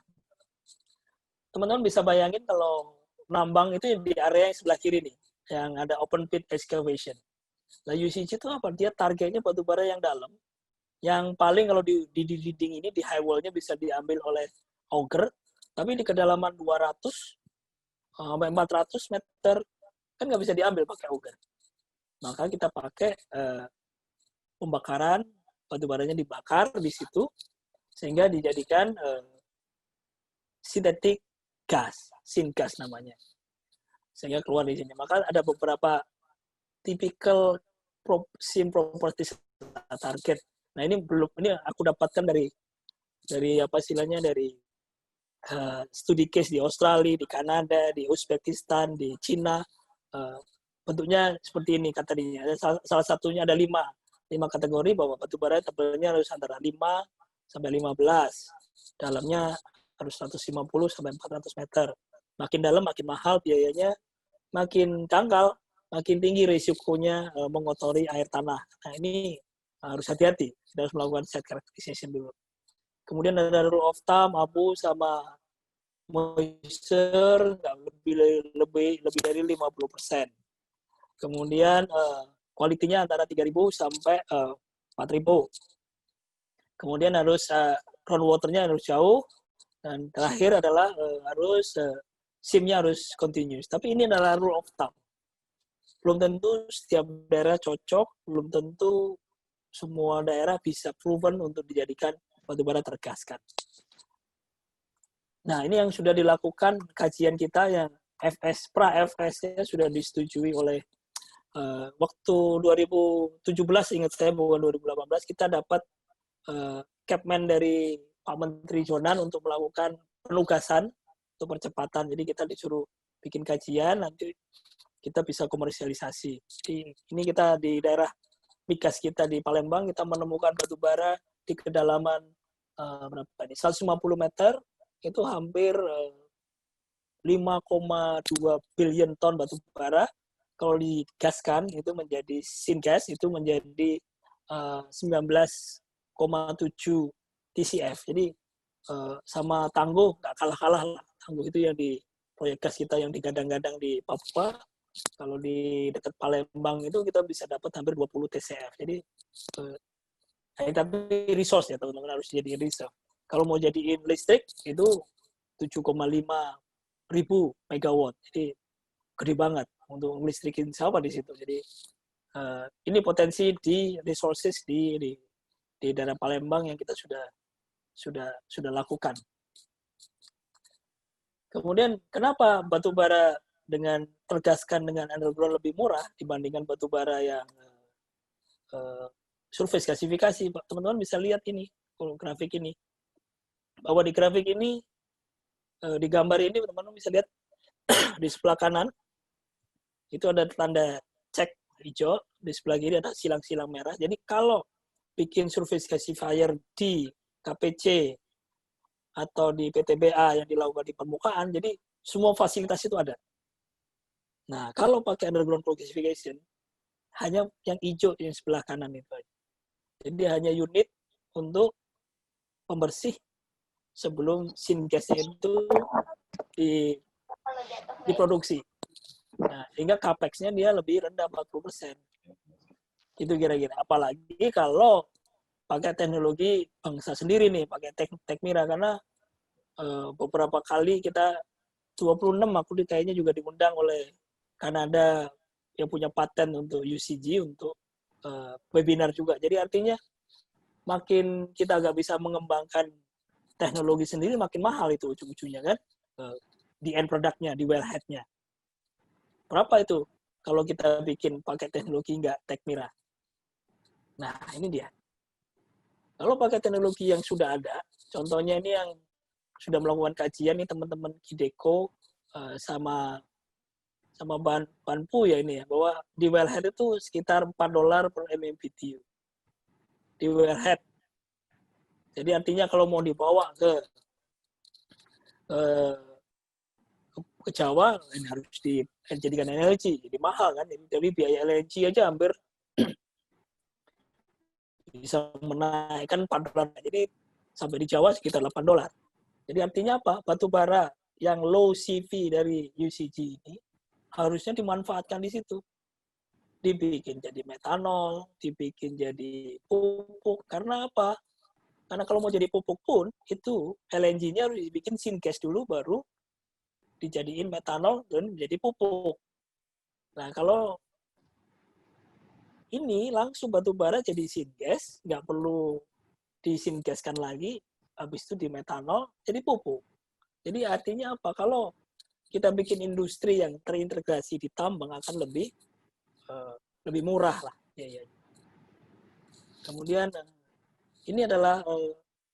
teman-teman bisa bayangin kalau nambang itu di area yang sebelah kiri nih, yang ada open pit excavation. Nah, UCG itu apa? Dia targetnya batu bara yang dalam, yang paling kalau di dinding ini, di high wall-nya bisa diambil oleh auger, tapi di kedalaman 200 sampai 400 meter kan nggak bisa diambil pakai auger. Maka kita pakai pembakaran, batu baranya dibakar di situ, sehingga dijadikan synthetic gas, syngas namanya, sehingga keluar di sini. Maka ada beberapa typical sim properties target. Nah ini aku dapatkan dari apa istilahnya, dari studi case di Australia, di Kanada, di Uzbekistan, di Cina. Bentuknya seperti ini katanya. Salah satunya ada 5 kategori, bahwa batu bara tebalnya harus antara 5 sampai 15. Dalamnya harus 150 sampai 400 meter. Makin dalam makin mahal biayanya, makin dangkal makin tinggi risikonya mengotori air tanah. Nah ini harus hati-hati, kita harus melakukan set characterization dulu. Kemudian ada rule of thumb, abu sama moisture nggak lebih dari 50%. Kemudian kualitinya antara 3.000 sampai 4.000. Kemudian harus groundwater-nya harus jauh, dan terakhir adalah harus SIM-nya harus continuous. Tapi ini adalah rule of thumb. Belum tentu setiap daerah cocok, belum tentu semua daerah bisa proven untuk dijadikan batu bara tergaskan. Nah, ini yang sudah dilakukan kajian kita, yang pra-FS-nya sudah disetujui oleh waktu 2017, ingat saya, bukan 2018, kita dapat Kepmen dari Pak Menteri Jonan untuk melakukan penugasan untuk percepatan. Jadi kita disuruh bikin kajian, nanti kita bisa komersialisasi. Jadi ini kita di daerah migas kita di Palembang, kita menemukan batu bara di kedalaman berapa ini? 150 meter, itu hampir 5,2 billion ton batu bara. Kalau digaskan itu menjadi syngas, itu menjadi 19,7 TCF. Jadi sama Tangguh nggak kalah-kalah lah. Tangguh itu yang di proyek gas kita yang digadang-gadang di Papua. Kalau di dekat Palembang itu kita bisa dapat hampir 20 TCF. Jadi tapi resource ya teman-teman, harus jadi resource. Kalau mau jadiin listrik itu 7,5 ribu megawatt. Jadi gede banget untuk ngelistrikin siapa di situ. Jadi ini potensi di resources di daerah Palembang yang kita sudah lakukan. Kemudian kenapa batu bara dengan tergaskan dengan underground lebih murah dibandingkan batu bara yang surface gasifikasi? Teman-teman bisa lihat ini, kalau grafik ini. Bahwa di grafik ini, di gambar ini teman-teman bisa lihat di sebelah kanan itu ada tanda cek hijau, di sebelah kiri ada silang-silang merah. Jadi kalau bikin surface gasifier di KPC atau di PTBA yang dilakukan di permukaan, jadi semua fasilitas itu ada. Nah, kalau pakai underground gasification, hanya yang hijau yang sebelah kanan itu aja. Jadi hanya unit untuk pembersih sebelum syngasnya itu diproduksi. Nah, sehingga capex-nya dia lebih rendah 40%. Itu kira-kira. Apalagi kalau pakai teknologi bangsa sendiri nih, pakai Tekmira, karena beberapa kali kita 26 aku kayaknya juga diundang oleh Kanada yang punya paten untuk UCG untuk webinar juga. Jadi artinya makin kita nggak bisa mengembangkan teknologi sendiri, makin mahal itu ujung-ujungnya kan, di end product-nya, di wellhead-nya. Berapa itu kalau kita bikin pakai teknologi nggak Tekmira? Nah, ini dia. Kalau pakai teknologi yang sudah ada, contohnya ini yang sudah melakukan kajian nih teman-teman Kideko sama Banpu ya ini ya, bahwa di wellhead itu sekitar $4 per MMBTU. Di wellhead. Jadi artinya kalau mau dibawa ke Jawa, ini harus dijadikan LNG, jadi mahal kan. Jadi biaya LNG aja hampir bisa menaikkan $4. Jadi sampai di Jawa sekitar $8. Jadi artinya apa? Batu bara yang low CV dari UCG ini harusnya dimanfaatkan di situ. Dibikin jadi metanol, dibikin jadi pupuk. Karena apa? Karena kalau mau jadi pupuk pun, itu LNG-nya harus dibikin syngas dulu, baru dijadiin metanol dan menjadi pupuk. Nah, kalau ini langsung batu bara jadi syngas, nggak perlu disyngaskan lagi, habis itu di metanol, jadi pupuk. Jadi artinya apa? Kalau kita bikin industri yang terintegrasi di tambang akan lebih murah lah. Ya. Kemudian ini adalah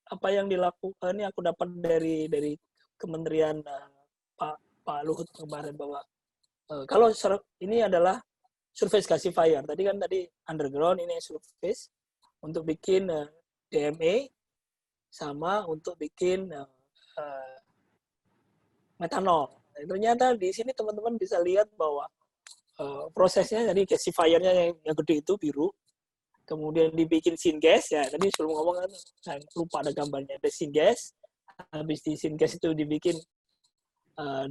apa yang dilakukan, ini aku dapat dari Kementerian Pak Luhut kemarin, bahwa kalau ini adalah surface gasifier. Tadi underground, ini surface untuk bikin DME sama untuk bikin metanol. Nah, ternyata di sini teman-teman bisa lihat bahwa prosesnya, jadi gasifiernya yang gede itu biru, kemudian dibikin syngas ya. Tadi sebelum ngomong kan, saya lupa ada gambarnya, ada syngas. Habis di syngas itu dibikin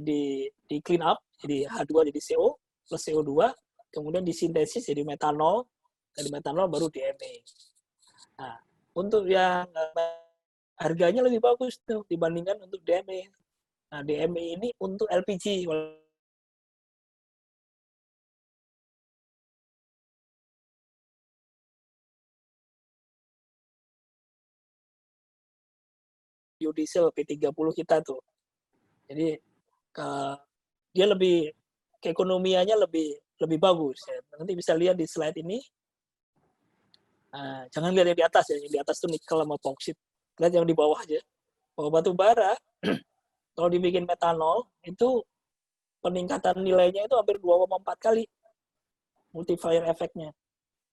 di clean up jadi H2 jadi CO plus CO2, kemudian disintesis jadi metanol, dari metanol baru DME. Nah, untuk yang harganya lebih bagus tuh dibandingkan untuk DME. Nah, DME ini untuk LPG. Biodiesel P30 kita tuh. Jadi dia lebih keekonomiannya lebih bagus ya. Nanti bisa lihat di slide ini. Jangan lihat yang di atas ya, yang di atas tuh nikel sama boksit. lihat yang di bawah aja. Bahwa batu bara kalau dibikin metanol itu peningkatan nilainya itu hampir 2,4 kali multiplier efeknya.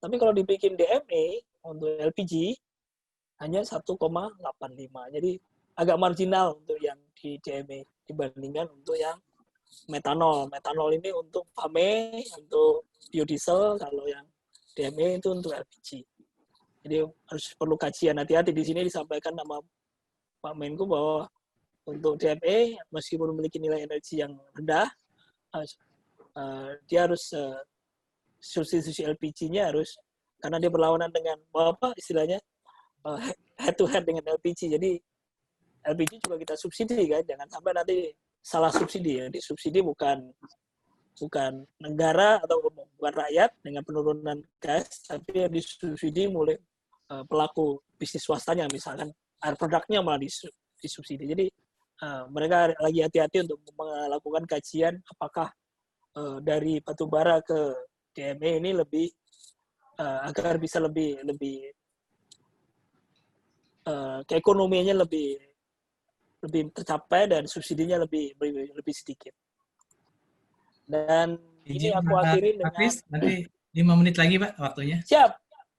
Tapi kalau dibikin DME untuk LPG hanya 1,85. Jadi agak marginal untuk yang di DME dibandingkan untuk yang metanol. Metanol ini untuk FAME, untuk biodiesel, kalau yang DME itu untuk LPG. Jadi harus perlu kajian. Hati-hati di sini disampaikan nama Pak Menko bahwa untuk DME meskipun memiliki nilai energi yang rendah, dia harus substitusi LPG-nya harus, karena dia berlawanan dengan apa istilahnya head to head dengan LPG. Jadi LPG juga kita subsidi kan, jangan sampai nanti salah subsidi ya. Disubsidi bukan negara atau bukan rakyat dengan penurunan gas, tapi yang disubsidi mulai pelaku bisnis swastanya, misalkan air produknya malah disubsidi. Jadi mereka lagi hati-hati untuk melakukan kajian apakah dari batubara ke DME ini lebih agar bisa lebih keekonomiannya lebih tercapai dan subsidinya lebih sedikit. Dan ini aku akhiri dengan nanti 5 menit lagi Pak waktunya. Siap.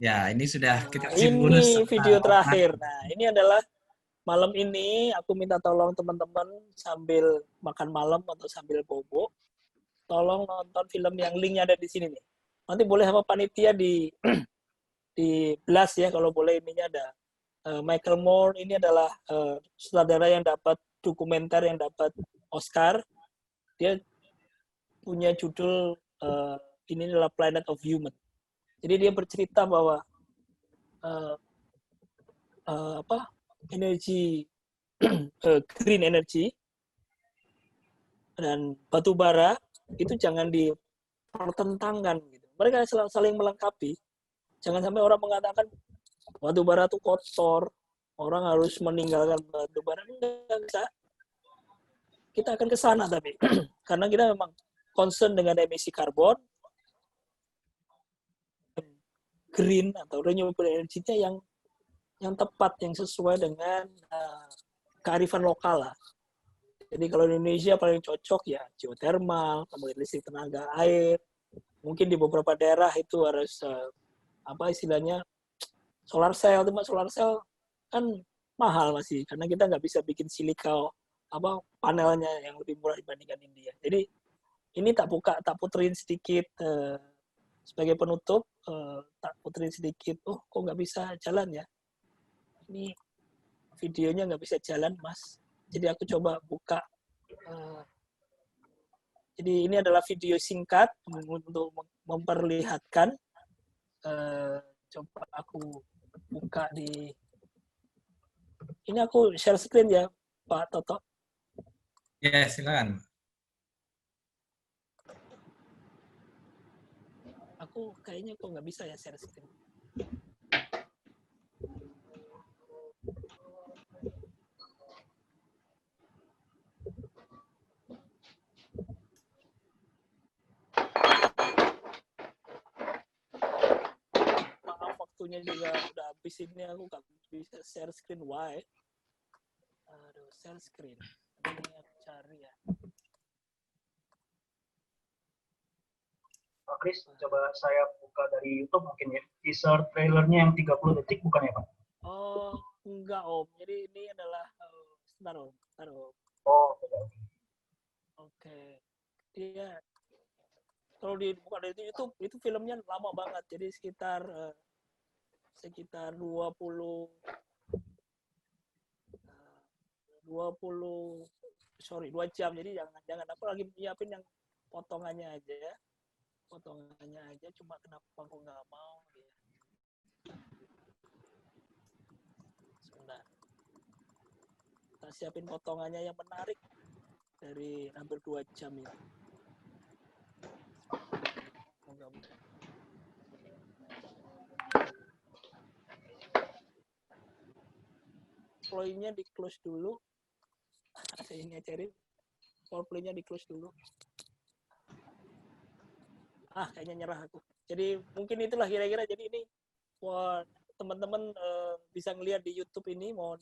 Ya, ini sudah kita kasih ini bonus. video terakhir. Nah, ini adalah malam ini aku minta tolong teman-teman sambil makan malam atau sambil bobo, tolong nonton film yang linknya ada di sini nih. Nanti boleh sama panitia di blast ya, kalau boleh. Ininya ada Michael Moore, ini adalah sutradara yang dapat dokumenter yang dapat Oscar. Dia punya judul ini adalah Planet of Human. Jadi dia bercerita bahwa energi green energy dan batu bara itu jangan dipertentangkan gitu. Mereka saling melengkapi. Jangan sampai orang mengatakan batu bara itu kotor, orang harus meninggalkan batu bara. Enggak bisa. Kita akan ke sana tapi karena kita memang concern dengan emisi karbon, green atau renewable energy-nya yang tepat, yang sesuai dengan kearifan lokal lah. Jadi kalau di Indonesia paling cocok ya geothermal, kemudian listrik tenaga air. Mungkin di beberapa daerah itu harus istilahnya solar cell. Cuma solar cell kan mahal masih, karena kita nggak bisa bikin silika panelnya yang lebih murah dibandingkan India. Jadi ini tak puterin sedikit sebagai penutup, tak puterin sedikit. Oh, kok nggak bisa jalan ya? Ini videonya nggak bisa jalan, Mas. Jadi aku coba buka. Jadi ini adalah video singkat untuk memperlihatkan. Coba aku buka di. Ini aku share screen ya, Pak Toto. Ya, silakan. Aku kayaknya kok nggak bisa ya share screen. Maaf, waktunya juga udah habis ini, aku nggak bisa share screen. Why? Aduh, share screen. Ini aku cari ya. Pak Kris, coba saya buka dari YouTube mungkin ya. Teaser trailernya yang 30 detik bukan ya Pak? Oh, enggak Om. Jadi ini adalah sebentar Om. Oh, Oke. Dia kalau dibuka dari YouTube itu filmnya lama banget. Jadi sekitar 2 jam. Jadi jangan aku lagi nyiapin yang potongannya aja ya. Cuma kenapa aku nggak mau ya. Sebentar. Kita siapin potongannya yang menarik dari hampir 2 jam ini. Play-nya di close dulu. Ada yang ngajarin. Play-nya di close dulu. Kayaknya nyerah aku. Jadi mungkin itulah kira-kira. Jadi ini buat teman teman-teman bisa ngelihat di YouTube ini, mau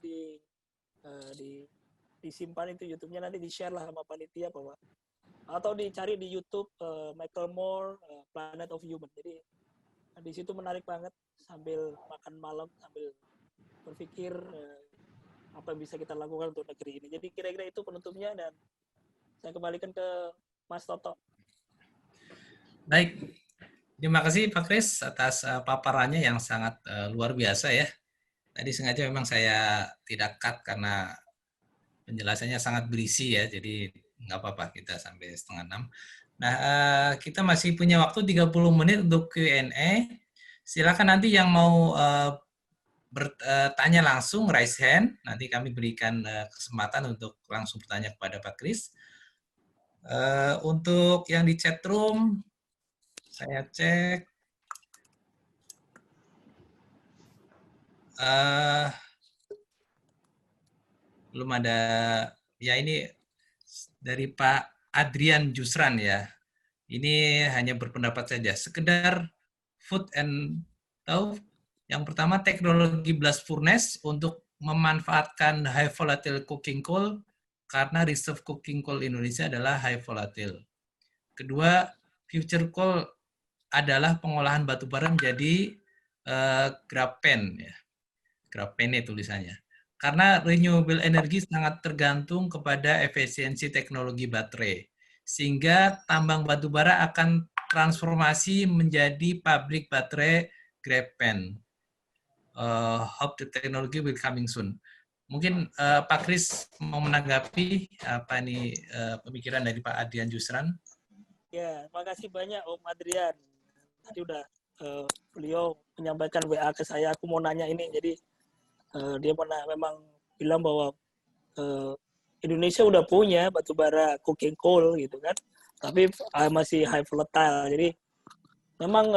disimpan itu YouTube-nya, nanti di-share lah sama panitia bahwa, atau dicari di YouTube Michael Moore Planet of Human. Jadi di situ menarik banget, sambil makan malam, sambil berpikir apa yang bisa kita lakukan untuk negeri ini. Jadi kira-kira itu penutupnya, dan saya kembalikan ke Mas Toto. Baik, terima kasih Pak Kris atas paparannya yang sangat luar biasa ya. Tadi sengaja memang saya tidak cut karena penjelasannya sangat berisi ya, jadi nggak apa-apa kita sampai 5:30. Nah, kita masih punya waktu 30 menit untuk Q&A. Silakan nanti yang mau bertanya langsung, raise hand. Nanti kami berikan kesempatan untuk langsung bertanya kepada Pak Kris. Untuk yang di chat room, saya cek. Belum ada, ya ini dari Pak Adrian Jusran ya. Ini hanya berpendapat saja, sekedar food and tahu. Yang pertama, teknologi blast furnace untuk memanfaatkan high volatile coking coal karena reserve coking coal Indonesia adalah high volatile. Kedua, future coal adalah pengolahan batu bara menjadi grapen ya. Grapene tulisannya. Karena renewable energy sangat tergantung kepada efisiensi teknologi baterai. Sehingga tambang batu bara akan transformasi menjadi pabrik baterai grapen. Hope the technology will coming soon. Mungkin Pak Kris mau menanggapi apa nih pemikiran dari Pak Adrian Jusran? Ya, makasih banyak Om Adrian. Tadi udah beliau menyampaikan WA ke saya, aku mau nanya ini. Jadi dia memang bilang bahwa Indonesia udah punya batu bara coking coal gitu kan, tapi masih high volatile. Jadi memang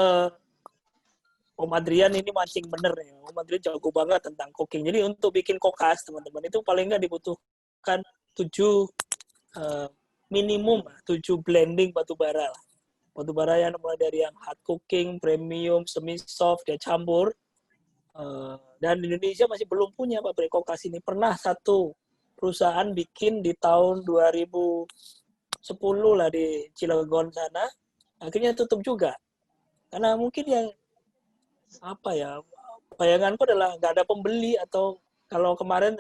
Om Adrian ini mancing bener ya. Om Adrian jago banget tentang coking. Jadi untuk bikin kokas teman-teman itu paling nggak dibutuhkan 7 minimum 7 blending batu bara lah. Batu bara yang mulai dari yang hard cooking, premium, semi soft, dia campur. Dan Indonesia masih belum punya pabrik kokas ini. Pernah satu perusahaan bikin di tahun 2010 lah di Cilegon sana, akhirnya tutup juga. Karena mungkin yang apa ya, bayanganku adalah nggak ada pembeli, atau kalau kemarin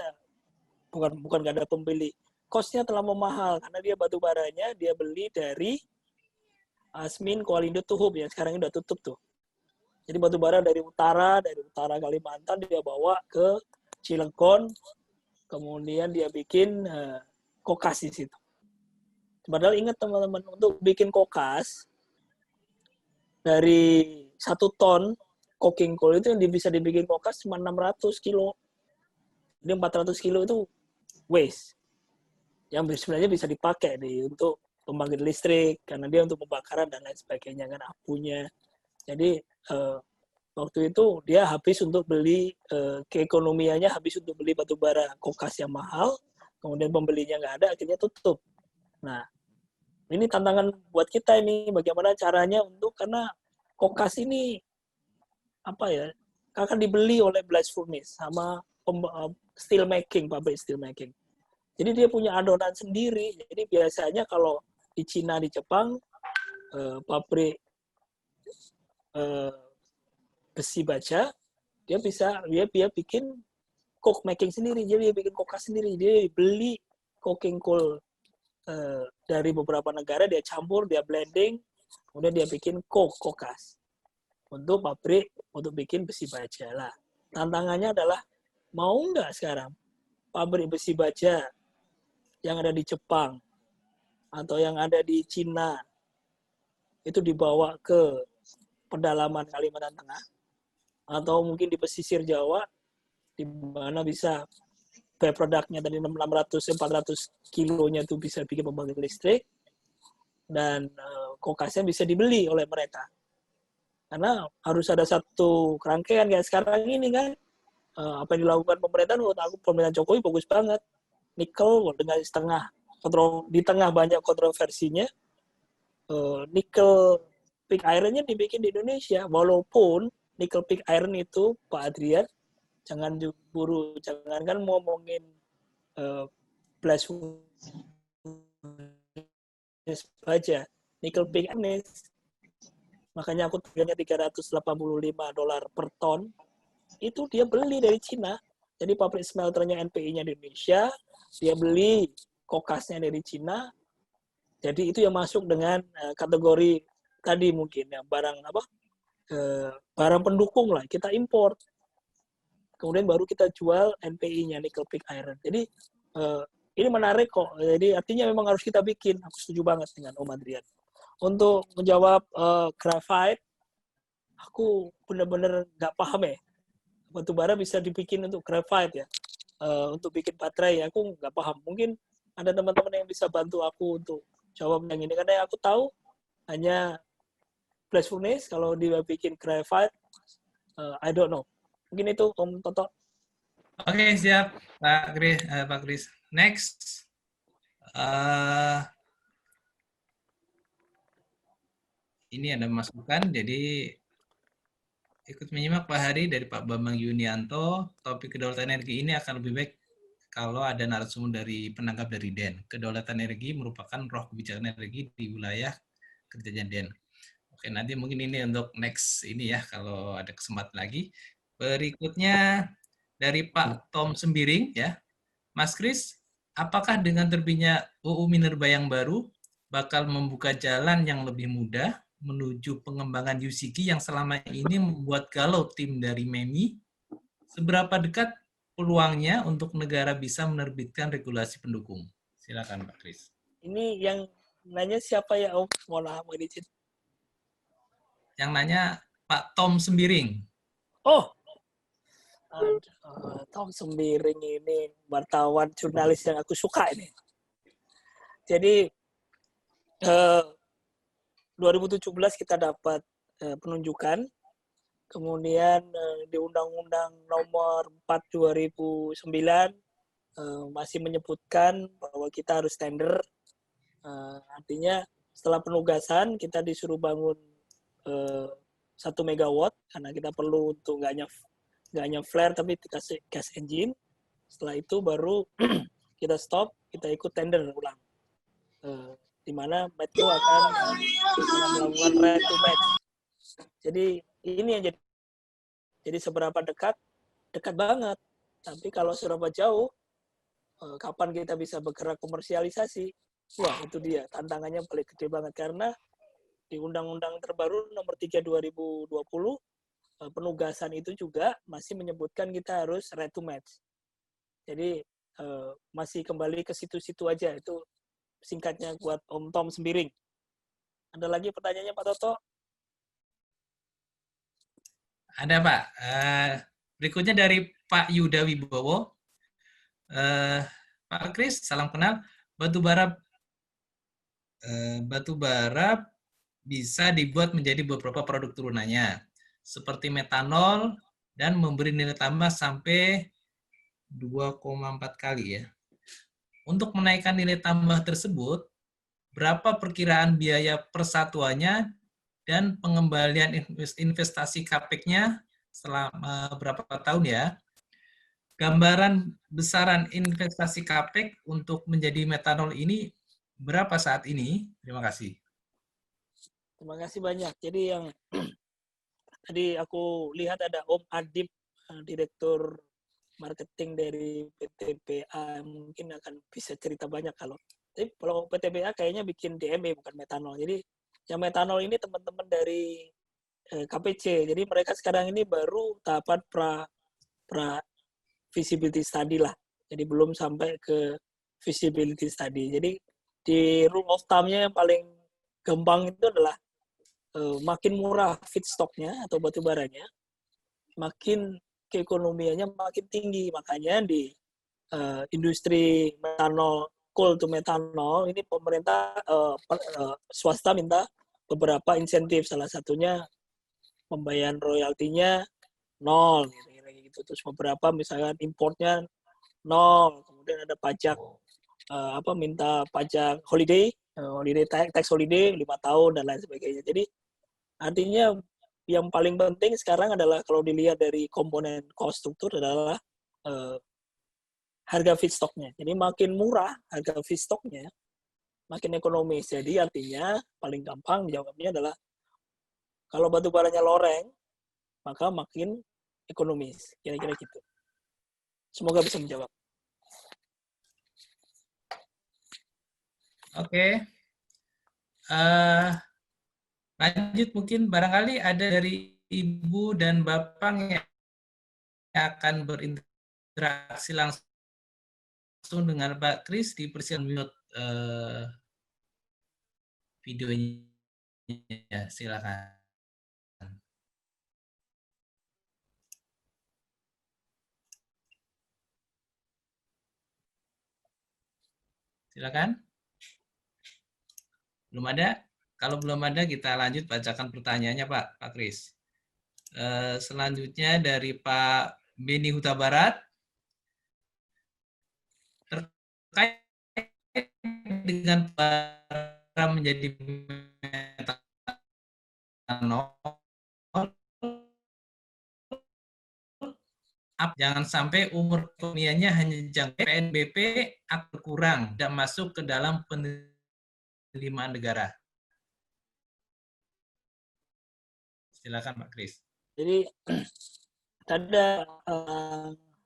bukan nggak ada pembeli, kosnya terlalu mahal karena dia batu baranya dia beli dari Asmin Kualindo Tuhub yang sekarang udah tutup tuh. Jadi batu bara dari utara Kalimantan dia bawa ke Cilegon, kemudian dia bikin kokas di situ. Padahal ingat teman-teman, untuk bikin kokas dari 1 ton coking coal itu yang bisa dibikin kokas cuma 600 kilo. Jadi 400 kilo itu waste. Yang sebenarnya bisa dipakai untuk pembangkit listrik, karena dia untuk pembakaran dan lain sebagainya kan, apunya. Jadi waktu itu dia habis untuk beli, keekonomiannya habis untuk beli batu bara kokas yang mahal, kemudian pembelinya nggak ada, akhirnya tutup. Nah, ini tantangan buat kita ini, bagaimana caranya karena kokas ini apa ya, akan dibeli oleh blast furnace sama steel making, pabrik steel making. Jadi dia punya adonan sendiri. Jadi biasanya kalau di Cina, di Jepang, pabrik besi baja, dia bikin coke making sendiri, jadi dia bikin kokas sendiri. Dia beli coking coal dari beberapa negara, dia campur, dia blending, kemudian dia bikin kokas untuk pabrik untuk bikin besi baja lah. Tantangannya adalah mau nggak sekarang pabrik besi baja yang ada di Jepang atau yang ada di Cina itu dibawa ke pedalaman Kalimantan Tengah atau mungkin di pesisir Jawa, di mana bisa produknya dari 600-400 kilonya itu bisa bikin pembangkit listrik, dan kokasnya bisa dibeli oleh mereka. Karena harus ada satu rangkaian kayak sekarang ini kan, apa yang dilakukan pemerintah, menurut aku pemerintahan Jokowi bagus banget. Nikel dengan di tengah banyak kontroversinya, nikel pig iron-nya dibikin di Indonesia, walaupun nickel pig iron itu Pak Adrian, jangan buru, jangankan ngomongin blast furnace baja, nickel pig iron, makanya aku harganya $385 per ton, itu dia beli dari Cina. Jadi pabrik smelternya NPI-nya di Indonesia, dia beli kokasnya dari Cina. Jadi itu yang masuk dengan kategori tadi mungkin ya, barang apa? Barang pendukung lah, kita impor. Kemudian baru kita jual NPI-nya, nickel pig iron. Jadi ini menarik kok. Jadi artinya memang harus kita bikin. Aku setuju banget dengan Om Adrian. Untuk menjawab graphite, aku benar-benar nggak paham ya. Batu bara bisa dibikin untuk graphite ya. Untuk bikin baterai, aku nggak paham. Mungkin ada teman-teman yang bisa bantu aku untuk jawab yang ini. Karena yang aku tahu hanya blast furnace, kalau dia bikin graphite, I don't know. Mungkin itu Om Toto. Oke, siap Pak Kris. Next. Ini ada masukan, jadi ikut menyimak Pak Hari dari Pak Bambang Yunianto. Topik kedaulatan energi ini akan lebih baik kalau ada narasumber dari penangkap dari DEN. Kedaulatan energi merupakan roh kebijakan energi di wilayah kerjanya DEN. Oke, nanti mungkin ini untuk next ini ya, kalau ada kesempatan lagi. Berikutnya dari Pak Tom Sembiring ya. Mas Kris, apakah dengan terbitnya UU Minerba yang baru bakal membuka jalan yang lebih mudah menuju pengembangan UCG yang selama ini membuat galau tim dari MEMI? Seberapa dekat peluangnya untuk negara bisa menerbitkan regulasi pendukung? Silakan Pak Kris. Ini yang nanya siapa ya Om? Mohon izin. Yang nanya Pak Tom Sembiring. Oh, Tom Sembiring ini wartawan jurnalis yang aku suka ini. Jadi 2017 kita dapat penunjukan, kemudian di Undang-Undang Nomor 4 2009 masih menyebutkan bahwa kita harus tender. Artinya setelah penugasan kita disuruh bangun 1 megawatt karena kita perlu untuk nggak hanya flare tapi dikasih gas engine. Setelah itu baru kita stop, kita ikut tender ulang. Di mana Medco akan melakukan right to match. Jadi ini yang jadi seberapa dekat banget. Tapi kalau seberapa jauh, kapan kita bisa bergerak komersialisasi? Wah, itu dia tantangannya paling gede banget karena di Undang-Undang terbaru Nomor 3 2020 penugasan itu juga masih menyebutkan kita harus right to match. Jadi masih kembali ke situ-situ aja. Itu singkatnya buat Om Tom Sembiring. Ada lagi pertanyaannya Pak Toto? Ada Pak. Berikutnya dari Pak Yuda Wibowo. Pak Kris, salam kenal. Batu bara bisa dibuat menjadi beberapa produk turunannya, seperti metanol dan memberi nilai tambah sampai 2,4 kali ya. Untuk menaikkan nilai tambah tersebut, berapa perkiraan biaya persatuannya dan pengembalian investasi CAPEX-nya selama berapa tahun ya? Gambaran besaran investasi CAPEX untuk menjadi metanol ini berapa saat ini? Terima kasih. Terima kasih banyak. Jadi yang tadi aku lihat ada Om Adib, Direktur Marketing dari PTBA, mungkin akan bisa cerita banyak kalau. Tapi kalau PTBA kayaknya bikin DME bukan metanol. Jadi yang metanol ini teman-teman dari KPC. Jadi mereka sekarang ini baru tahapan pra feasibility study lah. Jadi belum sampai ke feasibility study. Jadi di rule of thumb-nya yang paling gampang itu adalah makin murah feedstock-nya atau batu baranya, makin keekonomiannya makin tinggi. Makanya di industri metanol, coal to metanol, ini pemerintah swasta minta beberapa insentif. Salah satunya pembayaran royaltinya 0 gitu. Terus beberapa misalnya importnya 0. Kemudian ada pajak minta pajak holiday tax holiday 5 tahun dan lain sebagainya. Jadi artinya yang paling penting sekarang adalah kalau dilihat dari komponen cost struktur adalah harga feedstocknya. Jadi makin murah harga feedstocknya, makin ekonomis. Jadi artinya paling gampang jawabnya adalah kalau batu baranya loreng, maka makin ekonomis. Kira-kira gitu. Semoga bisa menjawab. Oke. Lanjut mungkin barangkali ada dari Ibu dan Bapak yang akan berinteraksi langsung dengan Pak Kris, dipersilakan mute videonya, silakan. Silakan. Belum ada? Kalau belum ada, kita lanjut bacakan pertanyaannya, Pak Kris. Selanjutnya dari Pak Beni Huta Barat. Terkait dengan bara menjadi metanol, jangan sampai umur kemianya hanya jangka PNBP akan kurang dan masuk ke dalam penerimaan negara. Silakan Pak Kris. Jadi ada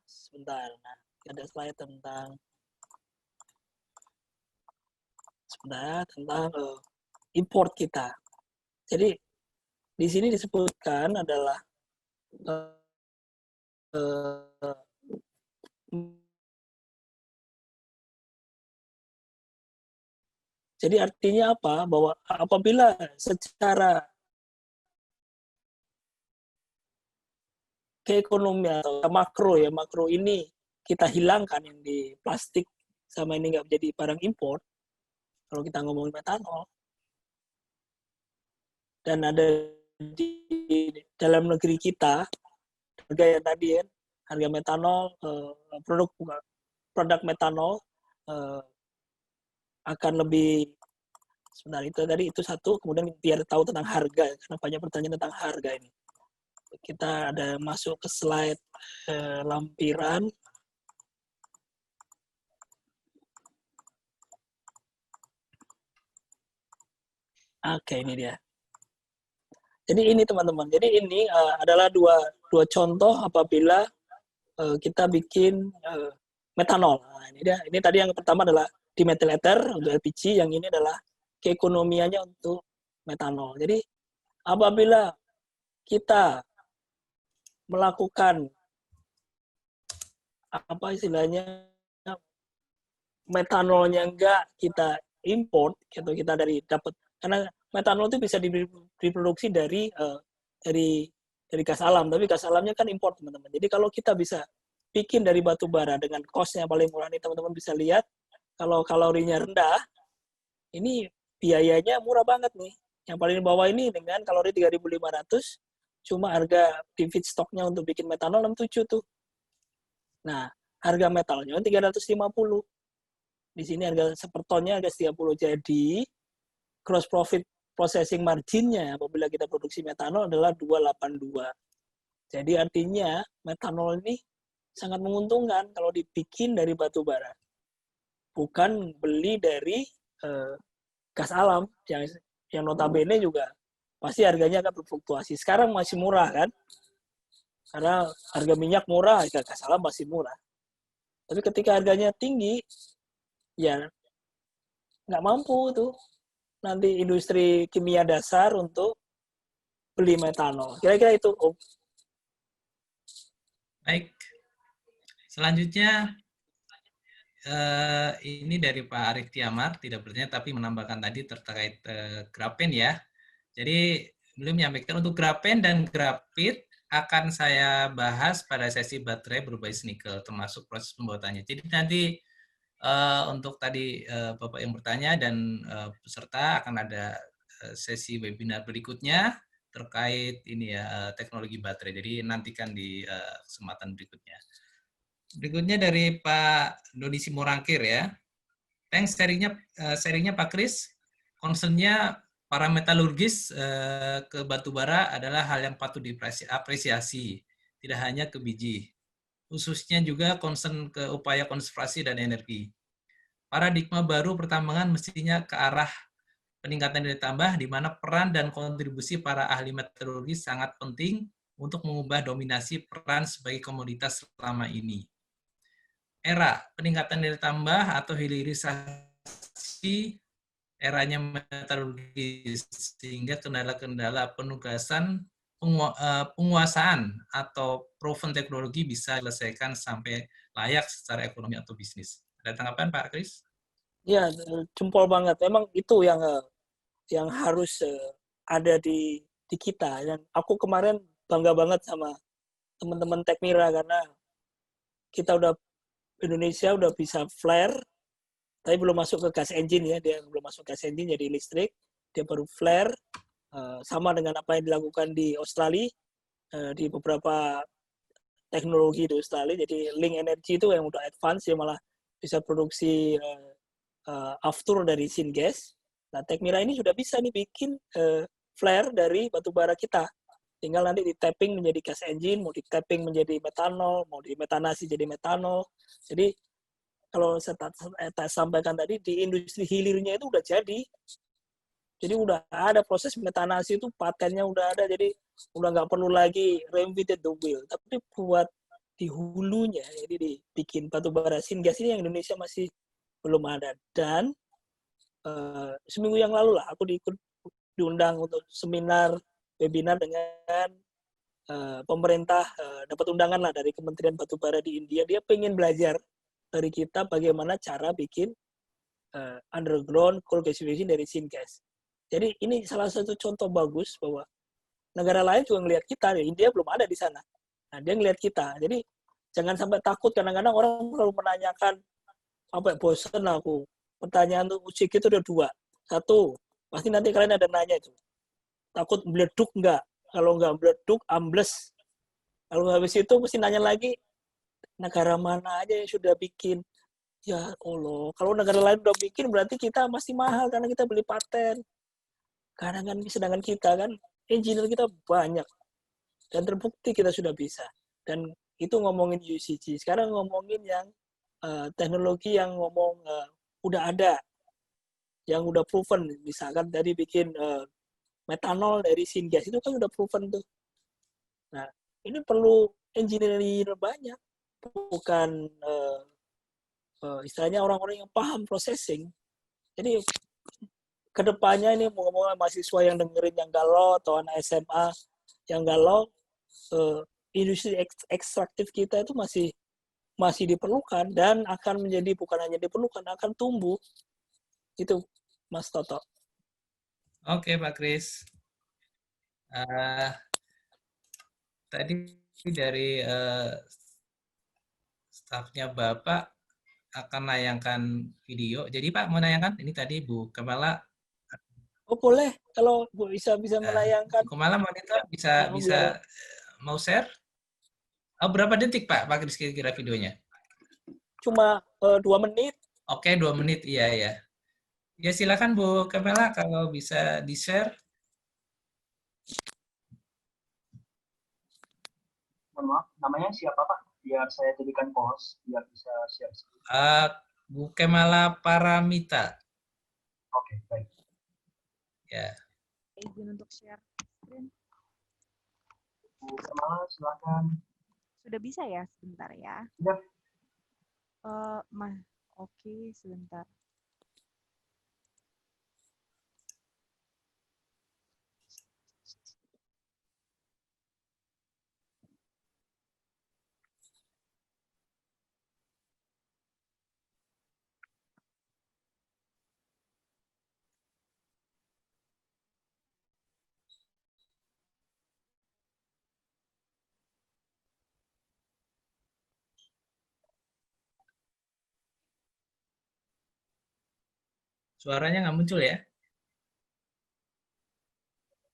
sebentar, ada slide tentang import kita. Jadi di sini disebutkan adalah jadi artinya apa? Bahwa apabila secara keekonomian atau makro ini kita hilangkan yang di plastik sama ini nggak menjadi barang impor, kalau kita ngomongin metanol, dan ada di dalam negeri kita harga yang tadi ya, harga metanol, produk metanol akan lebih, sebentar itu tadi itu satu, kemudian biar tahu tentang harga, karena banyak pertanyaan tentang harga ini. Kita ada masuk ke slide lampiran. Oke, ini dia. Jadi ini teman-teman. Jadi ini adalah dua contoh apabila kita bikin metanol. Nah, ini dia. Ini tadi yang pertama adalah dimethyl ether untuk LPG, yang ini adalah keekonomiannya untuk metanol. Jadi apabila kita melakukan apa istilahnya metanolnya enggak kita import, gitu, kita dari dapat, karena metanol itu bisa diproduksi dari gas alam, tapi gas alamnya kan import teman-teman. Jadi kalau kita bisa bikin dari batu bara dengan cost-nya paling murah, nih teman-teman bisa lihat kalau kalorinya rendah, ini biayanya murah banget nih. Yang paling bawah ini dengan kalori 3.500, cuma harga di feedstocknya untuk bikin metanol 67 tuh. Nah, harga metalnya 350. Di sini harga sepertonnya harga 30. Jadi gross profit processing marginnya apabila kita produksi metanol adalah 282. Jadi artinya metanol ini sangat menguntungkan kalau dibikin dari batu bara. Bukan beli dari gas alam yang notabene juga pasti harganya akan berfluktuasi. Sekarang masih murah kan? Karena harga minyak murah, harga gas alam masih murah. Tapi ketika harganya tinggi, ya nggak mampu tuh nanti industri kimia dasar untuk beli metanol. Kira-kira itu, Om. Baik. Selanjutnya, ini dari Pak Arif Tiamar, tidak bertanya tapi menambahkan tadi terkait grafen ya. Jadi beliau menyampaikan untuk grafen dan grafit akan saya bahas pada sesi baterai berbasis nikel, termasuk proses pembuatannya. Jadi nanti untuk tadi Bapak yang bertanya dan peserta akan ada sesi webinar berikutnya terkait ini ya teknologi baterai. Jadi nantikan di kesempatan berikutnya. Berikutnya dari Pak Doni Simorangkir ya. Thanks sharingnya Pak Kris. Concernnya para metalurgis ke batubara adalah hal yang patut diapresiasi, tidak hanya ke biji. Khususnya juga concern ke upaya konservasi dan energi. Paradigma baru pertambangan mestinya ke arah peningkatan nilai tambah, di mana peran dan kontribusi para ahli metalurgi sangat penting untuk mengubah dominasi peran sebagai komoditas selama ini. Era peningkatan nilai tambah atau hilirisasi eranya metalurgi, sehingga kendala-kendala penugasan penguasaan atau proven teknologi bisa diselesaikan sampai layak secara ekonomi atau bisnis. Ada tanggapan Pak Kris? Ya, jempol banget. Memang itu yang harus ada di kita. Dan aku kemarin bangga banget sama teman-teman Tekmira karena kita Indonesia udah bisa flare, tapi belum masuk ke gas engine ya. Dia belum masuk gas engine jadi listrik. Dia baru flare, sama dengan apa yang dilakukan di Australia, di beberapa teknologi di Australia. Jadi link energy itu yang udah advance, dia malah bisa produksi after dari syngas. Nah, Tekmira ini sudah bisa nih bikin flare dari batubara kita. Tinggal nanti di tapping menjadi gas engine, mau di tapping menjadi metanol, mau di metanasi jadi metanol. Jadi kalau saya sampaikan tadi, di industri hilirnya itu udah jadi. Jadi udah ada proses metanasi itu, patennya udah ada, jadi udah nggak perlu lagi reinvented the wheel. Tapi buat di hulunya, jadi dibikin batubara syngas ini yang Indonesia masih belum ada. Dan seminggu yang lalu lah aku diundang untuk seminar webinar dengan pemerintah, dapat undangan lah dari Kementerian Batubara di India. Dia pengen belajar dari kita bagaimana cara bikin underground coal gasification dari syngas. Jadi ini salah satu contoh bagus bahwa negara lain juga ngelihat kita. India belum ada di sana. Nah, dia ngelihat kita. Jadi jangan sampai takut. Kadang-kadang orang selalu menanyakan, sampai bosan aku. Pertanyaan tuh uji itu ada dua. Satu, pasti nanti kalian ada nanya itu. Takut meleduk nggak? Kalau nggak meleduk, ambles. Kalau habis itu mesti nanya lagi, negara mana aja yang sudah bikin? Ya Allah, kalau negara lain udah bikin berarti kita masih mahal karena kita beli paten. Karena kan sedangkan kita kan engineer kita banyak dan terbukti kita sudah bisa. Dan itu ngomongin UCG. Sekarang ngomongin yang teknologi yang ngomong udah ada, yang udah proven. Misalkan tadi bikin metanol dari syngas itu kan udah proven tuh. Nah, ini perlu engineer banyak, bukan istilahnya orang-orang yang paham processing. Jadi kedepannya ini mau ngomong mahasiswa yang dengerin yang galau atau anak SMA yang galau, industri ekstraktif kita itu masih diperlukan dan akan menjadi, bukan hanya diperlukan, akan tumbuh. Itu Mas Toto. Oke Pak Kris. Tadi dari stafnya Bapak akan menayangkan video. Jadi Pak mau menayangkan ini tadi Bu Kamala. Oh boleh, kalau Bu bisa menayangkan. Bu Kamala monitor bisa mau share? Oh, berapa detik Pak Kris kira-kira videonya? Cuma 2 menit. Oke, 2 menit. Iya ya. Ya silakan Bu Kamala kalau bisa di-share. Mohon maaf, namanya siapa Pak? Biar saya jadikan host, biar bisa share. Bu Kamala Paramita. Oke, baik. Ya. Izin untuk share screen. Bu Kamala, silakan. Sudah bisa ya? Sebentar ya. Ya. Oke, sebentar. Suaranya nggak muncul ya?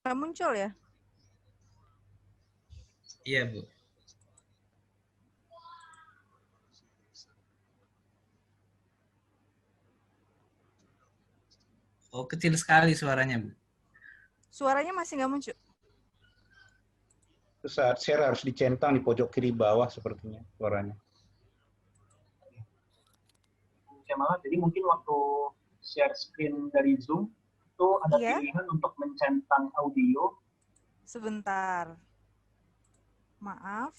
Nggak muncul ya? Iya, Bu. Oh, kecil sekali suaranya, Bu. Suaranya masih nggak muncul. Saat share harus dicentang di pojok kiri bawah sepertinya suaranya. Saya malah, jadi mungkin waktu share screen dari Zoom, itu ada Iya. pilihan untuk mencentang audio. Sebentar. Maaf.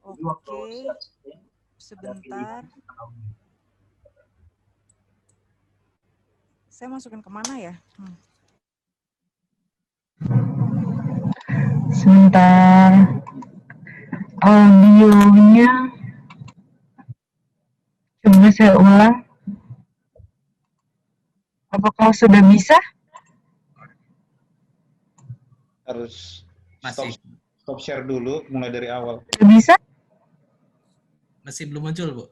Jadi waktu Oke, share screen, ada sebentar. pilihan mencentang audio. Saya masukin kemana ya? Sebentar. Audionya coba saya ulang. Apakah sudah bisa? Harus Masih. stop share dulu, mulai dari awal. Sudah bisa? Masih belum muncul, Bu.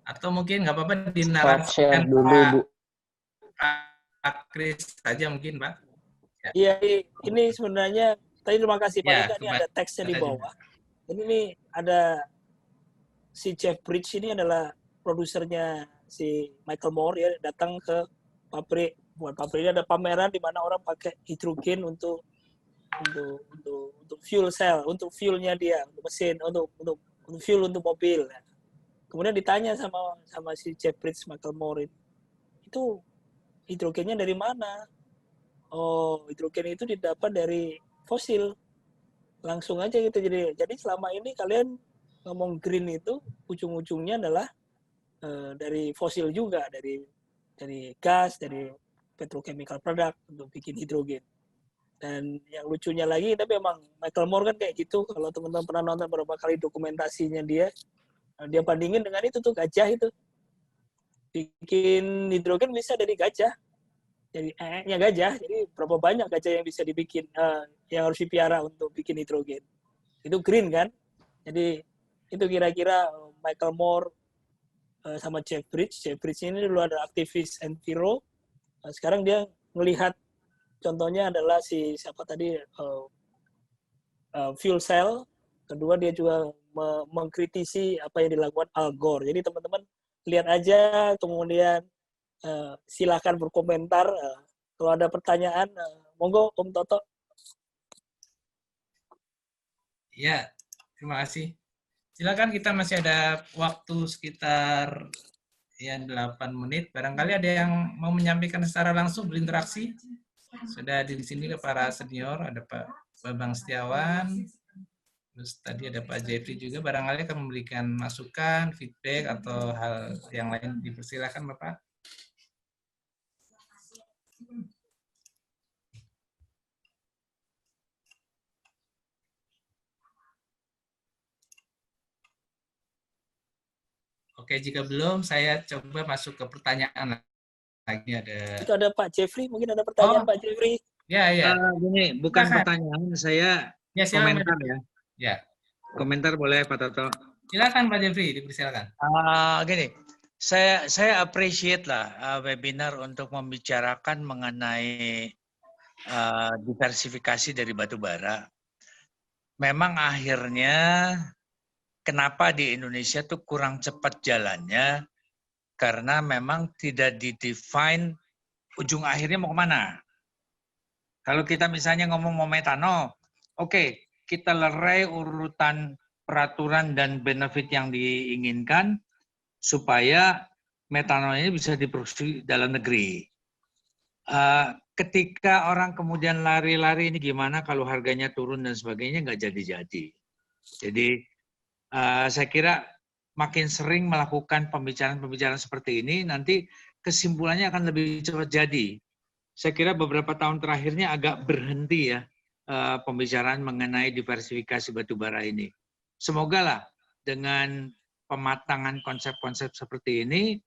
Atau mungkin nggak apa-apa dinarasikan Pak Kris saja mungkin, Pak. Iya, ini sebenarnya tadi terima kasih Pak Ya, Ika, ini ada teksnya di ada bawah. Ini nih ada si Jeff Bridges ini adalah produsernya si Michael Moore ya, datang ke pabrik. Buat pabrik ini ada pameran di mana orang pakai hidrogen untuk fuel cell, untuk fuelnya dia, untuk mesin, untuk fuel untuk mobil. Kemudian ditanya sama si Jeff Bridges, Michael Moore itu hidrogennya dari mana? Oh, hidrogen itu didapat dari fosil. Langsung aja gitu. Jadi selama ini kalian ngomong green itu ujung-ujungnya adalah dari fosil juga, dari gas, dari petrochemical product untuk bikin hidrogen. Dan yang lucunya lagi, tapi emang Michael Moore kan kayak gitu. Kalau teman-teman pernah nonton beberapa kali dokumentasinya dia bandingin dengan itu tuh gajah itu. Bikin hidrogen bisa dari gajah. Jadi gajah, jadi berapa banyak gajah yang bisa dibikin, yang harus dipiara untuk bikin hidrogen. Itu green kan? Jadi itu kira-kira Michael Moore sama Jeff Bridges. Jeff Bridges ini dulu ada aktivis enviro. Sekarang dia melihat, contohnya adalah siapa tadi, fuel cell. Kedua dia juga mengkritisi apa yang dilakukan Al Gore. Jadi teman-teman lihat aja, kemudian silakan berkomentar. Kalau ada pertanyaan, monggo Om Toto. Ya, terima kasih. Silakan, kita masih ada waktu sekitar 8 menit. Barangkali ada yang mau menyampaikan secara langsung, berinteraksi. Sudah di sini ke para senior, ada Pak Bambang Setiawan, terus tadi ada Pak Jeffrey juga, barangkali akan memberikan masukan, feedback, atau hal yang lain. Dipersilakan Bapak. Oke, jika belum, saya coba masuk ke pertanyaan lagi. Itu ada Pak Jeffrey, mungkin ada pertanyaan Pak Jeffrey. Ya. Gini, bukan pertanyaan, saya komentar ya. Ya. Komentar boleh Pak Toto? Silakan Pak Jeffrey, dipersilakan. Gini, saya appreciate lah webinar untuk membicarakan mengenai diversifikasi dari batu bara. Memang akhirnya kenapa di Indonesia tuh kurang cepat jalannya, karena memang tidak didefine ujung akhirnya mau kemana. Kalau kita misalnya ngomong mau metanol, oke, kita lerai urutan peraturan dan benefit yang diinginkan supaya metanol ini bisa diproduksi dalam negeri. Ketika orang kemudian lari-lari ini gimana kalau harganya turun dan sebagainya, nggak jadi-jadi. Jadi saya kira makin sering melakukan pembicaraan-pembicaraan seperti ini, nanti kesimpulannya akan lebih cepat jadi. Saya kira beberapa tahun terakhirnya agak berhenti ya pembicaraan mengenai diversifikasi batubara ini. Semoga lah dengan pematangan konsep-konsep seperti ini,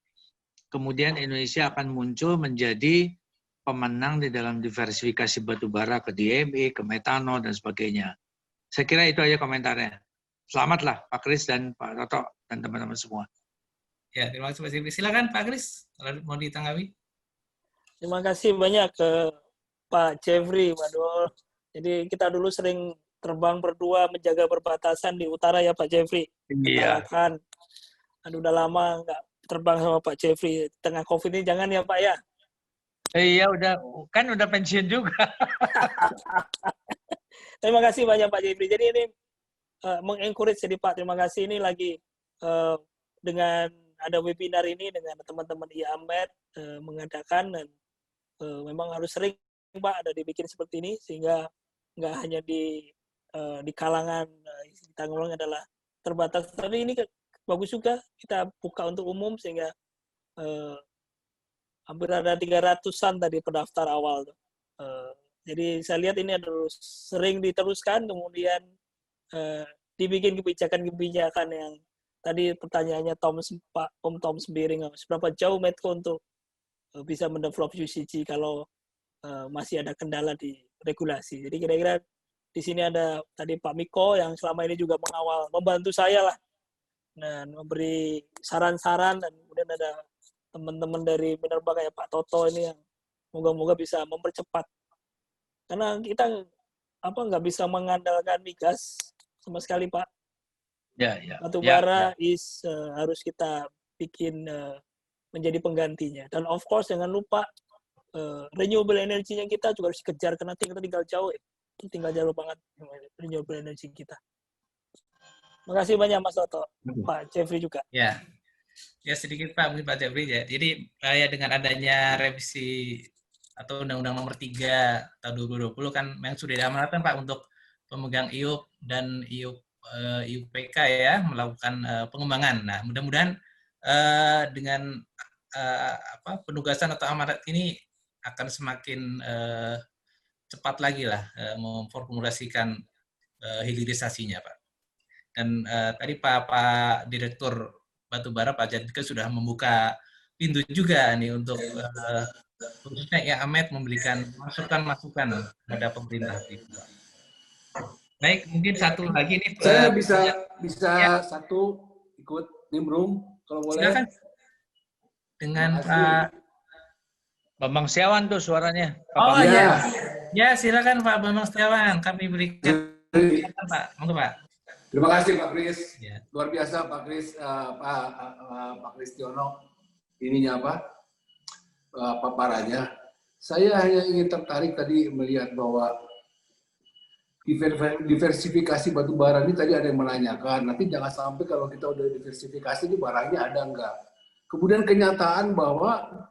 kemudian Indonesia akan muncul menjadi pemenang di dalam diversifikasi batubara ke DME, ke metanol, dan sebagainya. Saya kira itu aja komentarnya. Selamatlah Pak Kris dan Pak Toto dan teman-teman semua. Ya, terima kasih Pak Jeffrey. Silakan Pak Kris, kalau mau ditanggapi. Terima kasih banyak ke Pak Jeffrey, waduh. Jadi kita dulu sering terbang berdua menjaga perbatasan di utara ya Pak Jeffrey. Iya. Aduh udah lama nggak terbang sama Pak Jeffrey tengah COVID ini, jangan ya Pak ya. Iya, udah pensiun juga. Terima kasih banyak Pak Jeffrey. Jadi ini mengencourage jadi Pak, terima kasih. Ini lagi dengan ada webinar ini dengan teman-teman IAMED mengadakan, dan memang harus sering Pak ada dibikin seperti ini, sehingga nggak hanya di kalangan kita ngomong adalah terbatas, tapi ini bagus juga kita buka untuk umum, sehingga hampir ada 300-an tadi pendaftar awal tuh. Jadi saya lihat ini harus sering diteruskan, kemudian dibikin kebijakan-kebijakan yang tadi pertanyaannya Om Tom Sembiring, seberapa jauh Medco untuk bisa mendevelop UCG kalau masih ada kendala di regulasi. Jadi kira-kira di sini ada tadi Pak Miko yang selama ini juga mengawal, membantu saya lah, dan memberi saran-saran, dan kemudian ada teman-teman dari Minerba kayak Pak Toto ini yang moga-moga bisa mempercepat. Karena kita nggak bisa mengandalkan migas sama sekali Pak. Batu bara harus kita bikin menjadi penggantinya. Dan of course jangan lupa renewable energy-nya kita juga harus dikejar, karena kita tinggal jauh banget renewable energy kita. Makasih banyak Mas Toto, Pak Jeffrey juga. Ya sedikit Pak, mungkin Pak Jeffrey ya. Jadi ya dengan adanya revisi atau Undang-Undang Nomor 3 tahun 2020 kan memang sudah diamanatkan Pak untuk pemegang IUP dan IUPK ya melakukan pengembangan. Nah, mudah-mudahan dengan penugasan atau amanat ini akan semakin cepat lagi lah memformulasikan hilirisasinya Pak. Dan tadi Pak Direktur Batubara Pak Jadika sudah membuka pintu juga nih untuk khususnya IAMED memberikan masukan-masukan kepada pemerintah. Baik, mungkin satu lagi nih. Saya bisa satu ikut nimbrung kalau boleh. Silakan. Dengan Pak Bambang Setiawan tuh suaranya. Oh iya. Ya, silakan Pak Bambang Setiawan. Kami berikan Pak. Monggo Pak. Terima kasih Pak Kris. Ya. Luar biasa Pak Kris, Pak Kristiono. Ininya paparannya. Saya hanya ingin tertarik tadi melihat bahwa diversifikasi batu bara ini tadi ada yang menanyakan. Nanti jangan sampai kalau kita udah diversifikasi ini barangnya ada enggak. Kemudian kenyataan bahwa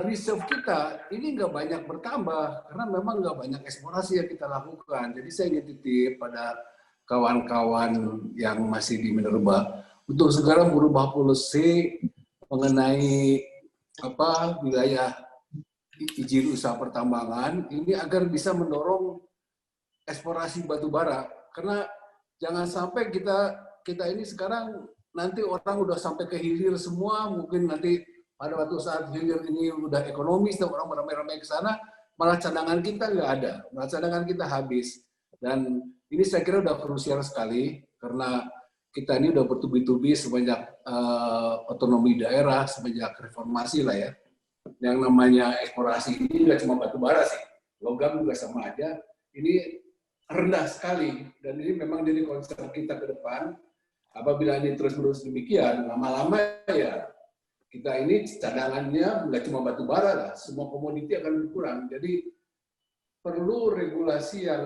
reserve kita ini nggak banyak bertambah karena memang nggak banyak eksplorasi yang kita lakukan. Jadi saya ingin titip pada kawan-kawan yang masih di Minerba untuk segera merubah polisi mengenai wilayah izin usaha pertambangan ini agar bisa mendorong eksplorasi batu bara. Karena jangan sampai kita ini sekarang nanti orang udah sampai ke hilir semua, mungkin nanti pada waktu saat hilir ini udah ekonomis dan orang beramai-ramai ke sana, malah cadangan kita nggak ada, malah cadangan kita habis. Dan ini saya kira udah krusial sekali karena kita ini udah bertubi-tubi semenjak otonomi daerah, semenjak reformasi lah ya. Yang namanya eksplorasi ini nggak cuma batu bara sih, logam juga sama aja. Ini rendah sekali dan ini memang jadi concern kita ke depan. Apabila ini terus-menerus demikian, lama-lama ya kita ini cadangannya nggak cuma batu bara lah, semua komoditi akan berkurang. Jadi perlu regulasi yang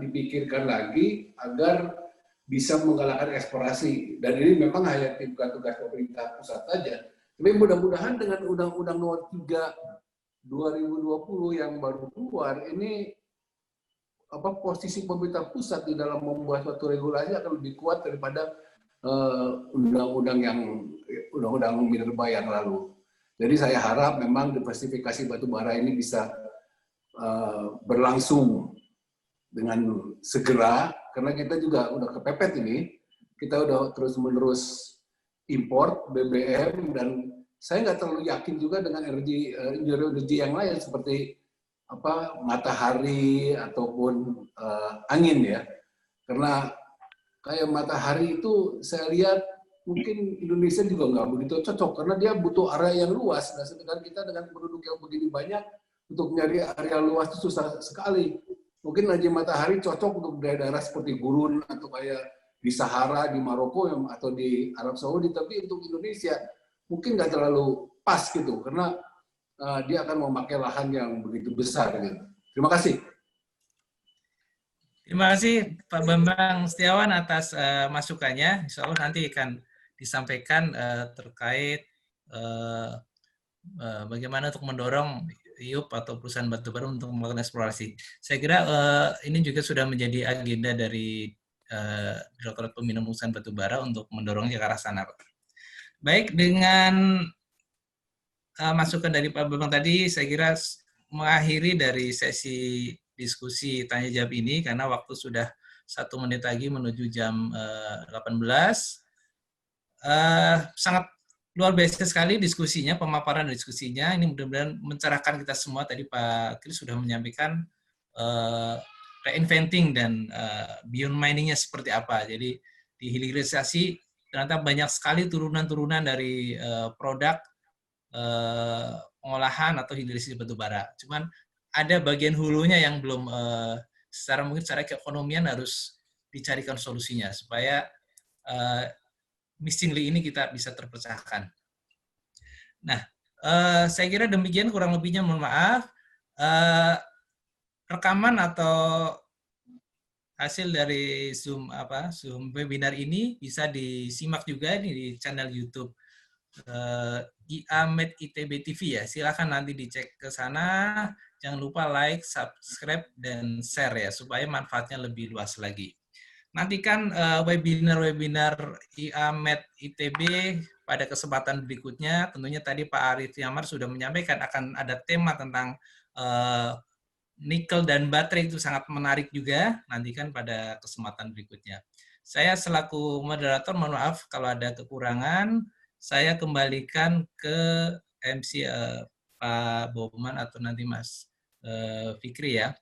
dipikirkan lagi agar bisa menggalakkan eksplorasi. Dan ini memang hanya bukan tugas pemerintah pusat saja. Tapi mudah-mudahan dengan Undang-Undang Nomor 3 2020 yang baru keluar, ini posisi pemerintah pusat di dalam membuat suatu regulasi akan lebih kuat daripada undang-undang Minerba yang lalu. Jadi saya harap memang diversifikasi batu bara ini bisa berlangsung dengan segera, karena kita juga udah kepepet ini, kita udah terus-menerus import BBM, dan saya nggak terlalu yakin juga dengan energi yang lain seperti matahari ataupun angin ya, karena kayak matahari itu saya lihat mungkin Indonesia juga nggak begitu cocok karena dia butuh area yang luas. Nah, sedangkan kita dengan penduduk yang begini banyak untuk mencari area luas itu susah sekali. Mungkin energi matahari cocok untuk daerah-daerah seperti gurun atau kayak di Sahara, di Maroko atau di Arab Saudi, tapi untuk Indonesia mungkin nggak terlalu pas gitu, karena dia akan memakai lahan yang begitu besar gitu. Terima kasih. Terima kasih Pak Bambang Setiawan atas masukannya. Insya Allah nanti akan disampaikan terkait bagaimana untuk mendorong IUP atau perusahaan batubara untuk melakukan eksplorasi. Saya kira ini juga sudah menjadi agenda dari Direktorat Pembinaan Perusahaan Batubara untuk mendorongnya ke arah sana, Pak. Baik, dengan masukan dari Pak Bambang tadi, saya kira mengakhiri dari sesi diskusi tanya jawab ini karena waktu sudah 1 menit lagi menuju jam 18. Sangat luar biasa sekali diskusinya, pemaparan diskusinya. Ini mudah-mudahan mencerahkan kita semua. Tadi Pak Kris sudah menyampaikan reinventing dan beyond miningnya seperti apa. Jadi di hilirisasi ternyata banyak sekali turunan-turunan dari produk pengolahan atau hilirisasi batubara. Cuman ada bagian hulunya yang belum secara keekonomian harus dicarikan solusinya supaya missing link ini kita bisa terpecahkan. Nah, saya kira demikian kurang lebihnya, mohon maaf. Rekaman atau hasil dari Zoom webinar ini bisa disimak juga di channel YouTube IA-Med ITB TV ya. Silakan nanti dicek ke sana. Jangan lupa like, subscribe, dan share ya supaya manfaatnya lebih luas lagi. Nantikan webinar-webinar IA-Med ITB pada kesempatan berikutnya. Tentunya tadi Pak Arif Yamar sudah menyampaikan akan ada tema tentang nikel dan baterai, itu sangat menarik juga. Nantikan pada kesempatan berikutnya. Saya selaku moderator, mohon maaf kalau ada kekurangan. Saya kembalikan ke MC Pak Bowman atau nanti Mas Fikri ya.